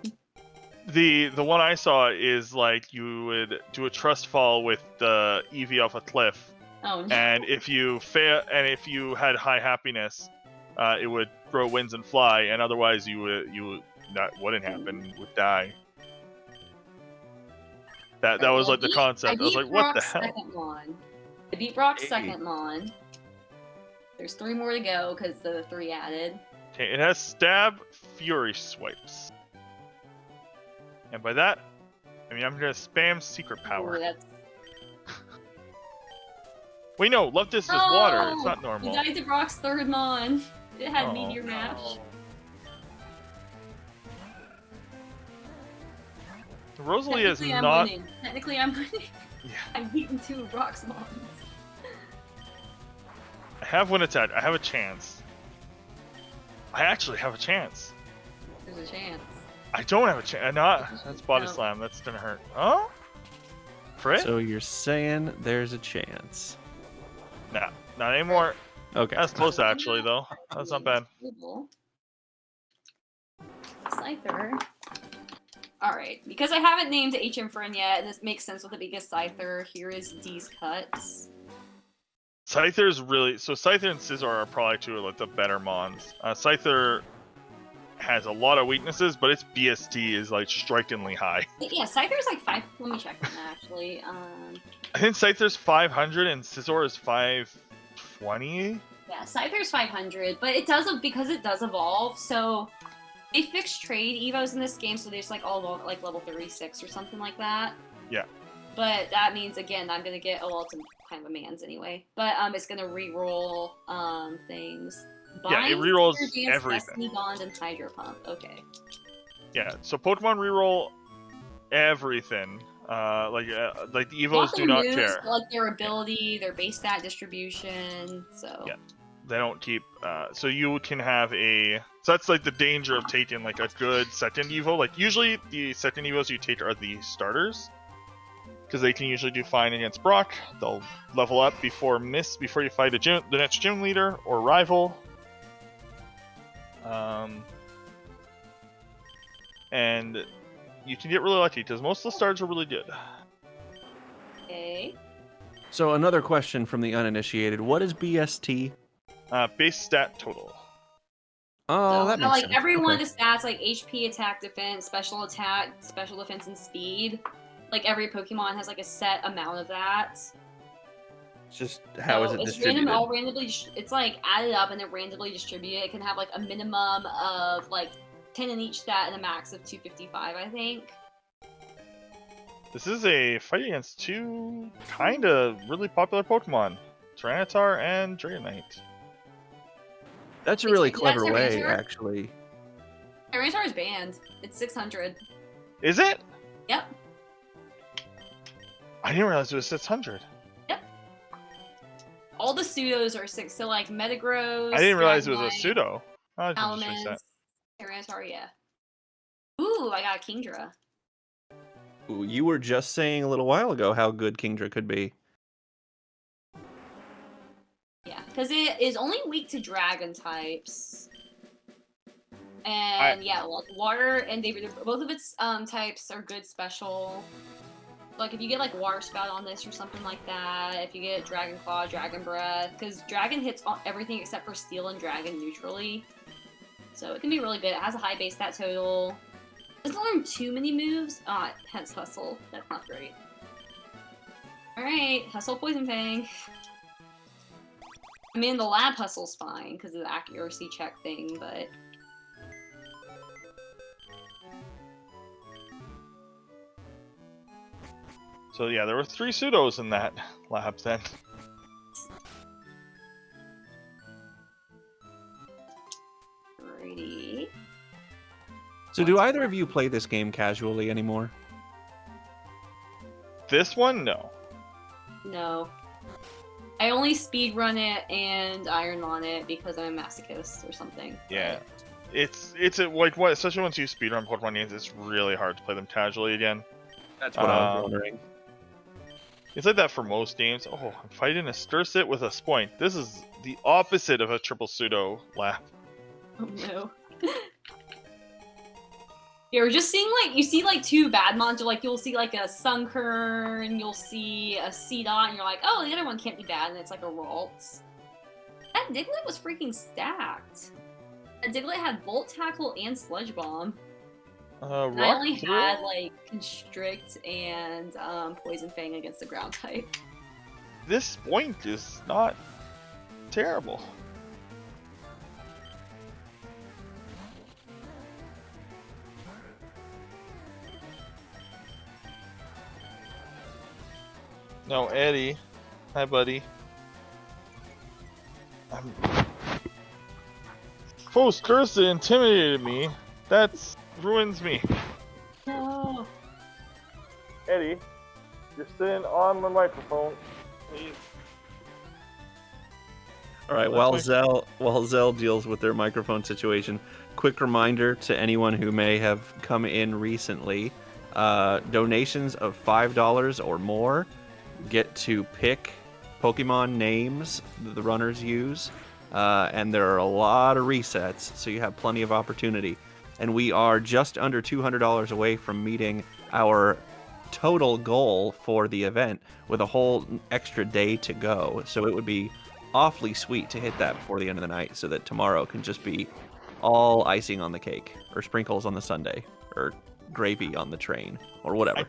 The one I saw is like you would do a trust fall with the EV off a cliff. Oh no. And if you fail, and if you had high happiness, it would grow wings and fly, and otherwise you would that wouldn't happen, would die. That Alright, was well, like the concept. I was like, what the Brock's hell? second Mon. I beat Brock's Hey. second Mon. There's 3 more to go because the 3 added. Okay, it has stab, fury swipes. And by that, I mean I'm gonna spam secret power. Ooh, that's... Wait, no, Leftis is water. It's not normal. He died to Brock's third Mon. It had Oh. Meteor Mash. Rosalie is Technically, I'm not. winning. Technically, I'm winning. Yeah. I've beaten 2 of Brock's Mons. I have one attack. I have a chance. I actually have a chance. There's a chance. I don't have a chance. Not. That's body No. slam. That's gonna hurt. Oh? Crit? So you're saying there's a chance. Nah, not anymore. Okay. That's close actually, though. That's not bad. Scyther. Alright, because I haven't named HM Friend yet, and this makes sense with it because Scyther, here is D's cuts. Scyther's really so. Scyther and Scizor are probably 2 of like the better mons. Scyther has a lot of weaknesses, but its BST is like strikingly high. Yeah, Scyther's like 5. Let me check that actually. I think Scyther's 500 and Scizor is 520. Yeah, Scyther's 500, but it does because it does evolve. So they fixed trade evos in this game, so there's like all like level 36 or something like that. Yeah. But that means again I'm gonna get it's kind of a man's anyway. But it's gonna reroll things. Yeah, it Bind, rerolls Spear Dance, everything. Destiny Bond, and Hydro Pump. Okay. Yeah, so Pokemon reroll everything. Like the Evos Not do their not moves, care. but, like their ability, their base stat distribution. So. Yeah. They don't keep. So you can have a. So that's like the danger of taking like a good second Evo. Like usually the second Evos you take are the starters, because they can usually do fine against Brock. They'll level up before you fight the next gym leader or rival. And you can get really lucky because most of the stars are really good. Okay. So another question from the uninitiated. What is BST? Base stat total. Oh, So, that makes like sense. every one Okay. of the stats, like HP, attack, defense, special attack, special defense, and speed. Like every Pokemon has like a set amount of that. It's just how is it it's distributed? All randomly. It's like added up and then randomly distributed. It can have like a minimum of like 10 in each stat and a max of 255, I think. This is a fight against 2 kind of really popular Pokemon, Tyranitar and Dragonite. That's a really That's clever way, Tyranitar? actually. Tyranitar is banned. It's 600. Is it? Yep. I didn't realize it was 600. All the pseudos are 6. So like Metagross. I didn't realize it was a Dragonite, pseudo. Oh, that's interesting. Elements. Tyranitar, yeah. Ooh, I got a Kingdra. Ooh, you were just saying a little while ago how good Kingdra could be. Yeah, because it is only weak to dragon types. And yeah, like water and both of its types are good special. Like if you get like Water Spout on this or something like that, if you get Dragon Claw, Dragon Breath, because Dragon hits everything except for Steel and Dragon neutrally. So it can be really good. It has a high base stat total. Doesn't learn too many moves. Hence Hustle. That's not great. Alright, Hustle Poison Fang. I mean, the lab Hustle's fine because of the accuracy check thing, but... So yeah, there were 3 pseudos in that lab then. Alrighty. So do either of you play this game casually anymore? This one, no. No. I only speedrun it and Ironmon it because I'm a masochist or something. Yeah. It's like what, especially once you speedrun Pokemon games, it's really hard to play them casually again. That's what I was wondering. It's like that for most games. Oh, I'm fighting a Stursit with a Spoint. This is the opposite of a triple pseudo lab. Oh no. You're just seeing like, you see like 2 bad mons, or like you'll see like a Sunkern, you'll see a Seedot, and you're like, oh, the other one can't be bad, and it's like a Ralts. That Diglett was freaking stacked. That Diglett had Volt Tackle and Sludge Bomb. And I Rock only throw? had like Constrict and Poison Fang against the ground type. This point is not terrible. No, Eddie. Hi, buddy. Foe's curse intimidated me. That ruins me. No. Eddie, you're sitting on my microphone. Please. All right, while Zell deals with their microphone situation, quick reminder to anyone who may have come in recently, donations of $5 or more get to pick Pokemon names that the runners use, and there are a lot of resets, so you have plenty of opportunity. And we are just under $200 away from meeting our total goal for the event with a whole extra day to go, so it would be awfully sweet to hit that before the end of the night so that tomorrow can just be all icing on the cake or sprinkles on the sundae or gravy on the train or whatever.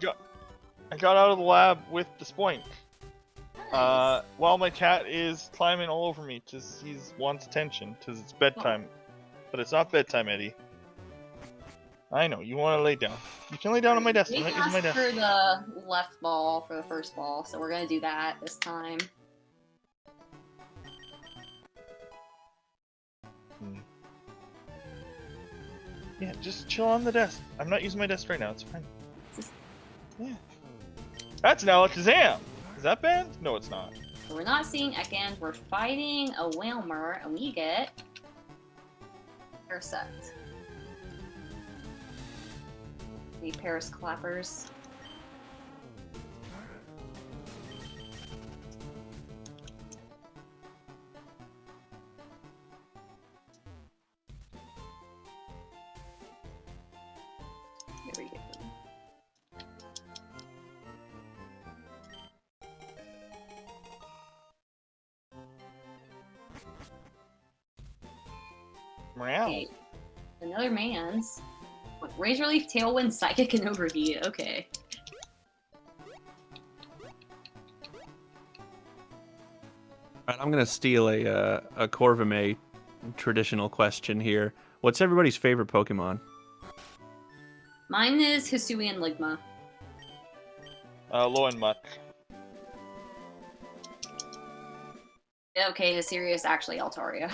I got out of the lab with the spoink. Nice. While my cat is climbing all over me because he wants attention because it's bedtime. But it's not bedtime, Eddie. I know, you want to lay down. You can lay down on my desk. I'm We not using my asked desk. for the left ball for the first ball, so we're gonna do that this time. Yeah, just chill on the desk. I'm not using my desk right now. It's fine. Yeah. That's an Alakazam! Is that banned? No, it's not. So we're not seeing Ekans, we're fighting a Whalmer, and we get Parasect. The Paris Clappers. There we go. Meow. Okay. Another man's. What, Razor Leaf, Tailwind, Psychic, and Overheat. Okay. All right, I'm gonna steal a Corvime traditional question here. What's everybody's favorite Pokemon? Mine is Hisuian Ligma. Low and Mutt. Okay, his serious actually Altaria.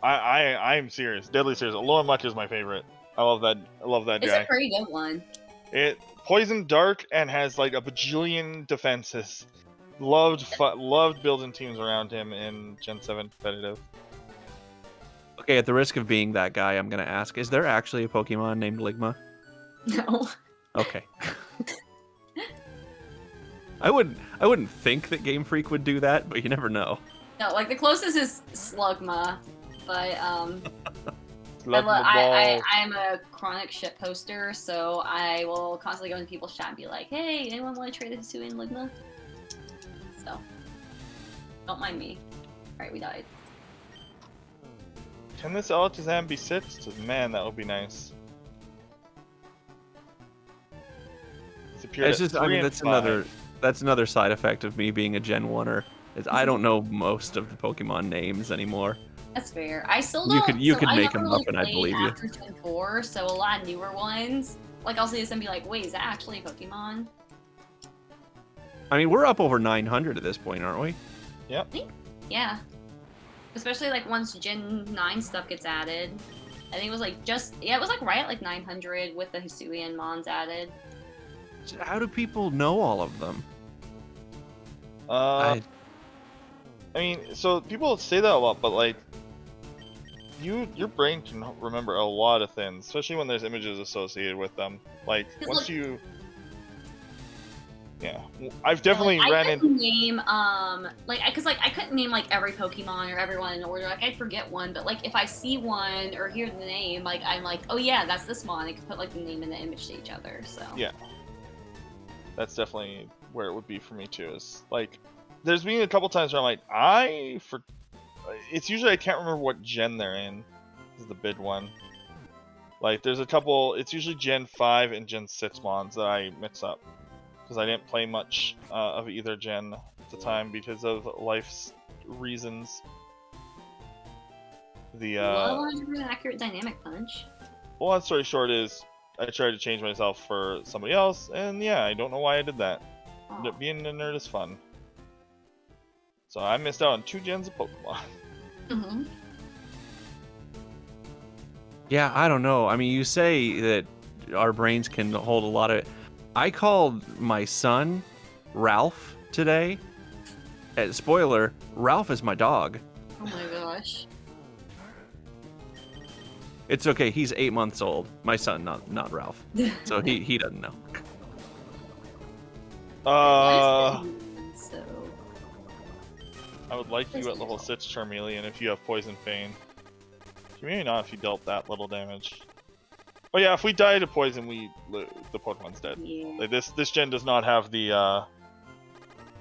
I'm serious. Deadly serious. Low and Mutt is my favorite. I love that. I love that It's guy. a pretty good one. It poison dark and has like a bajillion defenses. Loved building teams around him in Gen 7 competitive. Okay, at the risk of being that guy, I'm gonna ask: is there actually a Pokemon named Ligma? No. Okay. I wouldn't think that Game Freak would do that, but you never know. No, like the closest is Slugma, but Slugma I'm a chronic shit poster, so I will constantly go into people's chat and be like, "Hey, anyone want to trade a Hisuian Ligma?" So, don't mind me. All right, we died. Can this Alakazam be sits? Man, that would be nice. It's appeared It's at just, I 3 mean, and 5. that's another side effect of me being a Gen 1er. Is I don't know most of the Pokemon names anymore. That's fair. I still You don't. could I make never them up really and I'd played believe you. after Gen 4, so a lot of newer ones. Like I'll see this and be like, "Wait, is that actually a Pokemon?" I mean, we're up over 900 at this point, aren't we? Yep. Yeah. Especially like once Gen 9 stuff gets added. I think it was like it was like right at like 900 with the Hisuian Mons added. How do people know all of them? I mean, so people say that a lot, but like, your brain can remember a lot of things, especially when there's images associated with them. Like once you, yeah, I've definitely ran into name because I couldn't name like every Pokemon or everyone in order. Like I'd forget one, but like if I see one or hear the name, like I'm like, oh yeah, that's this one. I could put like the name and the image to each other. So yeah, that's definitely where it would be for me too. Is like, there's been a couple times where I'm like, it's usually I can't remember what gen they're in. This is the bid one. Like, there's a couple. It's usually Gen 5 and Gen 6 mons that I mix up because I didn't play much of either gen at the time because of life's reasons. The Well, 100% accurate dynamic punch. long story short is I tried to change myself for somebody else, and yeah, I don't know why I did that. Aw. Being a nerd is fun. So I missed out on 2 gens of Pokemon. Mhm. Yeah, I don't know. I mean, you say that our brains can hold a lot of. I called my son Ralph today. Spoiler: Ralph is my dog. Oh my gosh. It's okay. He's 8 months old. My son, not Ralph. So he doesn't know. So I would like you at level 6 Charmeleon if you have Poison Fang. Maybe not if you dealt that little damage. Oh yeah, if we die to poison, the Pokemon's dead. yeah. Like this gen does not have the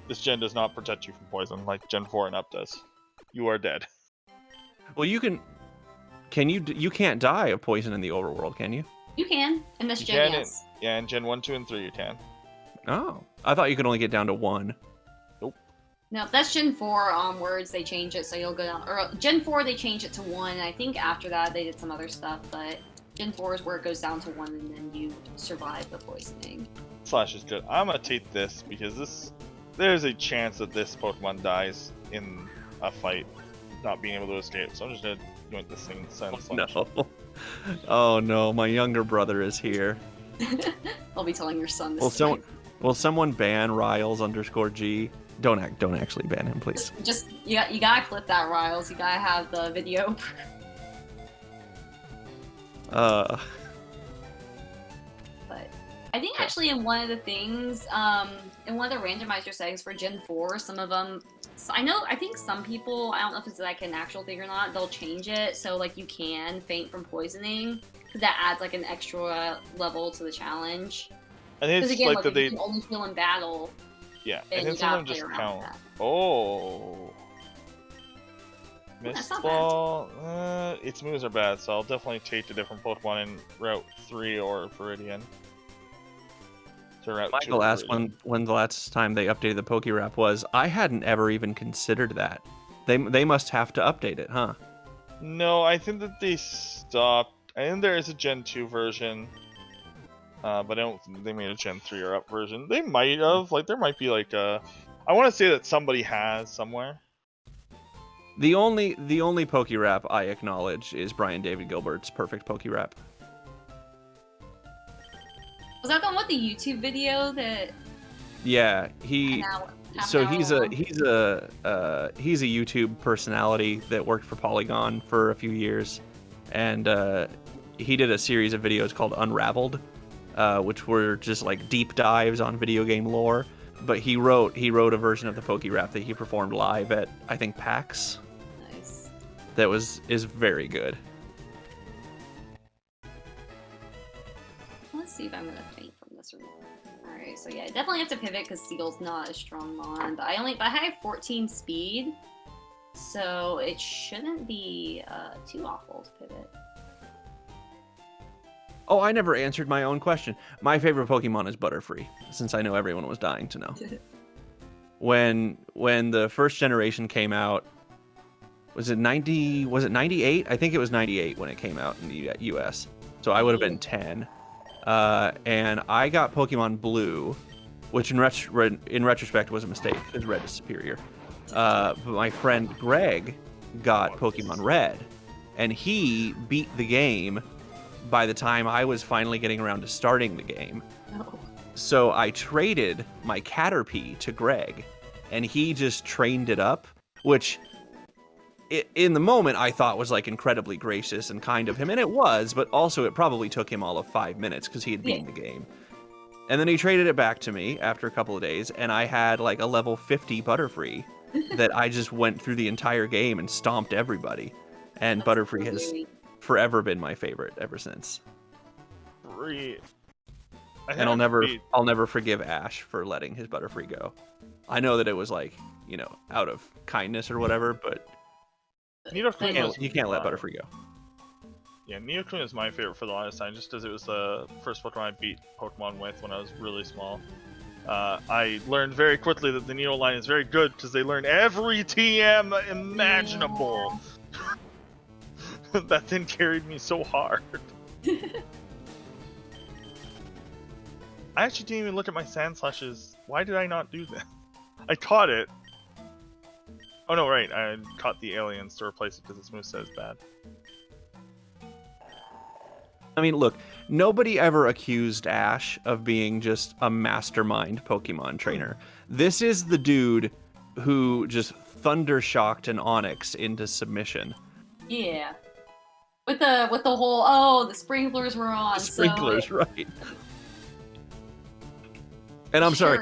this gen does not protect you from poison like Gen 4 and up does. You are dead. Well, you can't die of poison in the overworld, can you? You can in this You gen, can yes. Yeah, in Gen 1, 2, and 3 you can. Oh, I thought you could only get down to 1. No, that's Gen 4 onwards. They change it, so you'll go down. Or Gen 4, they change it to 1. I think after that they did some other stuff, but Gen 4 is where it goes down to 1, and then you survive the poisoning. Slash is good. I'm gonna take this because there's a chance that this Pokemon dies in a fight, not being able to escape. So I'm just gonna join this thing. No. Oh no, my younger brother is here. I'll be telling your son this. Will someone ban Riles_G? Don't actually ban him, please. Just you gotta clip that, Riles. You gotta have the video. But I think actually in one of the things, in one of the randomizer settings for Gen 4, some of them, I think some people, I don't know if it's like an actual thing or not, they'll change it so like you can faint from poisoning, because that adds like an extra level to the challenge. I think Because it's again, like if that you can only feel in battle, yeah, then and then you gotta someone play just around count. with that. Oh. That's Mist not Ball, its moves are bad, so I'll definitely take the different Pokemon in Route 3 or Viridian. To Route 2 Michael or asked Viridian. when the last time they updated the Pokérap was. I hadn't ever even considered that. They must have to update it, huh? No, I think that they stopped. I think there is a Gen 2 version, but I don't think they made a Gen 3 or up version. They might have. Like, there might be like a. I want to say that somebody has somewhere. The only Pokérap I acknowledge is Brian David Gilbert's perfect Pokérap. Was that the one with the YouTube video that? Yeah, he's a YouTube personality that worked for Polygon for a few years, and he did a series of videos called Unraveled, which were just like deep dives on video game lore. But he wrote a version of the Pokérap that he performed live at, I think, PAX. Nice. That is very good. Let's see if I'm gonna faint from this or not. Alright, so yeah, I definitely have to pivot because Seagull's not a strong mon, but I have 14 speed, so it shouldn't be too awful to pivot. Oh, I never answered my own question. My favorite Pokemon is Butterfree, since I know everyone was dying to know. When the first generation came out, was it 98? I think it was 98 when it came out in the US. So I would have been 10. And I got Pokemon Blue, which in retrospect was a mistake, because Red is superior. But my friend Greg got Pokemon Red, and he beat the game by the time I was finally getting around to starting the game. Oh. So I traded my Caterpie to Greg, and he just trained it up, which in the moment I thought was like incredibly gracious and kind of him, and it was, but also it probably took him all of 5 minutes because he had beaten the game. And then he traded it back to me after a couple of days, and I had like a level 50 Butterfree that I just went through the entire game and stomped everybody. And That's Butterfree has really... forever been my favorite ever since. And I'll never forgive Ash for letting his Butterfree go. I know that it was like, out of kindness or whatever, but you can't let Butterfree go. Yeah, Neokun is my favorite for the longest time, just because it was the first Pokemon I beat Pokemon with when I was really small. I learned very quickly that the Neo line is very good because they learn every TM imaginable. That thing carried me so hard. I actually didn't even look at my Sand Slashes. Why did I not do that? I caught it. Oh no, right. I caught the aliens to replace it because its moveset is bad. I mean, look, nobody ever accused Ash of being just a mastermind Pokemon trainer. This is the dude who just thunder shocked an Onix into submission. Yeah. With the whole the sprinklers were on. Sprinklers, so right? And I'm sorry,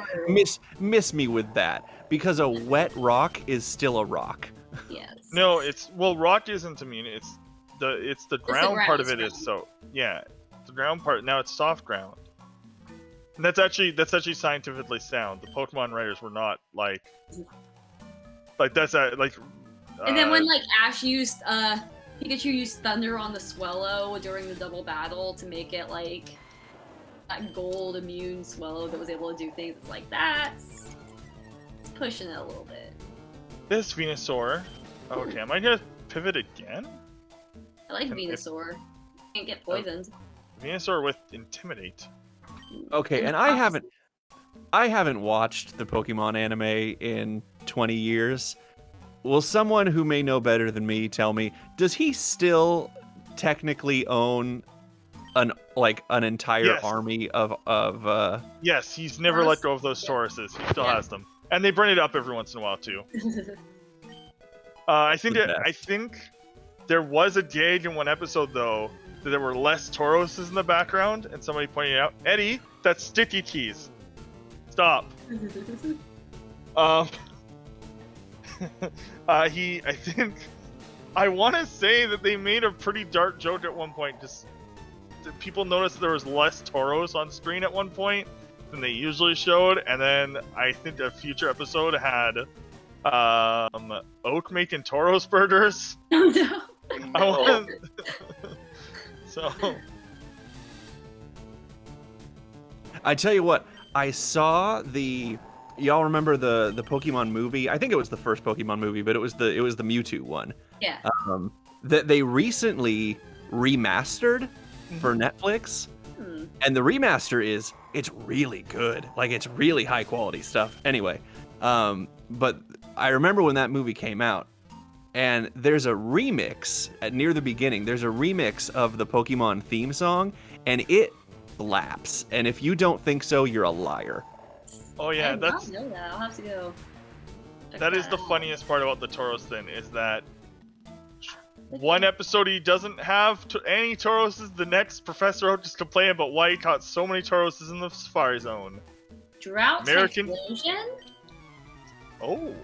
miss me with that, because a wet rock is still a rock. Yes. No, rock isn't immune. It's the ground part of it is so yeah. The ground part now it's soft ground. And that's actually scientifically sound. The Pokemon writers were not like that's like. And then when like Ash used Pikachu used Thunder on the Swellow during the double battle to make it like that gold immune Swellow that was able to do things. It's like it's pushing it a little bit. This Venusaur. Okay, am I gonna pivot again? I like Venusaur. Can't get poisoned. Venusaur with Intimidate. Okay, and I haven't watched the Pokemon anime in 20 years. Will someone who may know better than me tell me, does he still technically own an entire army of Yes, he's never let go of those Tauruses. He still has them. And they bring it up every once in a while too. I think there was a gag in one episode though that there were less Tauroses in the background, and somebody pointed out, Eddie, that's sticky keys. Stop. I want to say that they made a pretty dark joke at one point. Just people noticed there was less Tauros on screen at one point than they usually showed, and then I think a future episode had Oak making Tauros burgers. Oh no. So I tell you what, I saw y'all remember the Pokemon movie? I think it was the first Pokemon movie, but it was the Mewtwo one. Yeah. That they recently remastered for Netflix. And the remaster it's really good. Like, it's really high quality stuff. Anyway, but I remember when that movie came out, and there's a remix near the beginning. There's a remix of the Pokemon theme song, and it slaps. And if you don't think so, you're a liar. Oh yeah, I did not know that. I'll have to go. That is the funniest part about the Tauros thing, is that one episode he doesn't have any Tauroses, the next Professor Oak just complaining about why he caught so many Tauroses in the Safari Zone. Drought Typhlosion? Oh.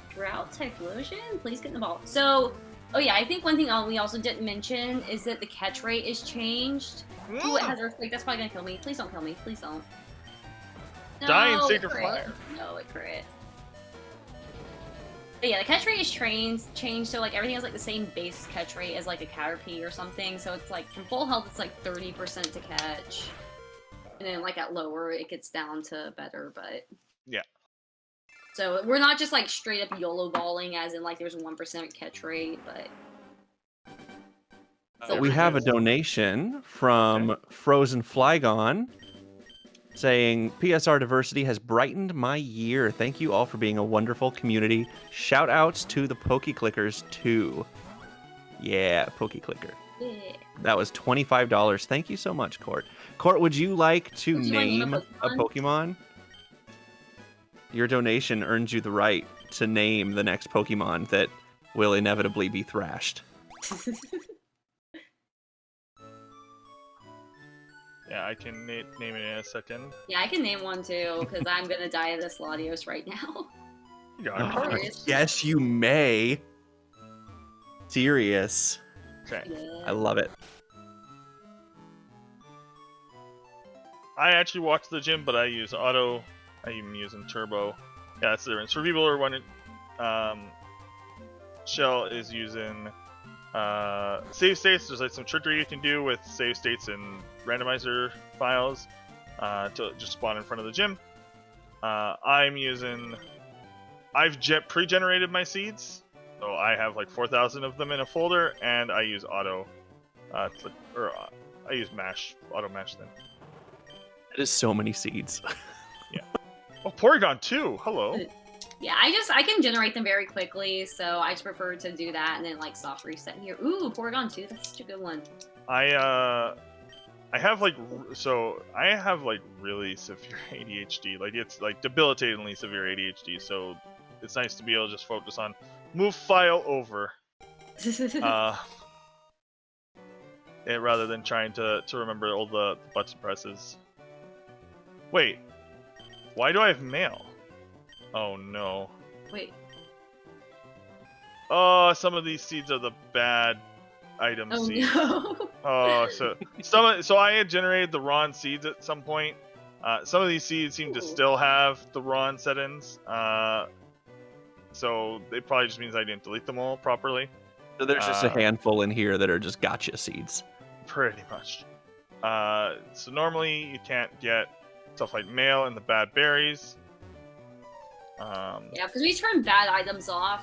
Drought Typhlosion? Please get in the ball. So, oh yeah, I think one thing we also didn't mention is that the catch rate is changed. Ooh, it has Earthquake. That's probably gonna kill me. Please don't kill me. Please don't. No, Dying Sacred Fire. No, it crit. But yeah, the catch rate is changed, so like everything has like the same base catch rate as like a Caterpie or something. So it's like from full health, it's like 30% to catch, and then like at lower, it gets down to better. But yeah. So we're not just like straight up YOLO balling, as in like there's 1% catch rate, but. We have a donation from Frozen Flygon saying, PSR diversity has brightened my year. Thank you all for being a wonderful community. Shout outs to the Pokeclickers too. Yeah, Pokeclicker. Yeah. That was $25. Thank you so much, Court. Court, would you like to name a Pokemon? Your donation earns you the right to name the next Pokemon that will inevitably be thrashed. Yeah, I can name it in a second. Yeah, I can name one too, because I'm gonna die of this Latios right now. Yes, you may. Serious. Okay. Yeah. I love it. I actually walk to the gym, but I use auto. I'm using turbo. Yeah, that's the difference. For people who are wondering, Shell is using Save states, there's like some trickery you can do with save states and randomizer files to just spawn in front of the gym. I've pre-generated my seeds, so I have like 4,000 of them in a folder, and I use I use auto mash them. That is so many seeds. Yeah. Oh, Porygon too. Hello. Yeah, I can generate them very quickly, so I just prefer to do that and then like soft reset here. Ooh, Porygon 2, that's such a good one. I have like really severe ADHD. Like it's like debilitatingly severe ADHD. So it's nice to be able to just focus on move file over, rather than trying to remember all the button presses. Wait, why do I have mail? Oh no. Wait. Oh, some of these seeds are the bad item seeds. No. Oh, so I had generated the Ron seeds at some point. Some of these seeds seem to still have the Ron settings. So it probably just means I didn't delete them all properly. So there's just a handful in here that are just gotcha seeds. Pretty much. So normally you can't get stuff like mail and the bad berries. Yeah, because we turn bad items off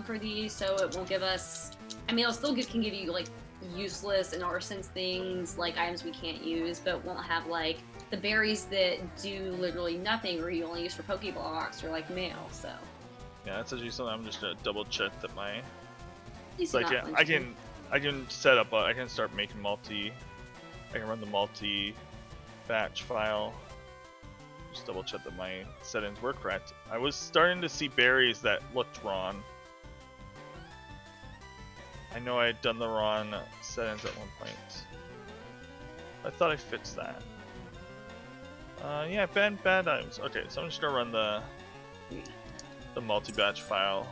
for these, so it won't give us. I mean, can give you like useless and arsons things, like items we can't use, but won't have like the berries that do literally nothing, or you only use for Pokeblocks or like mail. So yeah, that's actually something I'm just gonna double check that my. Like yeah, I can set up. I can start making multi. I can run the multi batch file. Just double check that my settings were correct. I was starting to see berries that looked wrong. I know I had done the wrong settings at one point. I thought I fixed that. Yeah, bad items. Okay, so I'm just gonna run the multi-batch file.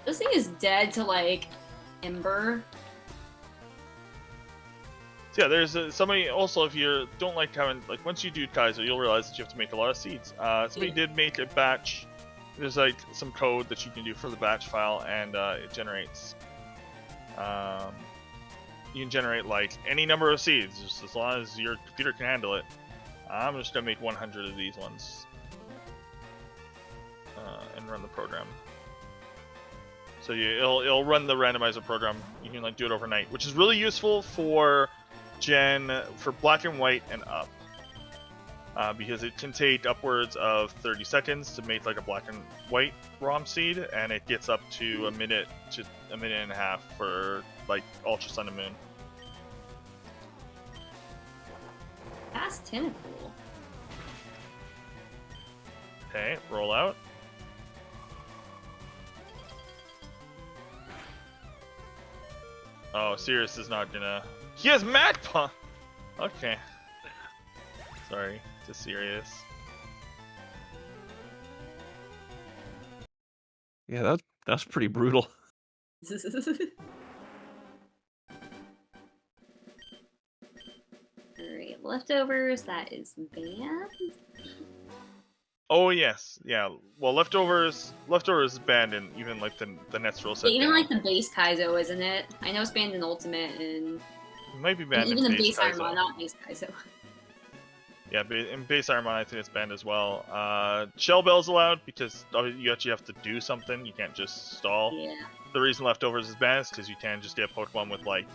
This thing is dead to like Ember. So yeah, there's somebody also, if you don't like having, like once you do Kaiser, you'll realize that you have to make a lot of seeds. Somebody did make a batch. There's like some code that you can do for the batch file, and it generates. You can generate like any number of seeds, just as long as your computer can handle it. I'm just gonna make 100 of these ones and run the program. So it'll run the randomizer program. You can like do it overnight, which is really useful for for black and white and up, because it can take upwards of 30 seconds to make like a black and white ROM seed, and it gets up to a minute and a half for like Ultra Sun and Moon. That's tentacle. Okay, roll out. Oh, Sirius is not gonna. He has Magpie! Okay. Sorry to Sirius. Yeah, that's pretty brutal. Alright, leftovers, that is banned. Oh yes, yeah. Well, leftovers is banned in even like the next rule set. Yeah, even like the base Kaizo, isn't it? I know it's banned in Ultimate and it might be banned even in the base Kaizo. Ironmon, not base Kaizo. Yeah, in base Ironmon, I think it's banned as well. Shell Bell's allowed because you actually have to do something. You can't just stall. Yeah. The reason leftovers is banned is because you can just get Pokemon with like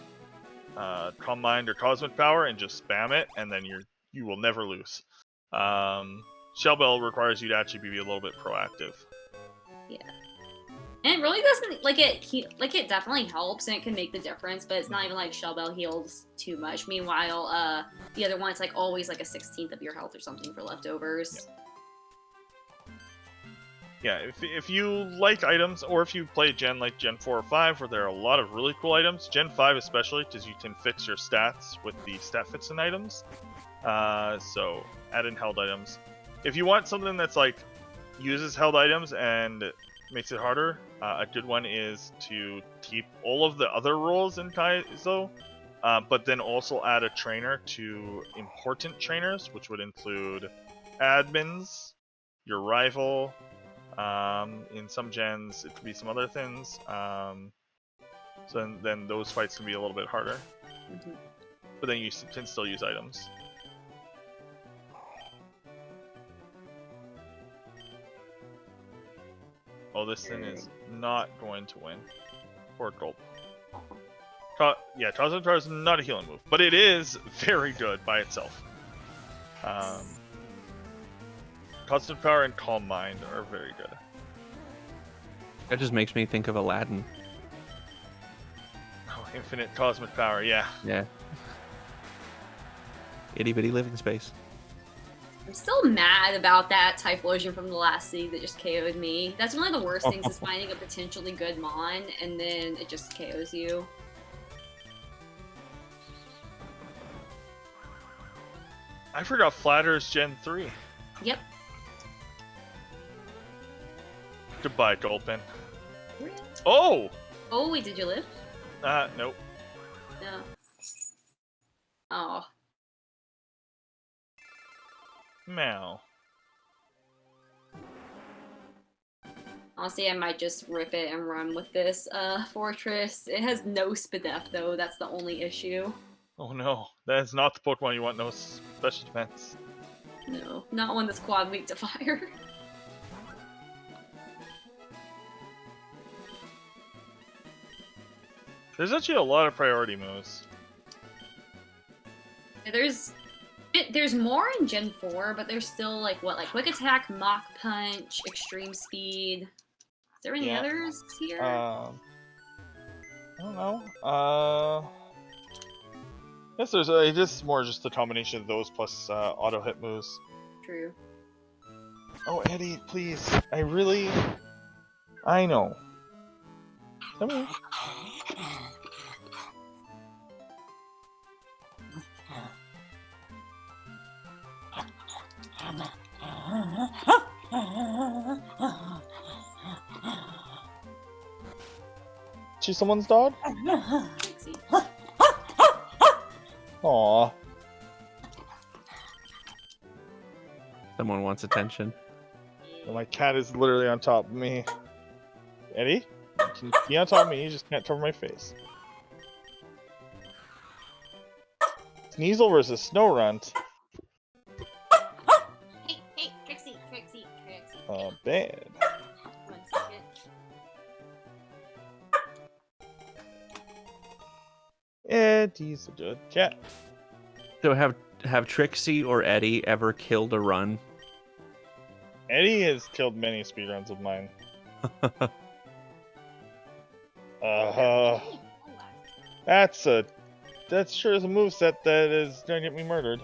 Calm Mind or Cosmic Power and just spam it, and then you will never lose. Shell Bell requires you to actually be a little bit proactive. Yeah. And it really doesn't it definitely helps and it can make the difference, but it's not even like Shell Bell heals too much. Meanwhile, the other one, it's like always like a 16th of your health or something for leftovers. Yeah, if you like items, or if you play Gen 4 or 5, where there are a lot of really cool items, Gen 5 especially, because you can fix your stats with the stat fixing items. So add in held items. If you want something that's like uses held items and makes it harder, a good one is to keep all of the other roles in Kaizo, but then also add a trainer to important trainers, which would include admins, your rival, In some gens, it could be some other things. So then those fights can be a little bit harder. Mhm. But then you can still use items. Oh, this thing is not going to win. Poor Gulp. Yeah, Cosmic is not a healing move, but it is very good by itself. Constant Power and Calm Mind are very good. That just makes me think of Aladdin. Oh, infinite Cosmic Power, yeah. Yeah. Itty bitty living space. I'm still mad about that Typhlosion from the last seed that just KO'd me. That's one of the worst things is finding a potentially good Mon and then it just KOs you. I forgot Flatter's Gen 3. Yep. Goodbye, Gulpin. Oh! Oh, wait, did you live? Nope. No. Oh. Meow. Honestly, I might just rip it and run with this fortress. It has no Spadef, though. That's the only issue. Oh no, that is not the Pokemon you want, no special defense. No, not one that's quad weak to fire. There's actually a lot of priority moves. There's more in Gen 4, but there's still like Quick Attack, Mach Punch, Extreme Speed. Is there any others here? I don't know. Yes, there's this is more just the combination of those plus auto hit moves. True. Oh, Eddie, please. I know. Come here. She someone's dog? Aww. Someone wants attention. My cat is literally on top of me. Eddie? You can be on top of me, you just can't cover my face. Sneasel versus Snowrunt. Hey, Trixie. Bad. 1 second. Eddie's a good cat. So have Trixie or Eddie ever killed a run? Eddie has killed many speedruns of mine. That sure is a moveset that is gonna get me murdered.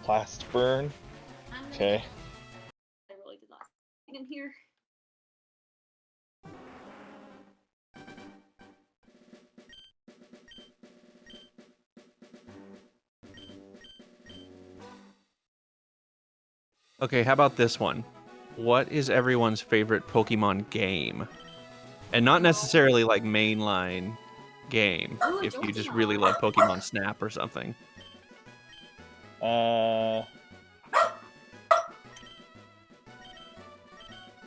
Blast burn. Okay. I really did not in here. Okay, how about this one? What is everyone's favorite Pokemon game? And not necessarily like mainline game, Oh, if you just Jolteon. really love Pokemon Snap or something.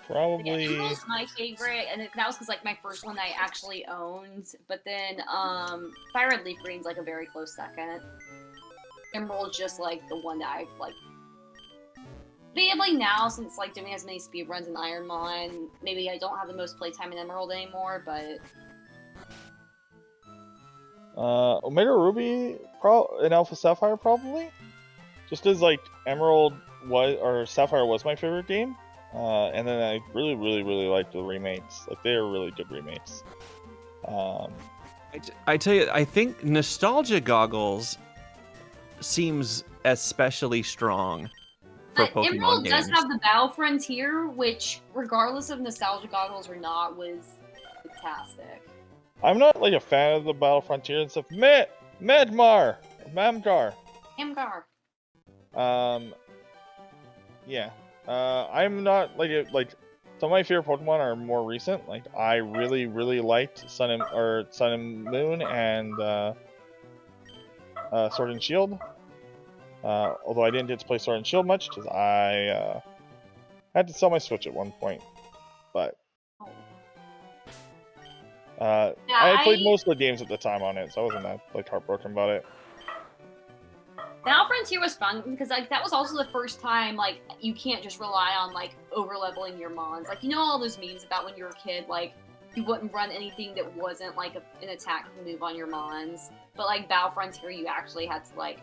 Probably. Yeah, Emerald's my favorite, and that was because like my first one I actually owned. But then FireRed LeafGreen's like a very close second. Emerald's just like the one that I've like. Maybe now, since like doing as many speedruns in Ironmon, maybe I don't have the most playtime in Emerald anymore, but Omega Ruby and Alpha Sapphire probably. Just as like Emerald or Sapphire was my favorite game. And then I really liked the remakes. Like they are really good remakes. I tell you, I think Nostalgia Goggles seems especially strong for but Pokemon Emerald games. does have the Battle Frontier, which, regardless of Nostalgia Goggles or not, was fantastic. I'm not like a fan of the Battle Frontier and stuff. Mamgar. Amgar. Yeah. I'm not like some of my favorite Pokemon are more recent. Like I really liked Sun and Moon and Sword and Shield. Although I didn't get to play Sword and Shield much because I had to sell my Switch at one point. But Yeah, I played most of the games at the time on it, so I wasn't that like heartbroken about it. Battle Frontier was fun because like that was also the first time like you can't just rely on like over leveling your mons. Like you know all those memes about when you were a kid, like you wouldn't run anything that wasn't like an attack move on your mons. But like Battle Frontier, you actually had to like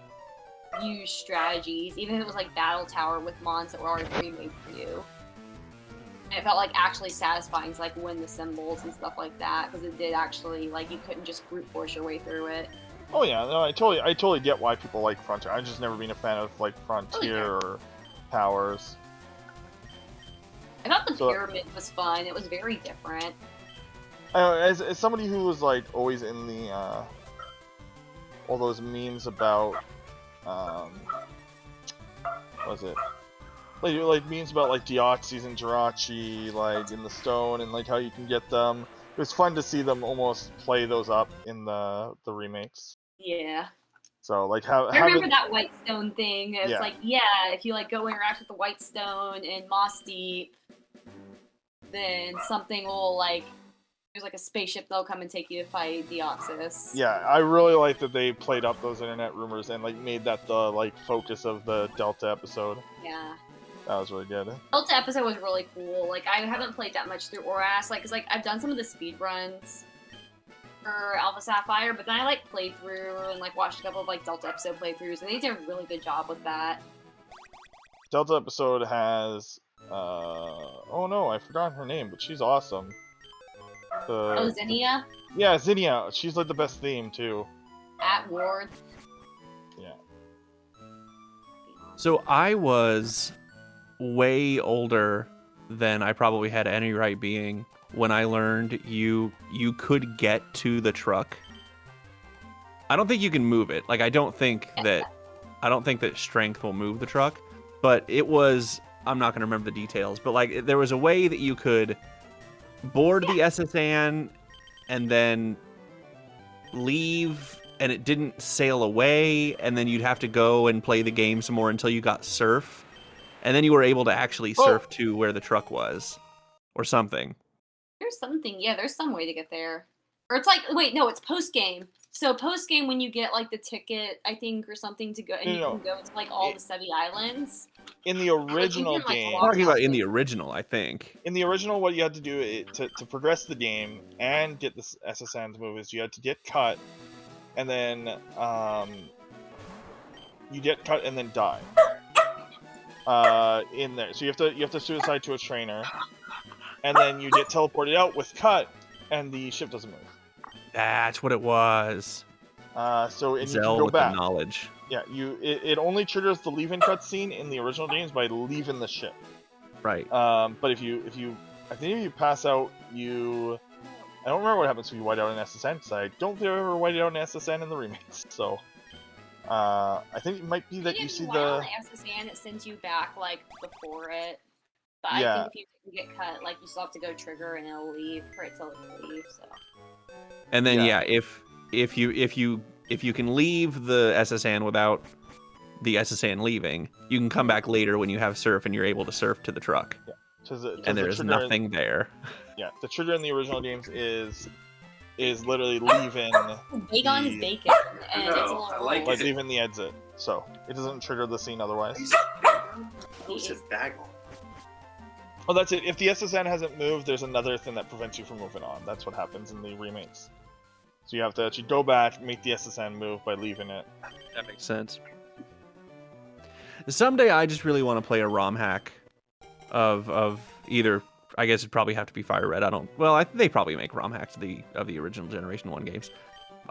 use strategies, even if it was like Battle Tower with mons that were already pre-made for you. And it felt like actually satisfying to like win the symbols and stuff like that because it did actually like you couldn't just brute force your way through it. Oh yeah, no, I totally get why people like Frontier. I've just never been a fan of like Frontier or Towers. I thought the pyramid was fun. It was very different. As somebody who was like always in the all those memes about what was it? Like memes about like Deoxys and Jirachi like in the stone and like how you can get them. It was fun to see them almost play those up in the remakes. Yeah. So like how I remember that White Stone thing. It was Yeah. like, yeah, if you like go interact with the White Stone in Moss Deep, then something will like there's like a spaceship that'll come and take you to fight Deoxys. Yeah, I really like that they played up those internet rumors and like made that the like focus of the Delta episode. Yeah. That was really good. Delta episode was really cool. Like I haven't played that much through Oras, like cause like I've done some of the speed runs for Alpha Sapphire, but then I like played through and like watched a couple of like Delta episode playthroughs, and they did a really good job with that. Delta episode has oh no, I forgot her name, but she's awesome. Oh, Zinnia? Yeah, Zinnia. She's like the best theme too. At Ward. Yeah. So I was way older than I probably had any right being when I learned you could get to the truck. I don't think you can move it. Like I don't think that strength will move the truck, but it was, I'm not going to remember the details, but like there was a way that you could board the SSN and then leave and it didn't sail away, and then you'd have to go and play the game some more until you got surf. And then you were able to actually surf to where the truck was, or something. There's something, yeah, there's some way to get there. Or it's like, wait, no, it's post-game. So post-game when you get, like, the ticket, I think, or something to go, and you can go to, like, all the Sevi Islands. In the original game... I'm talking about in the original, I think. In the original, what you had to do to progress the game and get the SSN to move is you had to get cut, and then, you get cut and then die. In there. So you have to suicide to a trainer, and then you get teleported out with cut, and the ship doesn't move. That's what it was. So and Zell you can go with back. The knowledge. Yeah, it only triggers the leave-in cutscene in the original games by leaving the ship. Right. But if you I think if you pass out, I don't remember what happens if you white out an SSN, because I don't think I ever whited out an SSN in the remakes. So I think it might be that you see the SSN, it sends you back like before it. But yeah. I think if you get cut, like you still have to go trigger and it'll leave for it to leave. So. And then if you can leave the SSN without the SSN leaving, you can come back later when you have surf and you're able to surf to the truck. Yeah. And there's nothing there. Yeah, the trigger in the original games is literally leaving. Bagon is bacon, and it's a little like leaving the exit, so it doesn't trigger the scene otherwise. Who's a bagel? Oh, that's it. If the SSN hasn't moved, there's another thing that prevents you from moving on. That's what happens in the remakes. So you have to actually go back, make the SSN move by leaving it. That makes sense. Someday I just really want to play a ROM hack of either. I guess it'd probably have to be FireRed. They probably make ROM hacks of the original Generation 1 games.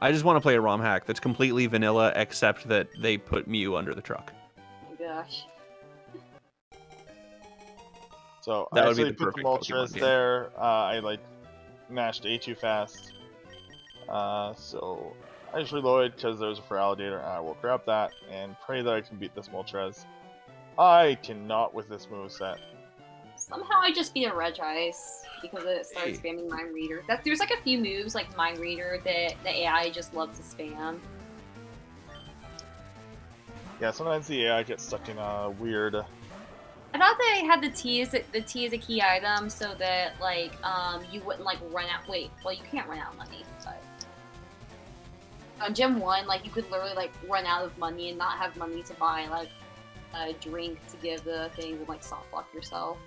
I just want to play a ROM hack that's completely vanilla, except that they put Mew under the truck. Oh my gosh. So that I would be actually the put the perfect Moltres Pokemon there. I like mashed A too fast. So I just reloaded because there's a Feraligatr. I will grab that and pray that I can beat this Moltres. I cannot with this moveset. Somehow I just beat a Regice because it starts spamming Mind Reader. There's like a few moves like Mind Reader that the AI just loves to spam. Yeah, sometimes the AI gets stuck in a weird. I thought they had the T as a key item so that like you wouldn't like run out. Wait, well you can't run out of money, but on Gem 1 like you could literally like run out of money and not have money to buy like a drink to give the thing and like soft lock yourself.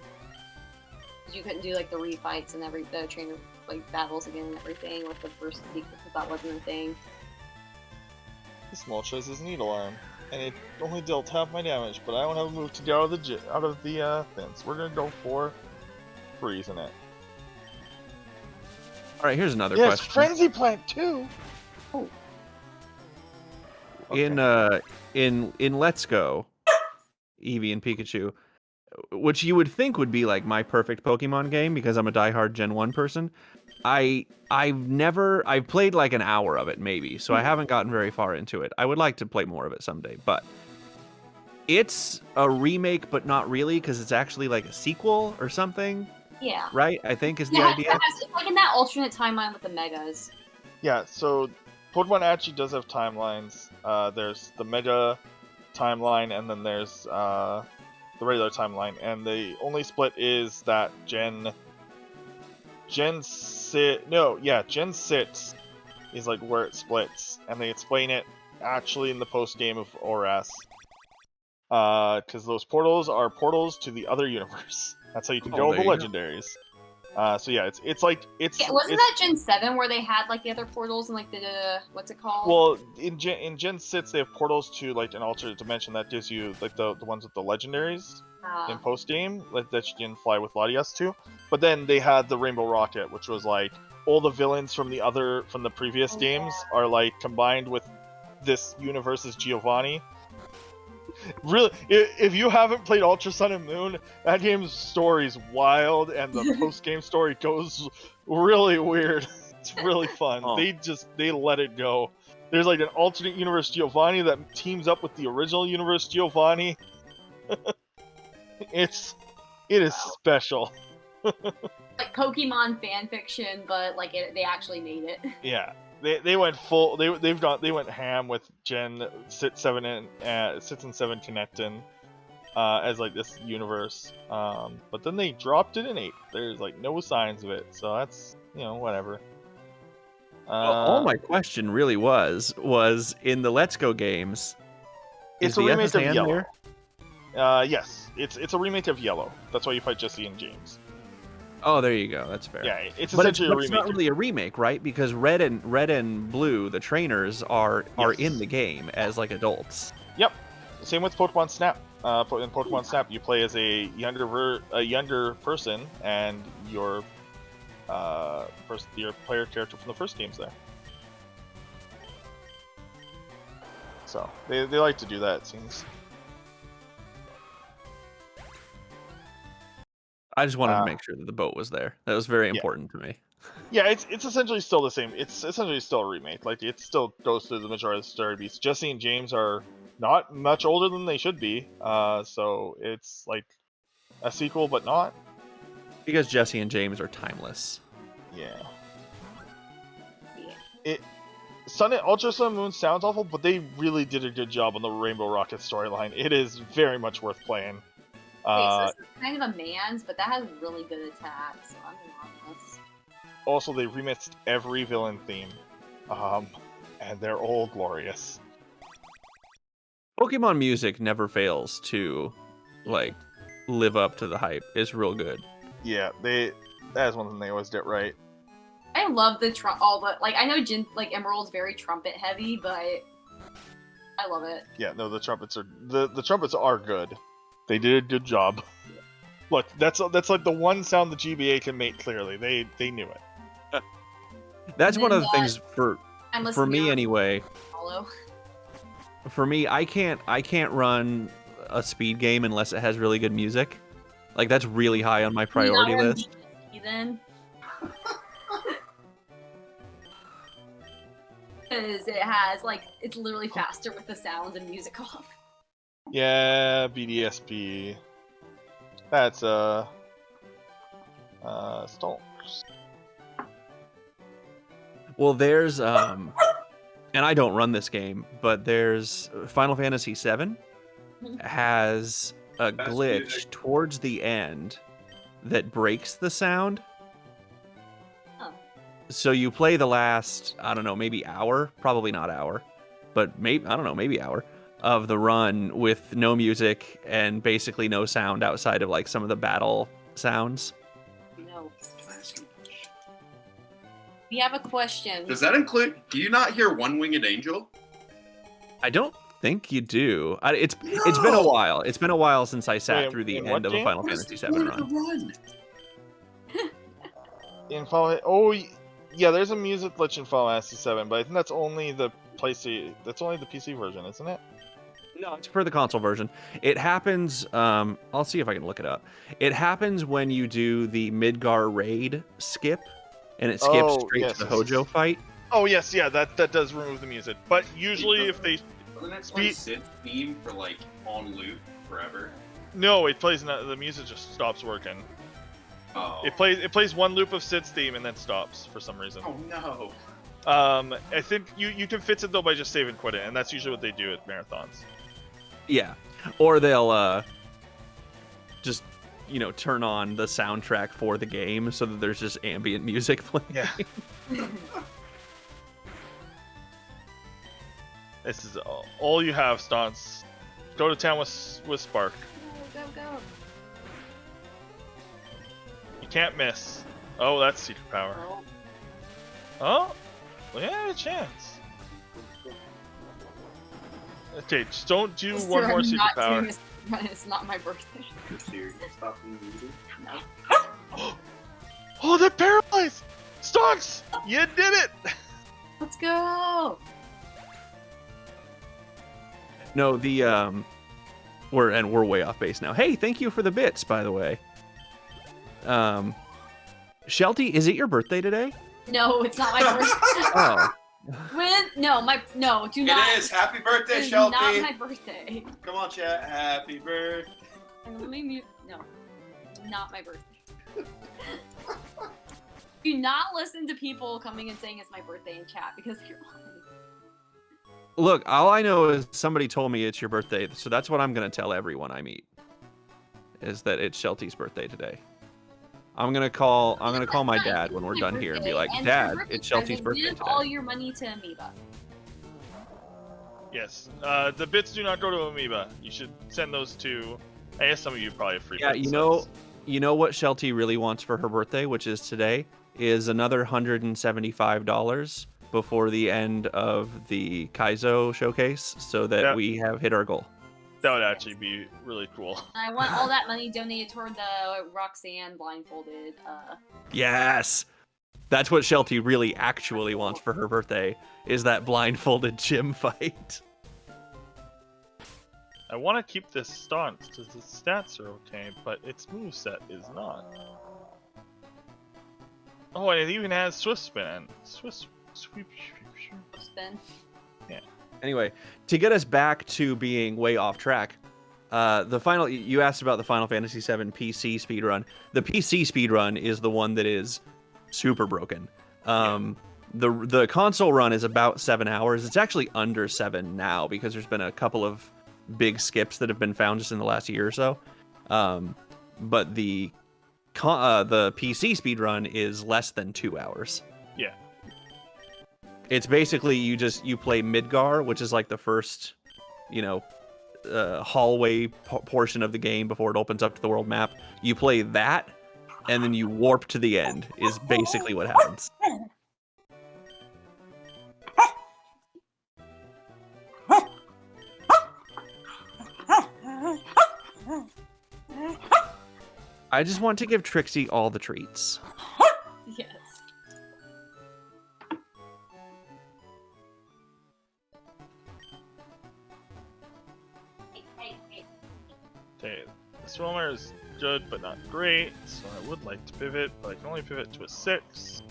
You couldn't do like the refights and the trainer like battles again and everything with the first secret because that wasn't a thing. The small choice is Needle Arm, and it only dealt half my damage, but I don't have a move to get out of the fence. We're gonna go for freezing it. All right, here's another Yes, question. Frenzy Plant too. Oh. Okay. In Let's Go, Eevee and Pikachu, which you would think would be like my perfect Pokemon game because I'm a diehard Gen 1 person. I've played like an hour of it maybe, so I haven't gotten very far into it. I would like to play more of it someday, but it's a remake, but not really because it's actually like a sequel or something. Yeah. Right? I think is the idea. It's like in that alternate timeline with the Megas. Yeah, so Pokemon actually does have timelines. There's the Mega timeline, and then there's the regular timeline, and the only split is that Gen 6 is like where it splits, and they explain it actually in the post game of ORAS. Because those portals are portals to the other universe. That's how you can get all the legendaries. So yeah, wasn't that Gen 7 where they had like the other portals and like the what's it called? Well, in Gen 6 they have portals to like an alternate dimension that gives you like the ones with the legendaries in post game, like that you can fly with Latias to. But then they had the Rainbow Rocket, which was like all the villains from the previous games are like combined with this universe's Giovanni. Really, if you haven't played Ultra Sun and Moon, that game's story's wild, and the post-game story goes really weird. It's really fun. Oh. They let it go. There's like an alternate universe Giovanni that teams up with the original universe Giovanni. It is special. Like Pokemon fanfiction, but like they actually made it. Yeah. They went full. They went ham with Gen 6, 7, and 6 and 7 connecting as like this universe. But then they dropped it in 8. There's like no signs of it, so that's whatever. All my question really was in the Let's Go games. It's a remake of Yellow. Yes, it's a remake of Yellow. That's why you fight Jesse and James. Oh, there you go. That's fair. Yeah, it's essentially a remake. It's not really a remake, right? Because Red and Blue, the trainers are in the game as like adults. Yep. Same with Pokemon Snap. In Pokemon Snap, you play as a younger person, and your player character from the first game's there. So they like to do that, it seems. I just wanted to make sure that the boat was there. That was very important to me. Yeah, it's essentially still the same. It's essentially still a remake. Like, it still goes through the majority of the story beats. Jesse and James are not much older than they should be. So it's like a sequel, but not. Because Jesse and James are timeless. Yeah. Ultra Sun and Moon sounds awful, but they really did a good job on the Rainbow Rocket storyline. It is very much worth playing. So this is kind of a man's, but that has really good attacks, so I'm in on this. Also, they remixed every villain theme, and they're all glorious. Pokemon music never fails to, like, live up to the hype. It's real good. Yeah, that is one thing they always get right. I love I know Emerald's very trumpet heavy, but I love it. Yeah, no, the trumpets are good. They did a good job. Look, that's like the one sound the GBA can make clearly. They knew it. That's one of the things for me anyway. Follow. For me, I can't run a speed game unless it has really good music. Like, that's really high on my priority list. Then. Because it has it's literally faster with the sounds and music off. Yeah, BDSP. That's Stalkers. Well, there's and I don't run this game, but there's Final Fantasy VII has a Best glitch music. towards the end that breaks the sound. Oh. So you play the last, I don't know, maybe hour, probably not hour, but maybe, I don't know, maybe hour of the run with no music and basically no sound outside of like some of the battle sounds. No. We have a question. Does that include? Do you not hear One Winged Angel? I don't think you do. It's been a while. It's been a while since I sat Wait, through the in end what of a game? Final What is Fantasy the VII point of the run. In Final, yeah, there's a music glitch in Final Fantasy 7, but I think that's only the PlayStation. That's only the PC version, isn't it? No, it's for the console version. It happens. I'll see if I can look it up. It happens when you do the Midgar raid skip, and it skips straight yes, to the yes, Hojo yes. fight. Oh yes, yeah, that does remove the music. But usually, if they Doesn't it play Sid's theme for like on loop forever? no, it plays the music just stops working. Oh. It plays one loop of Sid's theme and then stops for some reason. Oh no. I think you can fix it though by just save and quit it, and that's usually what they do at marathons. Yeah, or they'll just turn on the soundtrack for the game so that there's just ambient music playing. Yeah. This is all you have, Stance. Go to town with Spark. Go, go, go. You can't miss. Oh, that's secret power. Oh. Oh, well, yeah, a chance. Okay, just don't do Mister, one more I'm secret not power. doing this run. It's not my birthday. Seriously, stop being needy. No. Oh, they're paralyzed! Stance! You did it! Let's go. No, the we're way off base now. Hey, thank you for the bits, by the way. Sheltie, is it your birthday today? No, it's not my birthday. Oh. Do not. It is. Happy birthday, It is Sheltie. not my birthday. Come on, chat. Happy birthday. Let me mute. No, not my birthday. Do not listen to people coming and saying it's my birthday in chat because they're lying. Look, all I know is somebody told me it's your birthday, so that's what I'm gonna tell everyone I meet. Is that it's Sheltie's birthday today. I'm gonna call my dad when we're done here and be like, Dad, it's Sheltie's birthday Give today. all your money to Amoeba. Yes. The bits do not go to Amoeba. You should send those to. I guess some of you probably have free. Yeah, bits, you know what Sheltie really wants for her birthday, which is today, is another $175 before the end of the Kaizo showcase, so that we have hit our goal. That would actually be really cool. I want all that money donated toward the Roxanne blindfolded. Yes! That's what Sheltie really actually wants for her birthday, is that blindfolded gym fight. I want to keep this Stance because the stats are okay, but its moveset is not. Oh, and it even has Swift Spin. Sweep. Spin. Anyway, to get us back to being way off track, you asked about the Final Fantasy VII PC speedrun. The PC speedrun is the one that is super broken. The console run is about 7 hours. It's actually under 7 now because there's been a couple of big skips that have been found just in the last year or so. But the PC speedrun is less than 2 hours. Yeah. It's basically you play Midgar, which is like the first, hallway portion of the game before it opens up to the world map. You play that, and then you warp to the end. Is basically what happens. I just want to give Trixie all the treats. Yes. Okay, the swimmer is good but not great, so I would like to pivot, but I can only pivot to a 6.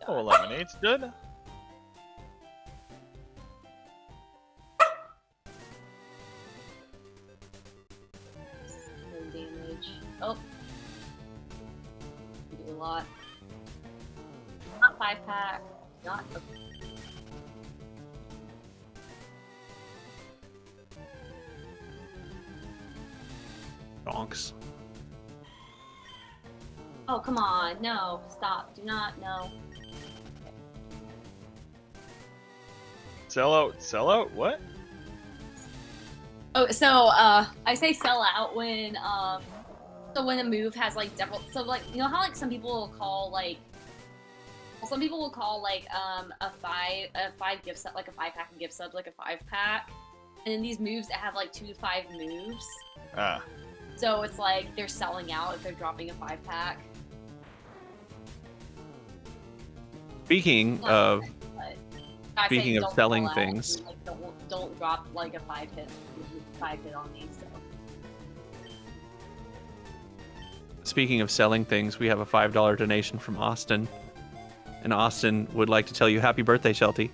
Oh, lemonade's good. No damage. Oh. Do a lot. Not 5-pack. Not. Donks. Oh, come on. No. Stop. Do not. No. Sell out. Sell out. What? Oh, so, I say sell out when, so when a move has, like, several, so, like, you know how, like, some people will call, like, a five gift sub, like, a 5-pack gift sub, like, a 5-pack, and then these moves that have, like, 2 to 5 moves, so it's, like, they're selling out if they're dropping a 5-pack. Speaking of selling sell out things, and, like, don't drop, like, a 5-hit on me, so. speaking of selling things, we have a $5 donation from Austin. And Austin would like to tell you happy birthday, Sheltie.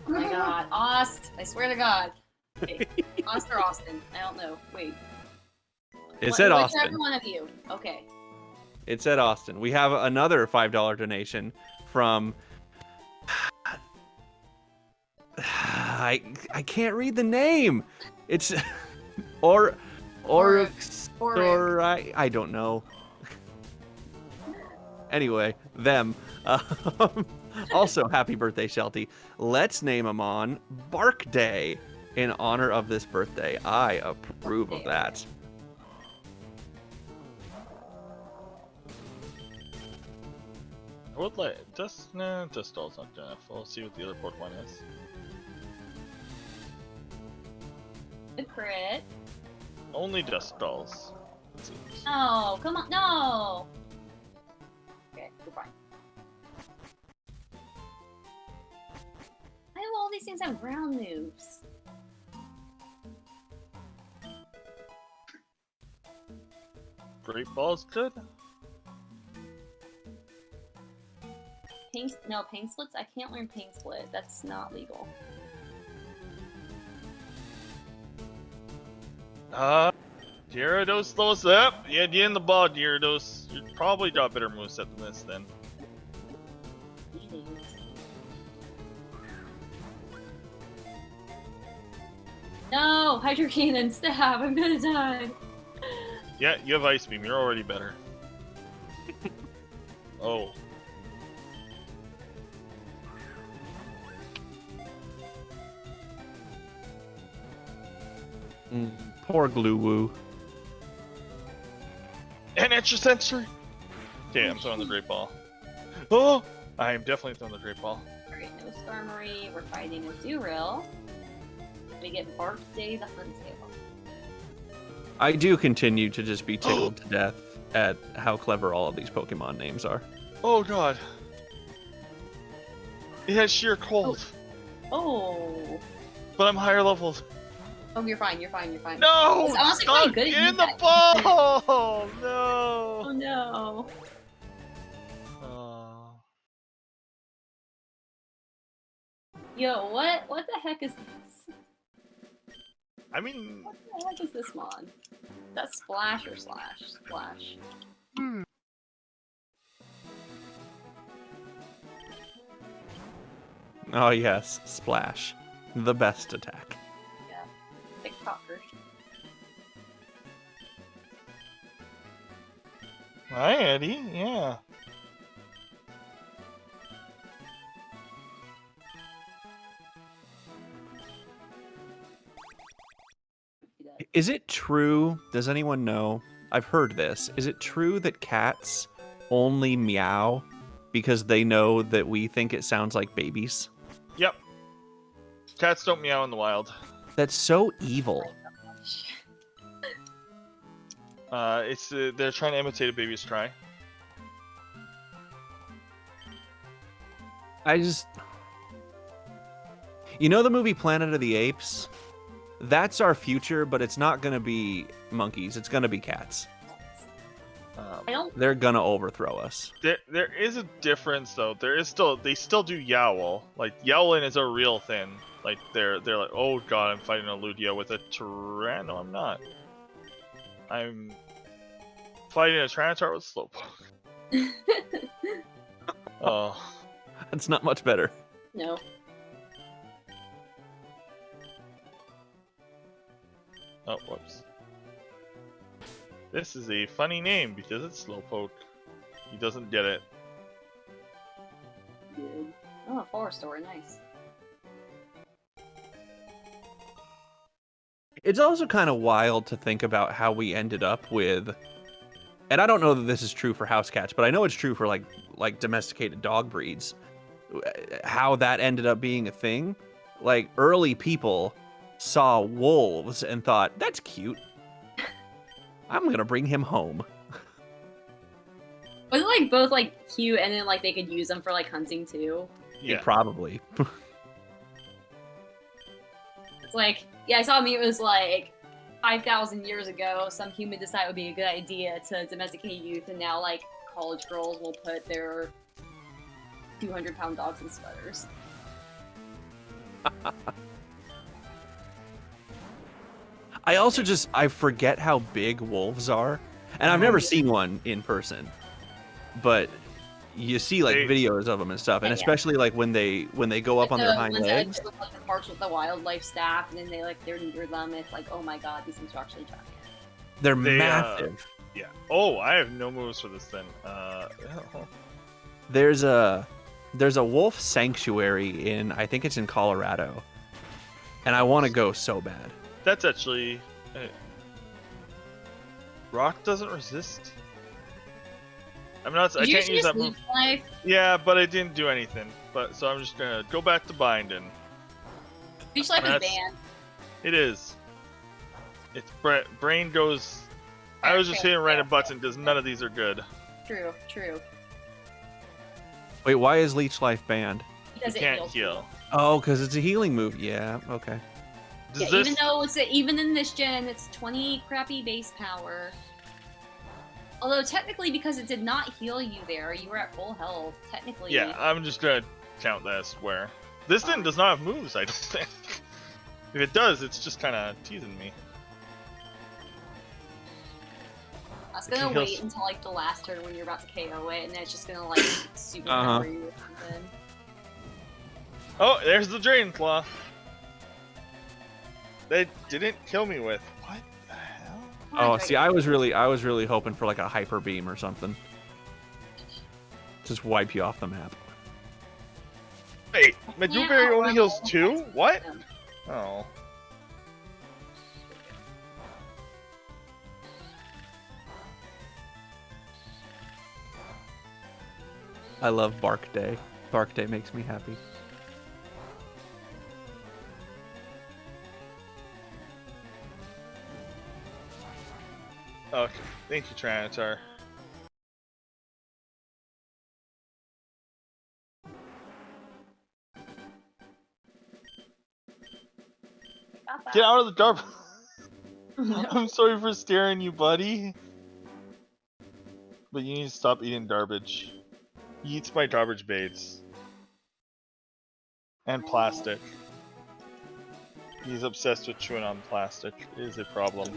Oh my god, Aust! I swear to God. Okay. Aust or Austin? I don't know. Wait. It said Austin. Whichever one of you. Okay. It said Austin. We have another $5 donation from... I can't read the name. It's... I don't know. Anyway, them. Also, happy birthday, Sheltie. Let's name them on Bark Day in honor of this birthday. I approve of that. I would like Dustall's not good enough. We'll see what the other Pokemon is. The crit. Only Dustall's. No, come on, no! Okay, we're fine. Why do all these things have ground moves? Great Ball's good. Pain splits? I can't learn pain split. That's not legal. Gyarados slows up. Yeah, you in the ball, Gyarados. You probably got better moveset than this then. No! Hydro Cannon, stop! I'm gonna die! Yeah, you have Ice Beam. You're already better. Oh. Poor Glue-Woo. An extra sensory! Okay, I'm throwing the Great Ball. Oh! I am definitely throwing the Great Ball. Alright, no Skarmory. We're fighting a Durill. We get Bark Day the Huntail. I do continue to just be tickled to death at how clever all of these Pokemon names are. Oh god. It has sheer cold. Oh! But I'm higher leveled. Oh, you're fine, you're fine, you're fine. No! I'm honestly Stop quite good at in the that. ball! No! Oh no. Yo, what the heck is this? I mean... What the heck is this mon? That's Splash or Slash? Splash. Oh yes, Splash. The best attack. Yeah. TikToker. Hi, Eddie. Yeah. Is it true? Does anyone know? I've heard this. Is it true that cats only meow because they know that we think it sounds like babies? Yep. Cats don't meow in the wild. That's so evil. They're trying to imitate a baby's cry. You know the movie Planet of the Apes? That's our future, but it's not gonna be monkeys. It's gonna be cats. I don't. They're gonna overthrow us. There is a difference though. They still do yowl. Like yowling is a real thing. Like they're like, oh god, I'm fighting a Lugia with a Tyran. No, I'm not. I'm fighting a Tyranitar with Slowpoke. Oh. It's not much better. No. Oh, whoops. This is a funny name because it's Slowpoke. He doesn't get it. Good. Oh, a forest story, nice. It's also kind of wild to think about how we ended up with, and I don't know that this is true for house cats, but I know it's true for like domesticated dog breeds. How that ended up being a thing. Like early people saw wolves and thought, that's cute. I'm gonna bring him home. Was it like both like cute and then like they could use them for like hunting too? Yeah. Probably. It's like, yeah, I saw a meme. It was like 5,000 years ago, some human decided it would be a good idea to domesticate youth, and now like college girls will put their 200-pound dogs in sweaters. I also I forget how big wolves are, and I've never seen one in person, but you see like videos of them and stuff, and especially like when they go up on their hind legs. That look like the parts with the wildlife staff, and then they're near them. It's like, oh my god, these things are actually giant. They're massive. Yeah. Oh, I have no moves for this thing. There's a wolf sanctuary in, I think it's in Colorado, and I want to go so bad. That's actually... Rock doesn't resist? I can't use that move. Life? Yeah, but I didn't do anything. So I'm just gonna go back to binding. Leech Life is banned. It is. It's brain goes... I was just hitting random buttons because none of these are good. True. Wait, why is Leech Life banned? Because it can't heal. Oh, because it's a healing move. Yeah, okay. Yeah, even though even in this gen, it's 20 crappy base power. Although technically, because it did not heal you there, you were at full health. Technically. Yeah, I'm just gonna count that as square. This thing does not have moves, I don't think. If it does, it's just kind of teasing me. I was gonna wait until like the last turn when you're about to KO it, and then it's just gonna like super power you or something. Oh, there's the Drain Claw. They didn't kill me with. What the hell? Oh, see, I was really hoping for like a hyper beam or something. Just wipe you off the map. Wait, Meduberry only heals 2? What? Oh. I love Bark Day. Bark Day makes me happy. Okay, thank you, Tyranitar. Get out of the dark. I'm sorry for scaring you, buddy. But you need to stop eating garbage. He eats my garbage baits. And plastic. He's obsessed with chewing on plastic. It is a problem.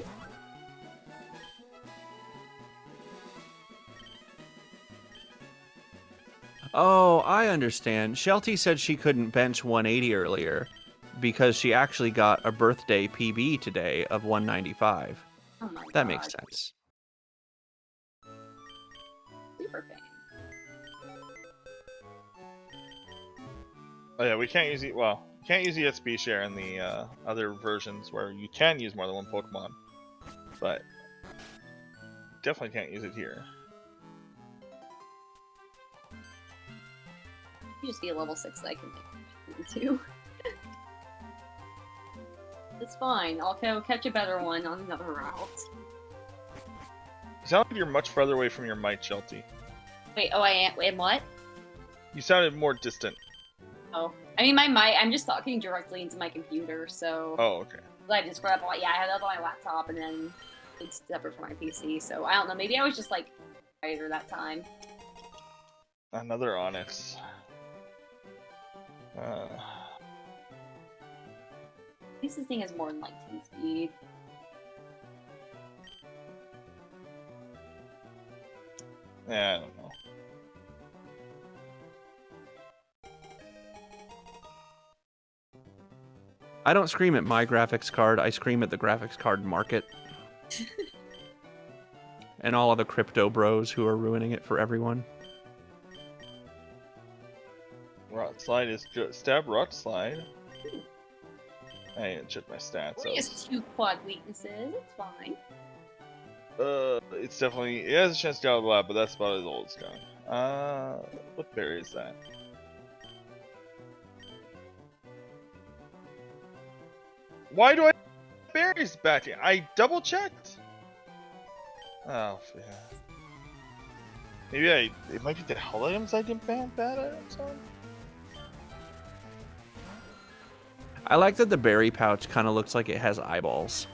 Oh, I understand. Sheltie said she couldn't bench 180 earlier because she actually got a birthday PB today of 195. Oh my god. That makes sense. Super fan. Oh yeah, we can't use can't use ESP share in the other versions where you can use more than one Pokemon, but definitely can't use it here. You just be a level 6 that I can make too. It's fine. I'll catch a better one on another route. You sound like you're much further away from your mic, Sheltie. Wait, I am. Wait, what? You sounded more distant. Oh, I mean my mic. I'm just talking directly into my computer, so. Oh, okay. I just grab. Yeah, I have it up on my laptop, and then it's separate from my PC. So I don't know. Maybe I was just like Either that time. Another Onyx. At least this thing has more than like 10 speed. Yeah, I don't know. I don't scream at my graphics card. I scream at the graphics card market. And all of the crypto bros who are ruining it for everyone. Rot Slide is good. Stab Rot Slide. I didn't check my stats. Only has 2 quad weaknesses. It's fine. It's definitely, it has a chance to get out of the lab, but that's about as old as it's gone. What berry is that? Why do I have berries back here? I double checked. Oh, yeah. Maybe it might be the hell items I didn't ban bad items on? I like that the berry pouch kind of looks like it has eyeballs.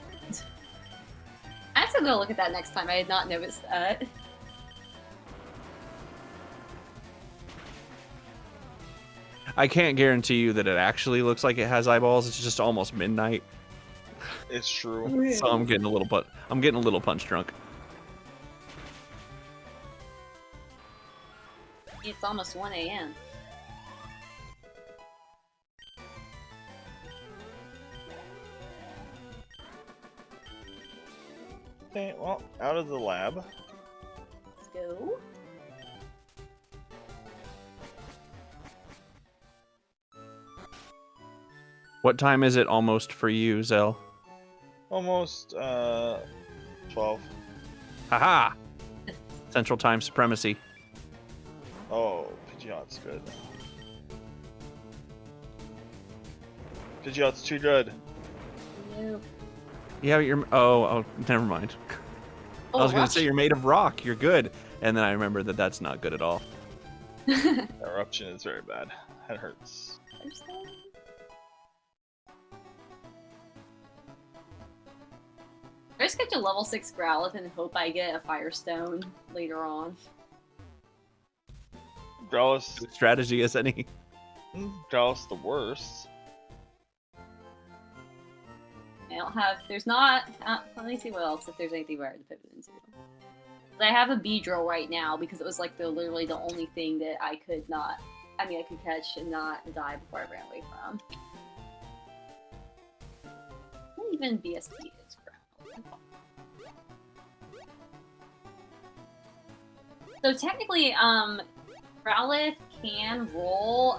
I have to go look at that next time. I had not noticed that. I can't guarantee you that it actually looks like it has eyeballs. It's just almost midnight, It's true. so I'm getting a little punch drunk. It's almost 1 a.m. Okay, well, out of the lab. Let's go. What time is it almost for you, Zell? Almost, 12. Haha! Central Time supremacy. Oh, Pidgeot's good. Pidgeot's too good. No. Yeah, you're. Oh, never mind. I was gonna say you're made of rock. You're good, and then I remember that that's not good at all. Eruption is very bad. That hurts. I just catch a level 6 Growlithe and hope I get a Firestone later on. Growlithe, Good strategy as any. Growlithe the worst. I don't have. There's not. Let me see what else if there's anything where I to pivot into. I have a Beedrill right now because it was like literally the only thing that I could not. I mean, I could catch and not die before I ran away from. Not even BST is ground. So technically, Growlithe can roll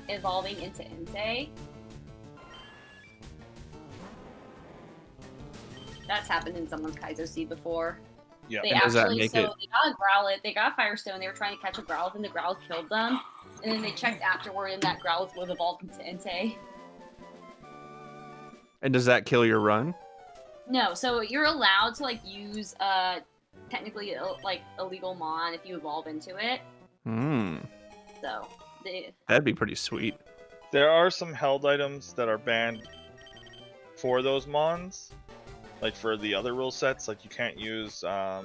evolving into Entei. That's happened in someone's Kaizo Seed before. Yeah. They Does that actually, make so it- they got a Growlithe, they got a Firestone, they were trying to catch a Growlithe, and the Growlithe killed them. And then they checked afterward, and that Growlithe would have evolved into Entei. And does that kill your run? No, so you're allowed to like use technically like illegal mon if you evolve into it. So That'd be pretty sweet. There are some held items that are banned for those mons. Like for the other rule sets, like you can't use the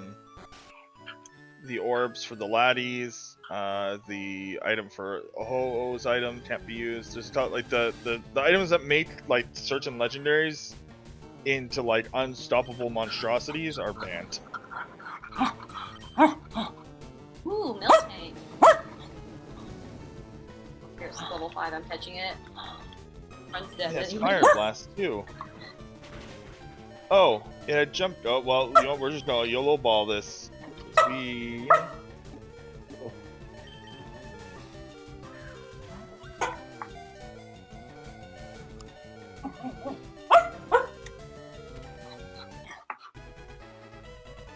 orbs for the laddies. The item for Ho-Oh's item can't be used. There's like the items that make like certain legendaries into like unstoppable monstrosities are banned. Ooh, Miltank. Here's level 5, I'm catching it. Runs dead Yes, anyway. Fire Blast too. Oh, it jumped. Oh, well, you know, we're just gonna YOLO ball this. We.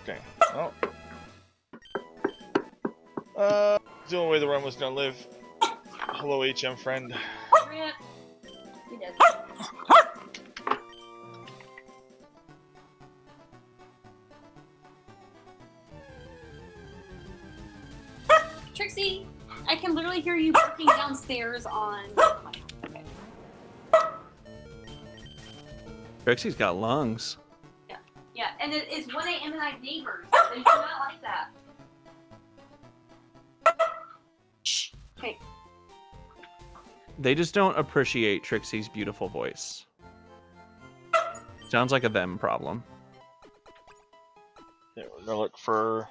Okay. Oh. The only way the run was gonna live. Hello, HM friend. Rip. He dead. Trixie, I can literally hear you barking downstairs on. Okay. Trixie's got lungs. Yeah, and it's 1 a.m. and I have neighbors. They do not like that. They just don't appreciate Trixie's beautiful voice. Sounds like a them problem. Yeah, we're gonna look for.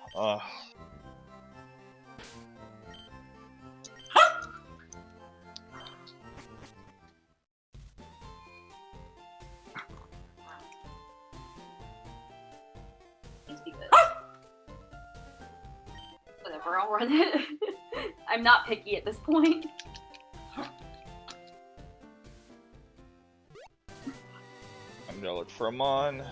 Just because. Whatever, I'll run it. I'm not picky at this point. I'm gonna look for a Mon.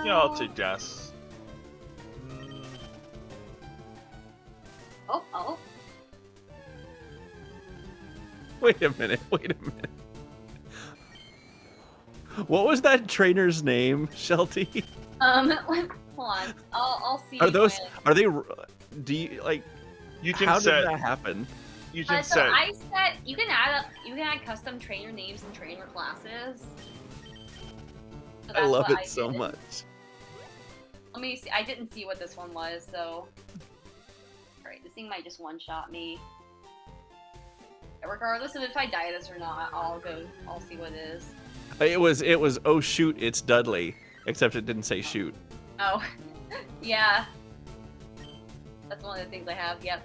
Yeah, I'll take gas. Oh. Wait a minute. What was that trainer's name, Sheltie? Hold on. I'll see. Are those? when- Are they? Do you like? You can How set. did that happen? You can So set. I set. You can add custom trainer names and trainer classes. So I that's love what it so did. much. Let me see. I didn't see what this one was, so. Alright, this thing might just one-shot me. Regardless of if I die this or not, I'll see what it is. It was. Oh shoot! It's Dudley. Except it didn't say shoot. Oh, yeah. That's one of the things I have. Yep.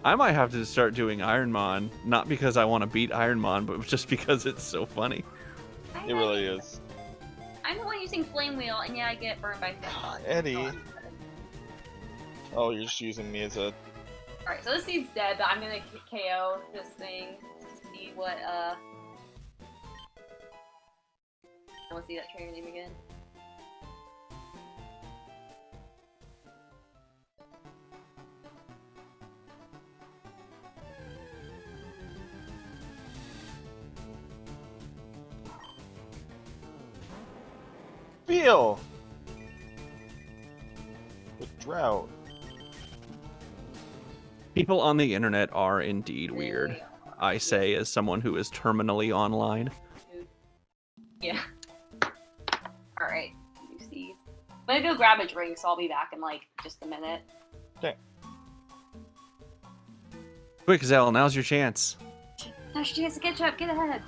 I might have to start doing Ironmon, not because I want to beat Ironmon, but just because it's so funny. It really is. I'm the one using Flame Wheel, and yeah, I get burned by Eddie. Oh, you're just using me as a. Alright, so this seed's dead, but I'm gonna KO this thing to see what, I wanna see that trainer name again. Feel! The drought. People on the internet are indeed weird. I say as someone who is terminally online. Yeah. Alright, new seeds. I'm gonna go grab a drink, so I'll be back in like just a minute. Okay. Quick, Zell, now's your chance. Now's your chance to catch up, get ahead.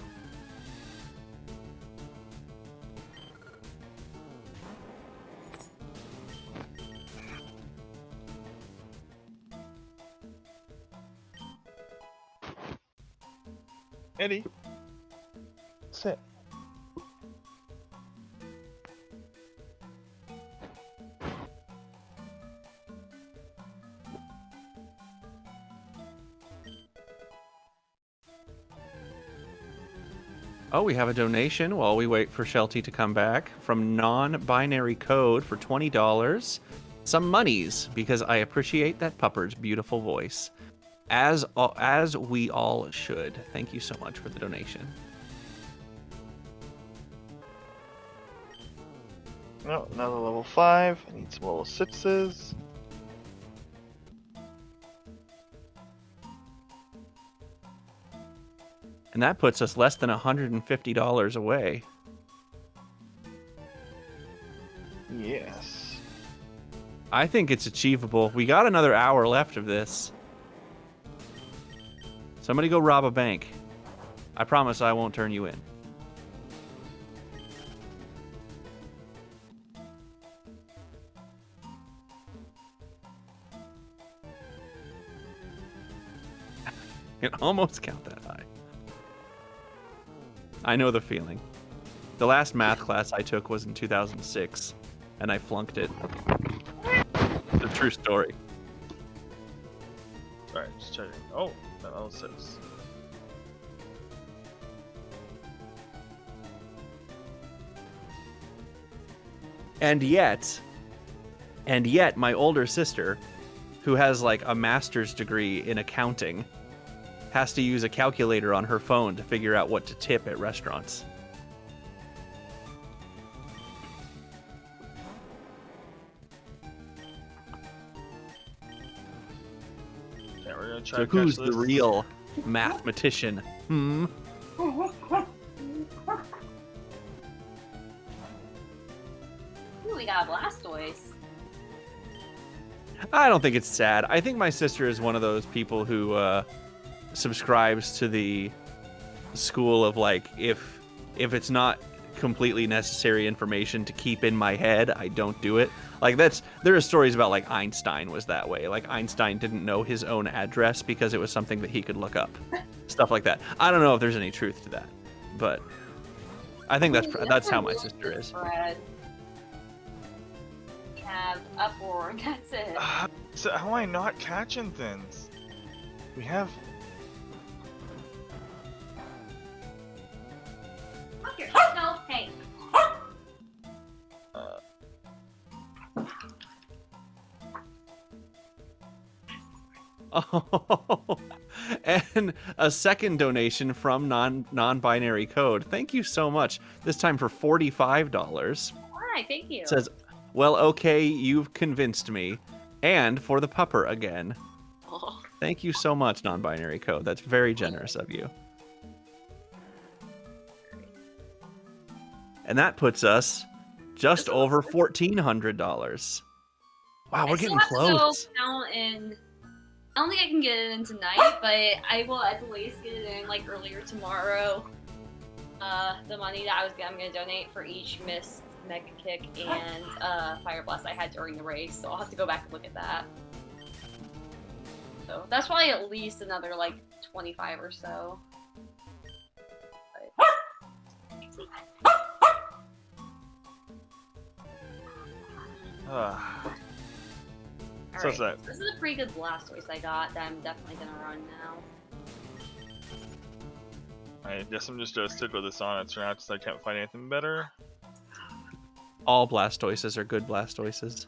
Eddie. Sit. Oh, we have a donation while we wait for Sheltie to come back from non-binary code for $20. Some monies, because I appreciate that pupper's beautiful voice. As we all should. Thank you so much for the donation. No, another level 5. I need some level 6s. And that puts us less than $150 away. Yes. I think it's achievable. We got another hour left of this. Somebody go rob a bank. I promise I won't turn you in. Can almost count that high. I know the feeling. The last math class I took was in 2006, and I flunked it. It's a true story. Alright, just checking. Oh, that level 6. And yet, my older sister, who has like a master's degree in accounting, has to use a calculator on her phone to figure out what to tip at restaurants. Yeah, we're gonna try So to catch who's this. the real mathematician? Hmm. Ooh, we got a Blastoise. I don't think it's sad. I think my sister is one of those people who subscribes to the school of like, if it's not completely necessary information to keep in my head, I don't do it. Like there are stories about like Einstein was that way. Like Einstein didn't know his own address because it was something that he could look up. Stuff like that. I don't know if there's any truth to that, but I think that's how my sister is. Spread. We have Uproar, that's it. So how am I not catching things? We have. Here, no, hey. Oh, and a second donation from non-binary code. Thank you so much. This time for $45. Hi, thank you. It says, well, okay, you've convinced me. And for the pupper again. Oh. Thank you so much, non-binary code. That's very generous of you. And that puts us just over $1,400. Wow, we're getting close. I don't think I can get it in tonight, but I will at least get it in like earlier tomorrow. The money that I'm gonna donate for each missed Mega Kick and Fire Blast I had during the race, so I'll have to go back and look at that. So that's probably at least another like 25 or so. So Alright, that. this is a pretty good Blastoise I got that I'm definitely gonna run now. I guess I'm just gonna stick with this on it for now because I can't find anything better. All Blastoises are good Blastoises.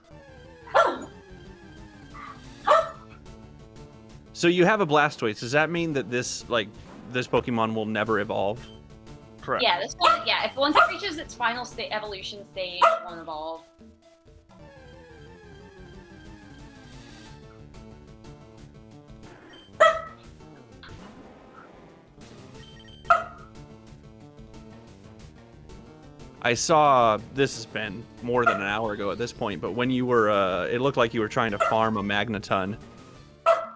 So you have a Blastoise. Does that mean that this Pokemon will never evolve? Correct. Yeah, this one. Yeah, if once it reaches its final evolution stage, it won't evolve. I saw, this has been more than an hour ago at this point, but when you were, it looked like you were trying to farm a Magneton.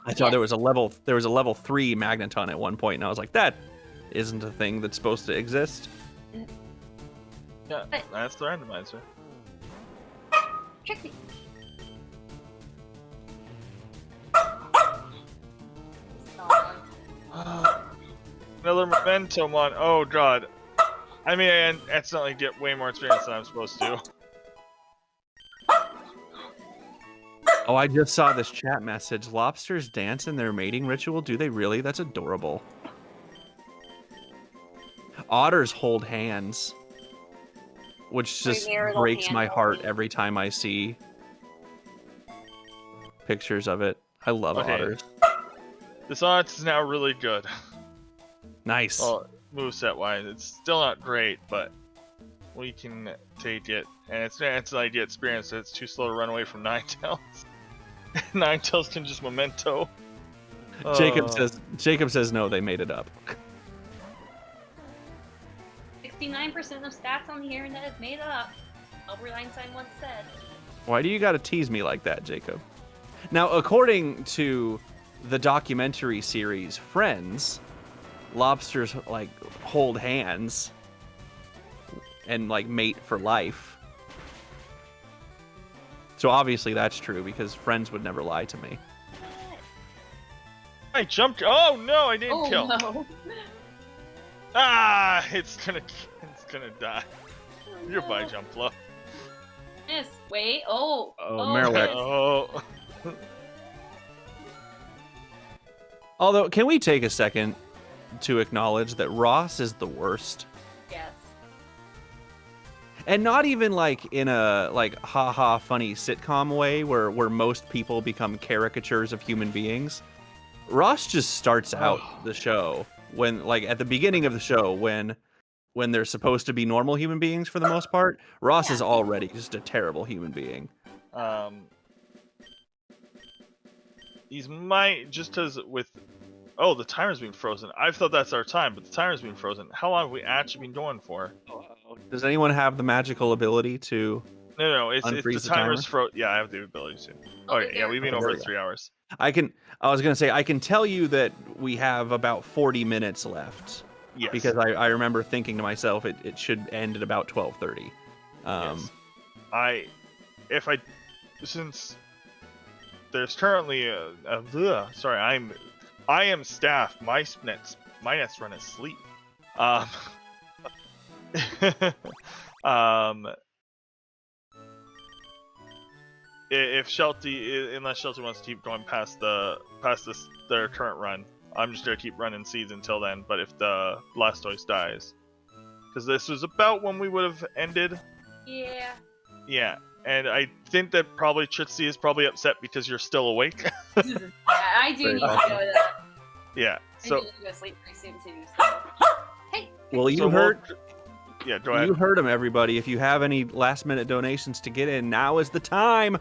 I saw there was a level 3 Magneton at one point, and I was like, that isn't a thing that's supposed to exist. Yeah, that's the randomizer. Trixie. Another Momentomon. Oh god. I mean, I accidentally get way more experience than I'm supposed to. Oh, I just saw this chat message. Lobsters dance in their mating ritual? Do they really? That's adorable. Otters hold hands, which just breaks my heart every time I see pictures of it. I love otters. This Onyx is now really good. Nice. Well, moveset wise, it's still not great, but we can take it. And it's an idea experience, so it's too slow to run away from Ninetales. Ninetales can just memento. Jacob says no, they made it up. 69% of stats on the internet is made up. Albert Einstein once said. Why do you gotta tease me like that, Jacob? Now, according to the documentary series Friends, lobsters like hold hands and like mate for life. So obviously that's true because Friends would never lie to me. I jumped. Oh no, I didn't kill. No. Ah, it's gonna die. You're by jump low. Yes. Wait. Oh. Marowak. Oh. Although, can we take a second to acknowledge that Ross is the worst? Yes. And not even like in a like haha funny sitcom way where most people become caricatures of human beings. Ross just starts out the show when like at the beginning of the show when they're supposed to be normal human beings for the most part. Ross is already just a terrible human being. these might just as with. Oh, the timer's been frozen. I thought that's our time, but the timer's been frozen. How long have we actually been going for? Does anyone have the magical ability to No, it's the unfreeze the timer's timer? Yeah, I have the ability to. Oh, Okay, yeah, we've been Okay, over there we 3 hours. I was gonna say I can tell you that we have about 40 minutes left. Yes. Because I remember thinking to myself it should end at about 12:30. Yes. Since there's currently I am staff. My next run is sleep. If unless Sheltie wants to keep going past their current run, I'm just gonna keep running seeds until then. But if the Blastoise dies, because this was about when we would have ended. Yeah. Yeah, and I think that probably Trixie is probably upset because you're still awake. Yeah, I do Very need to awesome. go to Yeah. I So need to go sleep pretty soon too. So. Hey. Well, you so heard yeah, go ahead. you heard him, everybody. If you have any last-minute donations to get in, now is the time.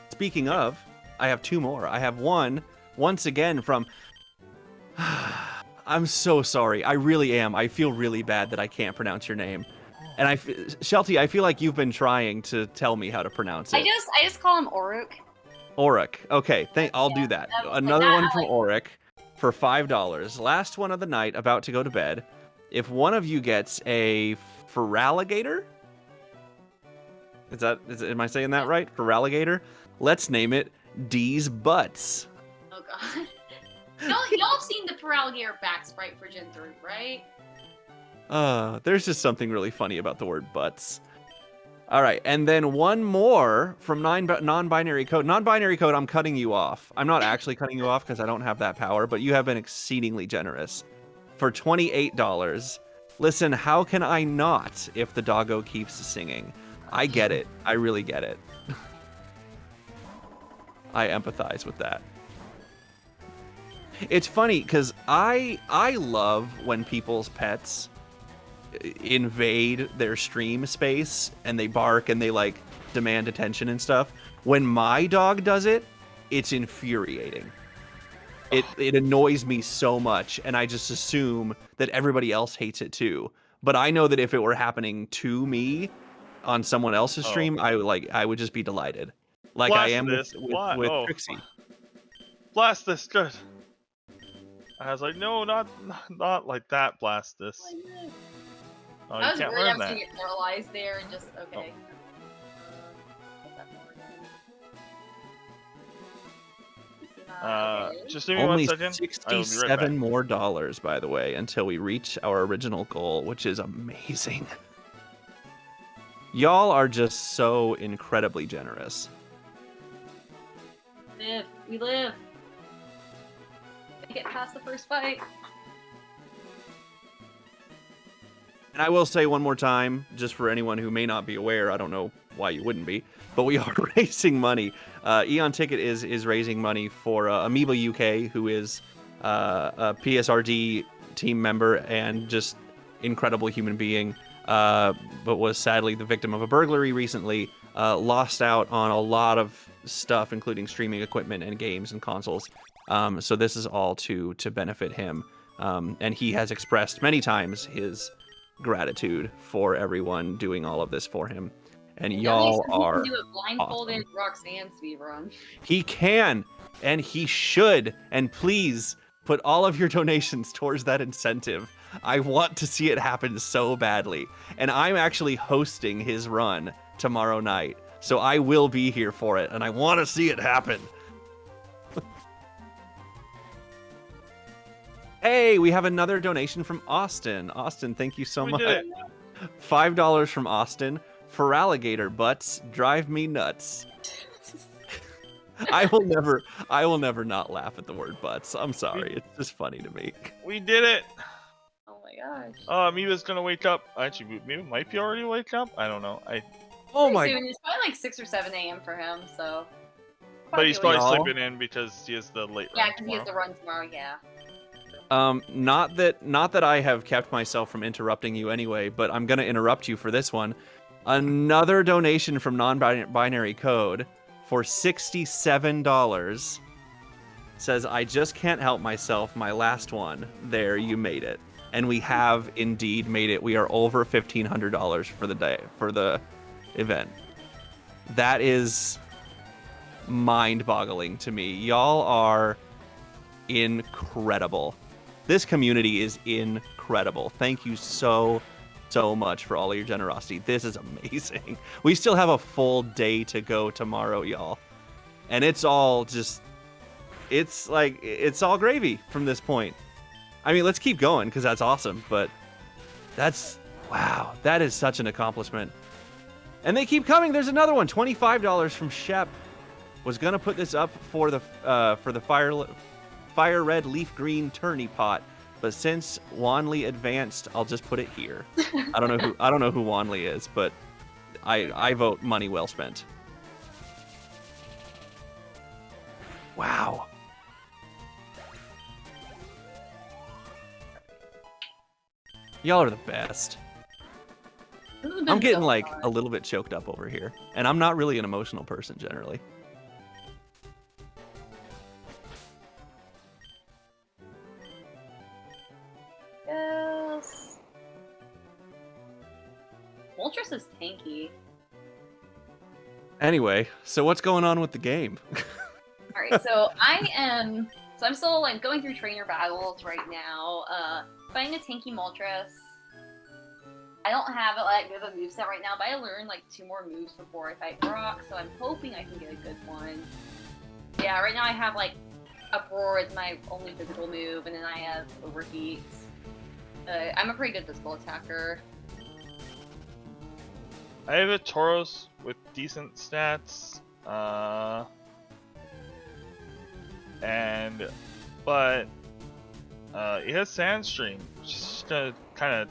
Speaking of, I have 2 more. I have one once again from. I'm so sorry. I really am. I feel really bad that I can't pronounce your name. And Sheltie, I feel like you've been trying to tell me how to pronounce it. I just call him Oruk. Auric. Okay, I'll do that. Another that one I from like. Auric for $5. Last one of the night, about to go to bed. If one of you gets a FireRed, am I saying that right? FireRed? Let's name it D's Butts. Oh god. Y'all have seen the Feraligatr back sprite for Gen 3, right? There's just something really funny about the word butts. All right, and then one more from non-binary code. Non-binary code, I'm cutting you off. I'm not actually cutting you off because I don't have that power, but you have been exceedingly generous. For $28, listen, how can I not if the doggo keeps singing? I get it. I really get it. I empathize with that. It's funny because I love when people's pets invade their stream space and they bark and they like demand attention and stuff. When my dog does it, it's infuriating. It annoys me so much, and I just assume that everybody else hates it too. But I know that if it were happening to me on someone else's stream, I would just be delighted. Like I am with Trixie. Blast this, good. I was like, no, not like that, blast this. Oh, I you was can't worried I learn was that. gonna get paralyzed there and just okay. Just give me 1 Only second. I will be right back. $67 more, by the way, until we reach our original goal, which is amazing. Y'all are just so incredibly generous. We live. Get past the first fight. And I will say one more time, just for anyone who may not be aware, I don't know why you wouldn't be, but we are raising money. Eon Ticket is raising money for Amoeba UK, who is a PSRD team member and just incredible human being, but was sadly the victim of a burglary recently, lost out on a lot of stuff, including streaming equipment and games and consoles. So this is all to benefit him. And he has expressed many times his gratitude for everyone doing all of this for him. And y'all are He can do a blindfolded awesome. Roxanne speedrun. He can, and he should. And please put all of your donations towards that incentive. I want to see it happen so badly. And I'm actually hosting his run tomorrow night. So I will be here for it, and I want to see it happen. Hey, we have another donation from Austin. Austin, thank you so much. $5 from Austin. FireRed butts drive me nuts. I will never not laugh at the word butts. I'm sorry. It's just funny to me. We did it. Oh my gosh. Amoeba's gonna wake up. Actually, Amoeba might be already wake up. I don't know. Oh my. Soon. It's probably like 6 or 7 a.m. for him, so. But he's probably Y'all. sleeping in because he has the late Yeah, run because he has tomorrow. to run tomorrow. Yeah. Not that I have kept myself from interrupting you anyway, but I'm gonna interrupt you for this one. Another donation from non-binary code for $67. says, I just can't help myself. My last one. There, you made it. And we have indeed made it. We are over $1,500 for the day, for the event. That is mind-boggling to me. Y'all are incredible. This community is incredible. Thank you so much for all of your generosity. This is amazing. We still have a full day to go tomorrow, y'all. And it's all just, it's all gravy from this point. I mean, let's keep going because that's awesome, but wow, that is such an accomplishment. And they keep coming. There's another one, $25 from Shep. Was gonna put this up for the FireRed LeafGreen tourney pot, but since Wanley advanced, I'll just put it here. I don't know who Wanley is, but I vote money well spent. Wow. Y'all are the best. I'm getting like a little bit choked up over here, and I'm not really an emotional person generally. Yes. Moltres is tanky. Anyway, so what's going on with the game? All right, so I'm still like going through trainer battles right now. Fighting a tanky Moltres. I don't have it like good of a moveset right now, but I learned like 2 more moves before I fight Brock, so I'm hoping I can get a good one. Yeah, right now I have like Uproar as my only physical move, and then I have Overheat. I'm a pretty good physical attacker. I have a Tauros with decent stats, but it has Sandstream, which is just gonna kind of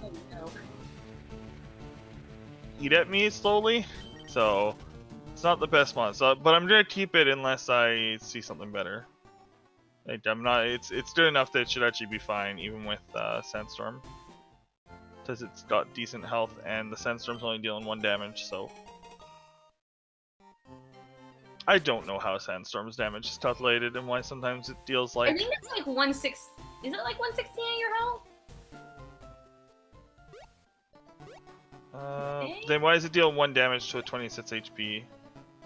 eat at me slowly, so it's not the best mod. So, but I'm gonna keep it unless I see something better. Like I'm not. It's good enough that it should actually be fine, even with Sandstorm, because it's got decent health and the Sandstorm's only dealing 1 damage. So I don't know how Sandstorm's damage is calculated and why sometimes it deals like. I think it's like 1/6. Is it like 116 at your health? Then why does it deal 1 damage to a 26 HP?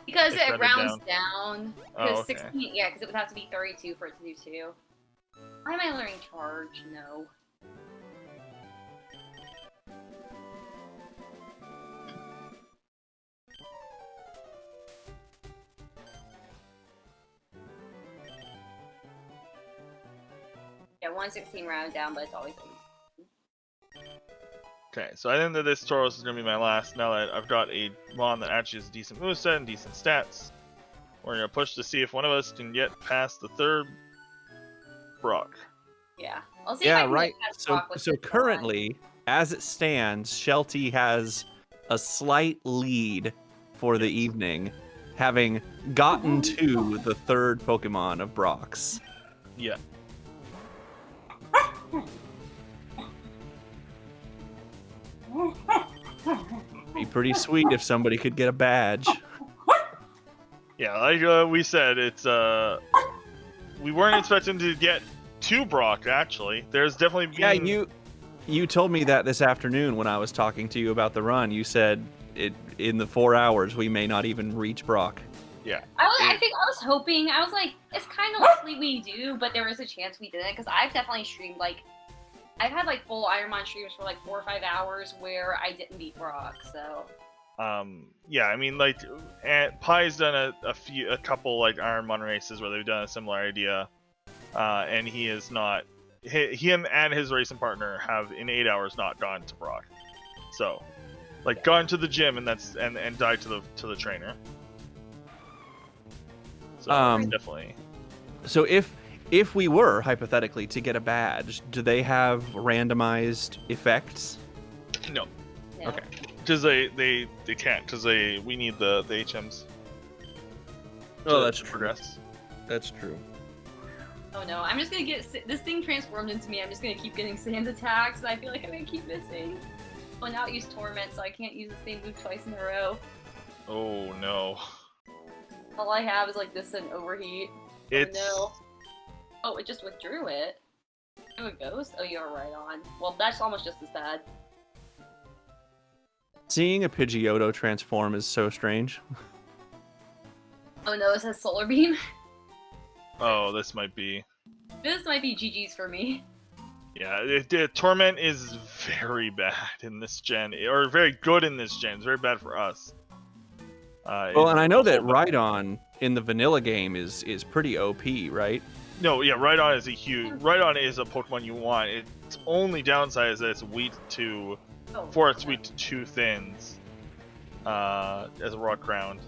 Because It's it rounded rounds down. down. Oh, Because okay. 16, yeah, because it would have to be 32 for it to do 2. Why am I learning charge? No. Yeah, 116 round down, but it's always Okay, so I think that this Tauros is going to be my last now that I've got a Mon that actually has a decent moveset and decent stats. We're going to push to see if one of us can get past the 3rd Brock. yeah. I'll see if I Yeah, can right. get past So Brock with this currently, as it stands, Sheltie has a slight lead for the evening, having gotten to the 3rd Pokemon of Brock's. Yeah. Be pretty sweet if somebody could get a badge. Yeah, like we said, it's we weren't expecting to get to Brock. Actually, there's definitely been... Yeah, you told me that this afternoon when I was talking to you about the run. You said in the 4 hours we may not even reach Brock. Yeah. I think I was hoping. I was like, it's kind of likely we do, but there was a chance we didn't, because I've definitely streamed like. I've had like full Ironmon streams for like 4 or 5 hours where I didn't beat Brock, so. Yeah, I mean, like, Pie's done a couple like Ironmon races where they've done a similar idea, and he is not. Him and his racing partner have in 8 hours not gone to Brock, so like gone to the gym and died to the trainer. So definitely. So if we were hypothetically to get a badge, do they have randomized effects? No. No. Okay. Because they can't, because we need the HMs. To progress. That's true. Oh no, I'm just gonna get this thing transformed into me. I'm just gonna keep getting sand attacks, and I feel like I'm gonna keep missing. Oh, now I use Torment, so I can't use the same move twice in a row. Oh no. All I have is like this and Overheat. It's Oh Oh, it just withdrew it. Oh, a ghost? Oh, you're right on. Well, that's almost just as bad. Seeing a Pidgeotto transform is so strange. Oh no, it says Solar Beam. Oh, this might be. This might be GG's for me. Yeah, Torment is very bad in this gen, or very good in this gen. It's very bad for us. Well, and I know that Rhydon in the vanilla game is pretty OP, right? No, yeah, Rhydon is Rhydon is a Pokemon you want. Its only downside is that it's weak to Forest weak to 2 thins. As a rock ground.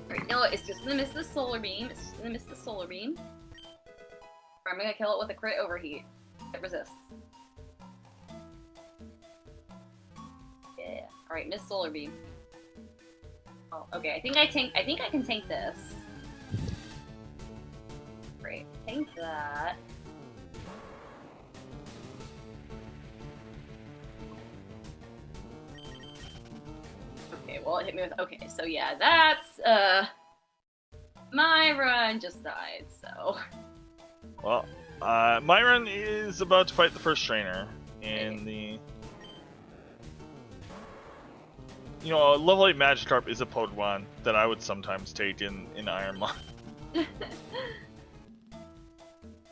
Right, you know what? It's just gonna miss the Solar Beam. It's just gonna miss the Solar Beam. Or I'm gonna kill it with a crit overheat. It resists. Yeah. All right, miss Solar Beam. Oh, okay. I think I can tank this. Great. Tank that. Okay, well it hit me with okay, so yeah, that's my run just died, so Well, my run is about to fight the first trainer in the. You know, level 8 Magikarp is a Pokemon that I would sometimes take in Ironmon.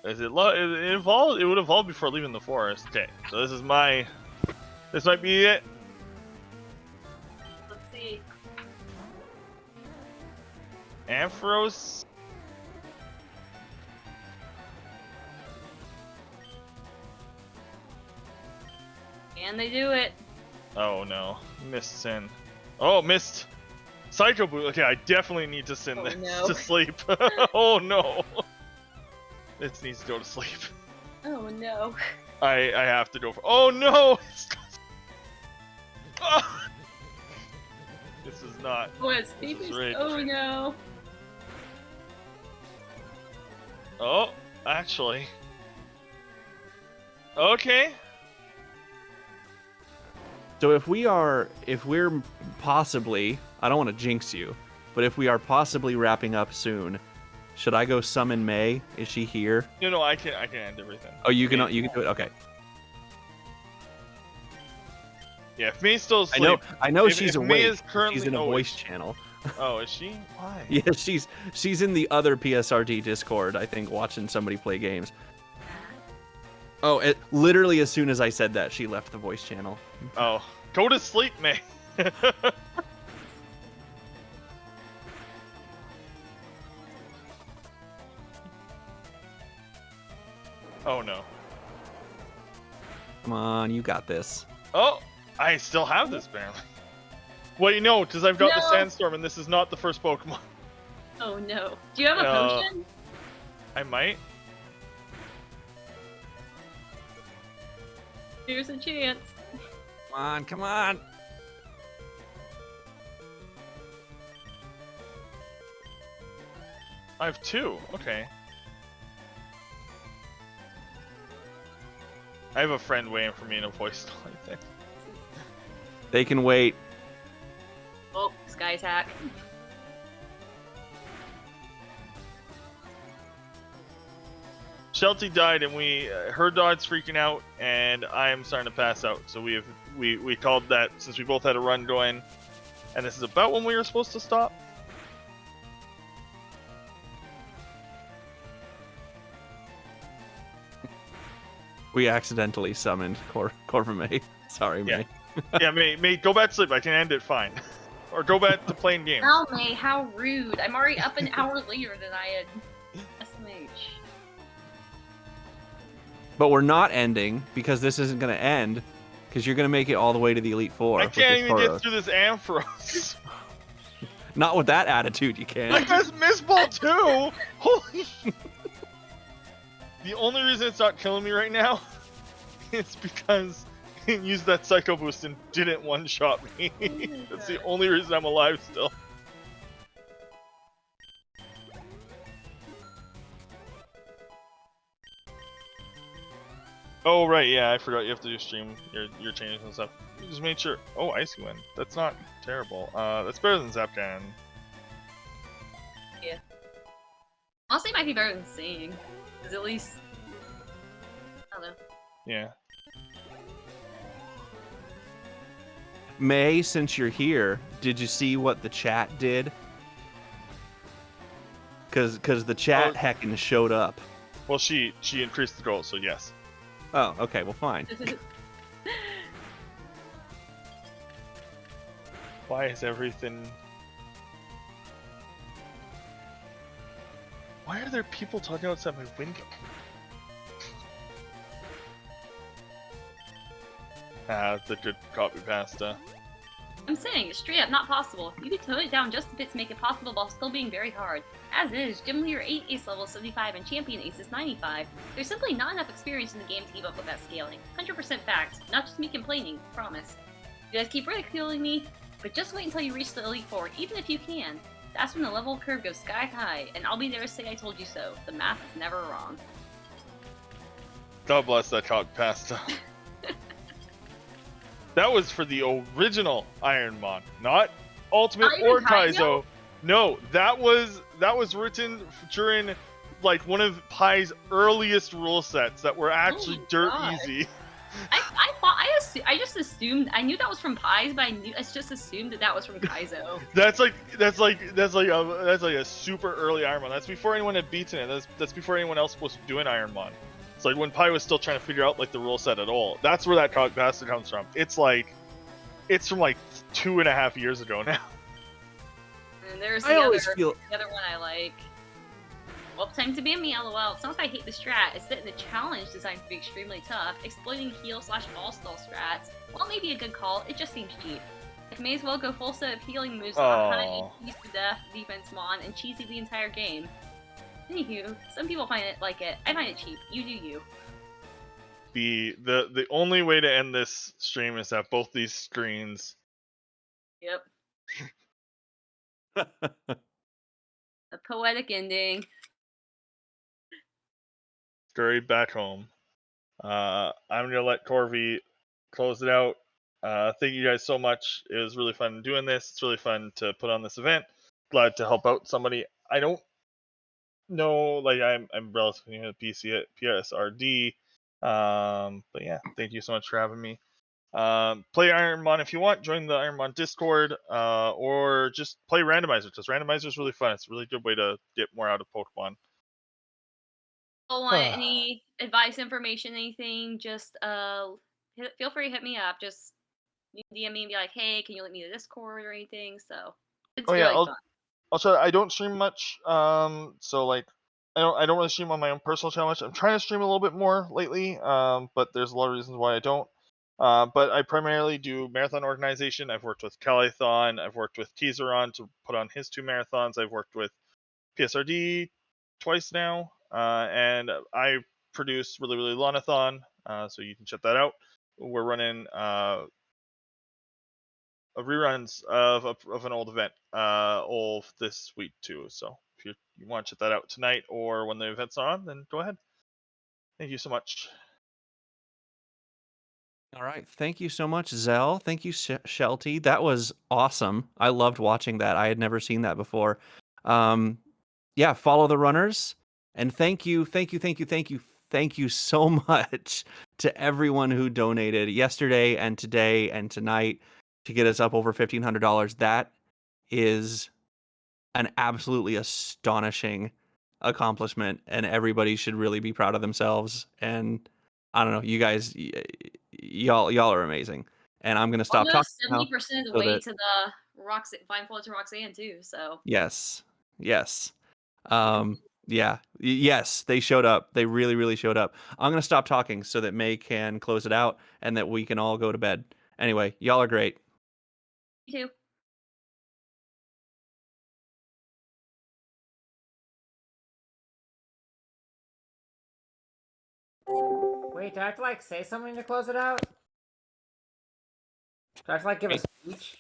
As it evolved, it would evolve before leaving the forest. Okay, so this might be it. let's see. Ampharos. Can they do it? Oh no, missed Sin. Oh, missed Psycho Boost. Okay, I definitely need to send this no. to sleep. Oh no, this needs to go to sleep. Oh no. I have to go for. Oh no! Oh! This is not. Oh, it's This is Phoebus. rage. Oh no. Oh, actually. Okay. So if we're possibly, I don't want to jinx you, but if we are possibly wrapping up soon, should I go summon May? Is she here? No, I can end everything. Oh, you can do it. Okay. Yeah, if May's still asleep. I know if, she's if May awake. is currently, She's in a voice channel. Oh, is she? Why? Yeah, she's in the other PSRD Discord, I think, watching somebody play games. Oh, literally as soon as I said that, she left the voice channel. Oh, go to sleep, May. Oh no. Come on, you got this. Oh, I still have this apparently. Wait, no, because I've got the No. Sandstorm, and this is not the first Pokemon. Oh no. Do you have a potion? I might. Here's a chance. Come on, come on. I have 2. Okay. I have a friend waiting for me in a voice call, I think. They can wait. Oh, Sky Attack. Sheltie died, and her dog's freaking out, and I am starting to pass out. So we called that since we both had a run going, and this is about when we were supposed to stop. We accidentally summoned Corvamay. Sorry, Yeah. May. Yeah, May, go back to sleep. I can end it fine, or go back to playing games. How, May? How rude. I'm already up an hour later than I had SMH. But we're not ending because this isn't going to end because you're going to make it all the way to the Elite Four. I with can't this even get Tauros. through this Ampharos. Not with that attitude, you I can't. missed Miss Ball too. Holy. The only reason it's not killing me right now is because it used that Psycho Boost and didn't one-shot me. That's the only reason I'm alive still. Oh right, yeah, I forgot you have to do stream your changes and stuff. You just made sure. Oh, Icy Wind. That's not terrible. That's better than Zapcan. Yeah. Honestly, it might be better than singing. Because at least... I don't know. Yeah. May, since you're here, did you see what the chat did? Because the chat heckin' showed up. Well, she increased the goal, so yes. Oh, okay, well, fine. Why is everything... Why are there people talking outside my window? That's a good copy pasta. I'm saying, straight up, not possible. You could tone it down just a bit to make it possible while still being very hard. As is, Gym Leader 8 Ace level 75 and Champion Ace is 95. There's simply not enough experience in the game to keep up with that scaling. 100% fact, not just me complaining, promise. You guys keep ridiculing me, but just wait until you reach the Elite Four, even if you can. That's when the level curve goes sky high, and I'll be there to say I told you so. The math is never wrong. God bless that copy pasta. That was for the original Ironmon, not Ultimate or Kaizo. No, that was written during like one of Pai's earliest rule sets that were actually easy. I just assumed I knew that was from Pies, but I just assumed that was from Kaizo. that's like a super early Ironmon. That's before anyone had beaten it. That's before anyone else was doing Ironmon. It's like when Pai was still trying to figure out like the rule set at all. That's where that bastard comes from. It's from like 2.5 years ago now. And there's the other one I like. Well, time to ban me, lol. It's not that I hate the strat, it's that the challenge designed to be extremely tough, exploiting heal/all stall strats. While maybe a good call, it just seems cheap. I may as well go full set of healing moves on high, piece to death, defense mon, and cheesy the entire game. Anywho, some people find it like it. I find it cheap. You do you. The only way to end this stream is that both these screens. Yep. A poetic ending. Scurry back home. I'm gonna let Corby close it out. Thank you guys so much. It was really fun doing this. It's really fun to put on this event. Glad to help out somebody. I don't know, like I'm relatively new to PC at PSRD. But yeah, thank you so much for having me. Play Ironmon if you want. Join the Ironmon Discord, or just play Randomizer, because Randomizer is really fun. It's a really good way to get more out of Pokemon. Want any advice, information, anything, just feel free to hit me up. Just DM me and be like, hey, can you link me to Discord or anything? So it's really fun. I'll try. I don't stream much, so like I don't really stream on my own personal channel much. I'm trying to stream a little bit more lately, but there's a lot of reasons why I don't. But I primarily do marathon organization. I've worked with Calathon. I've worked with Teaseron to put on his 2 marathons. I've worked with PSRD twice now, and I produce really Lonathon, so you can check that out. We're running reruns of an old event all this week too. So if you want to check that out tonight or when the event's on, then go ahead. Thank you so much. All right. Thank you so much, Zell. Thank you, Sheltie. That was awesome. I loved watching that. I had never seen that before. Yeah, follow the runners. And thank you so much to everyone who donated yesterday and today and tonight to get us up over $1,500. That is an absolutely astonishing accomplishment, and everybody should really be proud of themselves. And I don't know, you guys, y'all are amazing. And I'm gonna stop talking. 70% of the way to the blindfold to Roxanne too. So yes. Yeah, yes, they showed up. They really showed up. I'm gonna stop talking so that May can close it out and that we can all go to bed. Anyway, y'all are great. You too. Wait, do I have to like say something to close it out? Do I have to like give a speech?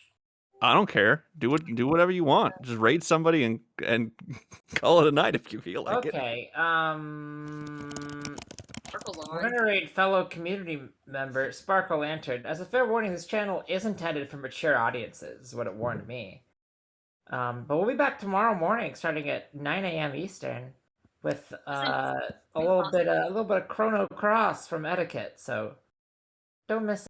I don't care. Do whatever you want. Just raid somebody and call it a night if you feel like it. Okay. We're gonna raid fellow community member Sparkle Lantern. As a fair warning, this channel is intended for mature audiences, is what it warned me. But we'll be back tomorrow morning, starting at 9 a.m. Eastern. with a little bit of Chrono Cross from Etiquette. So don't miss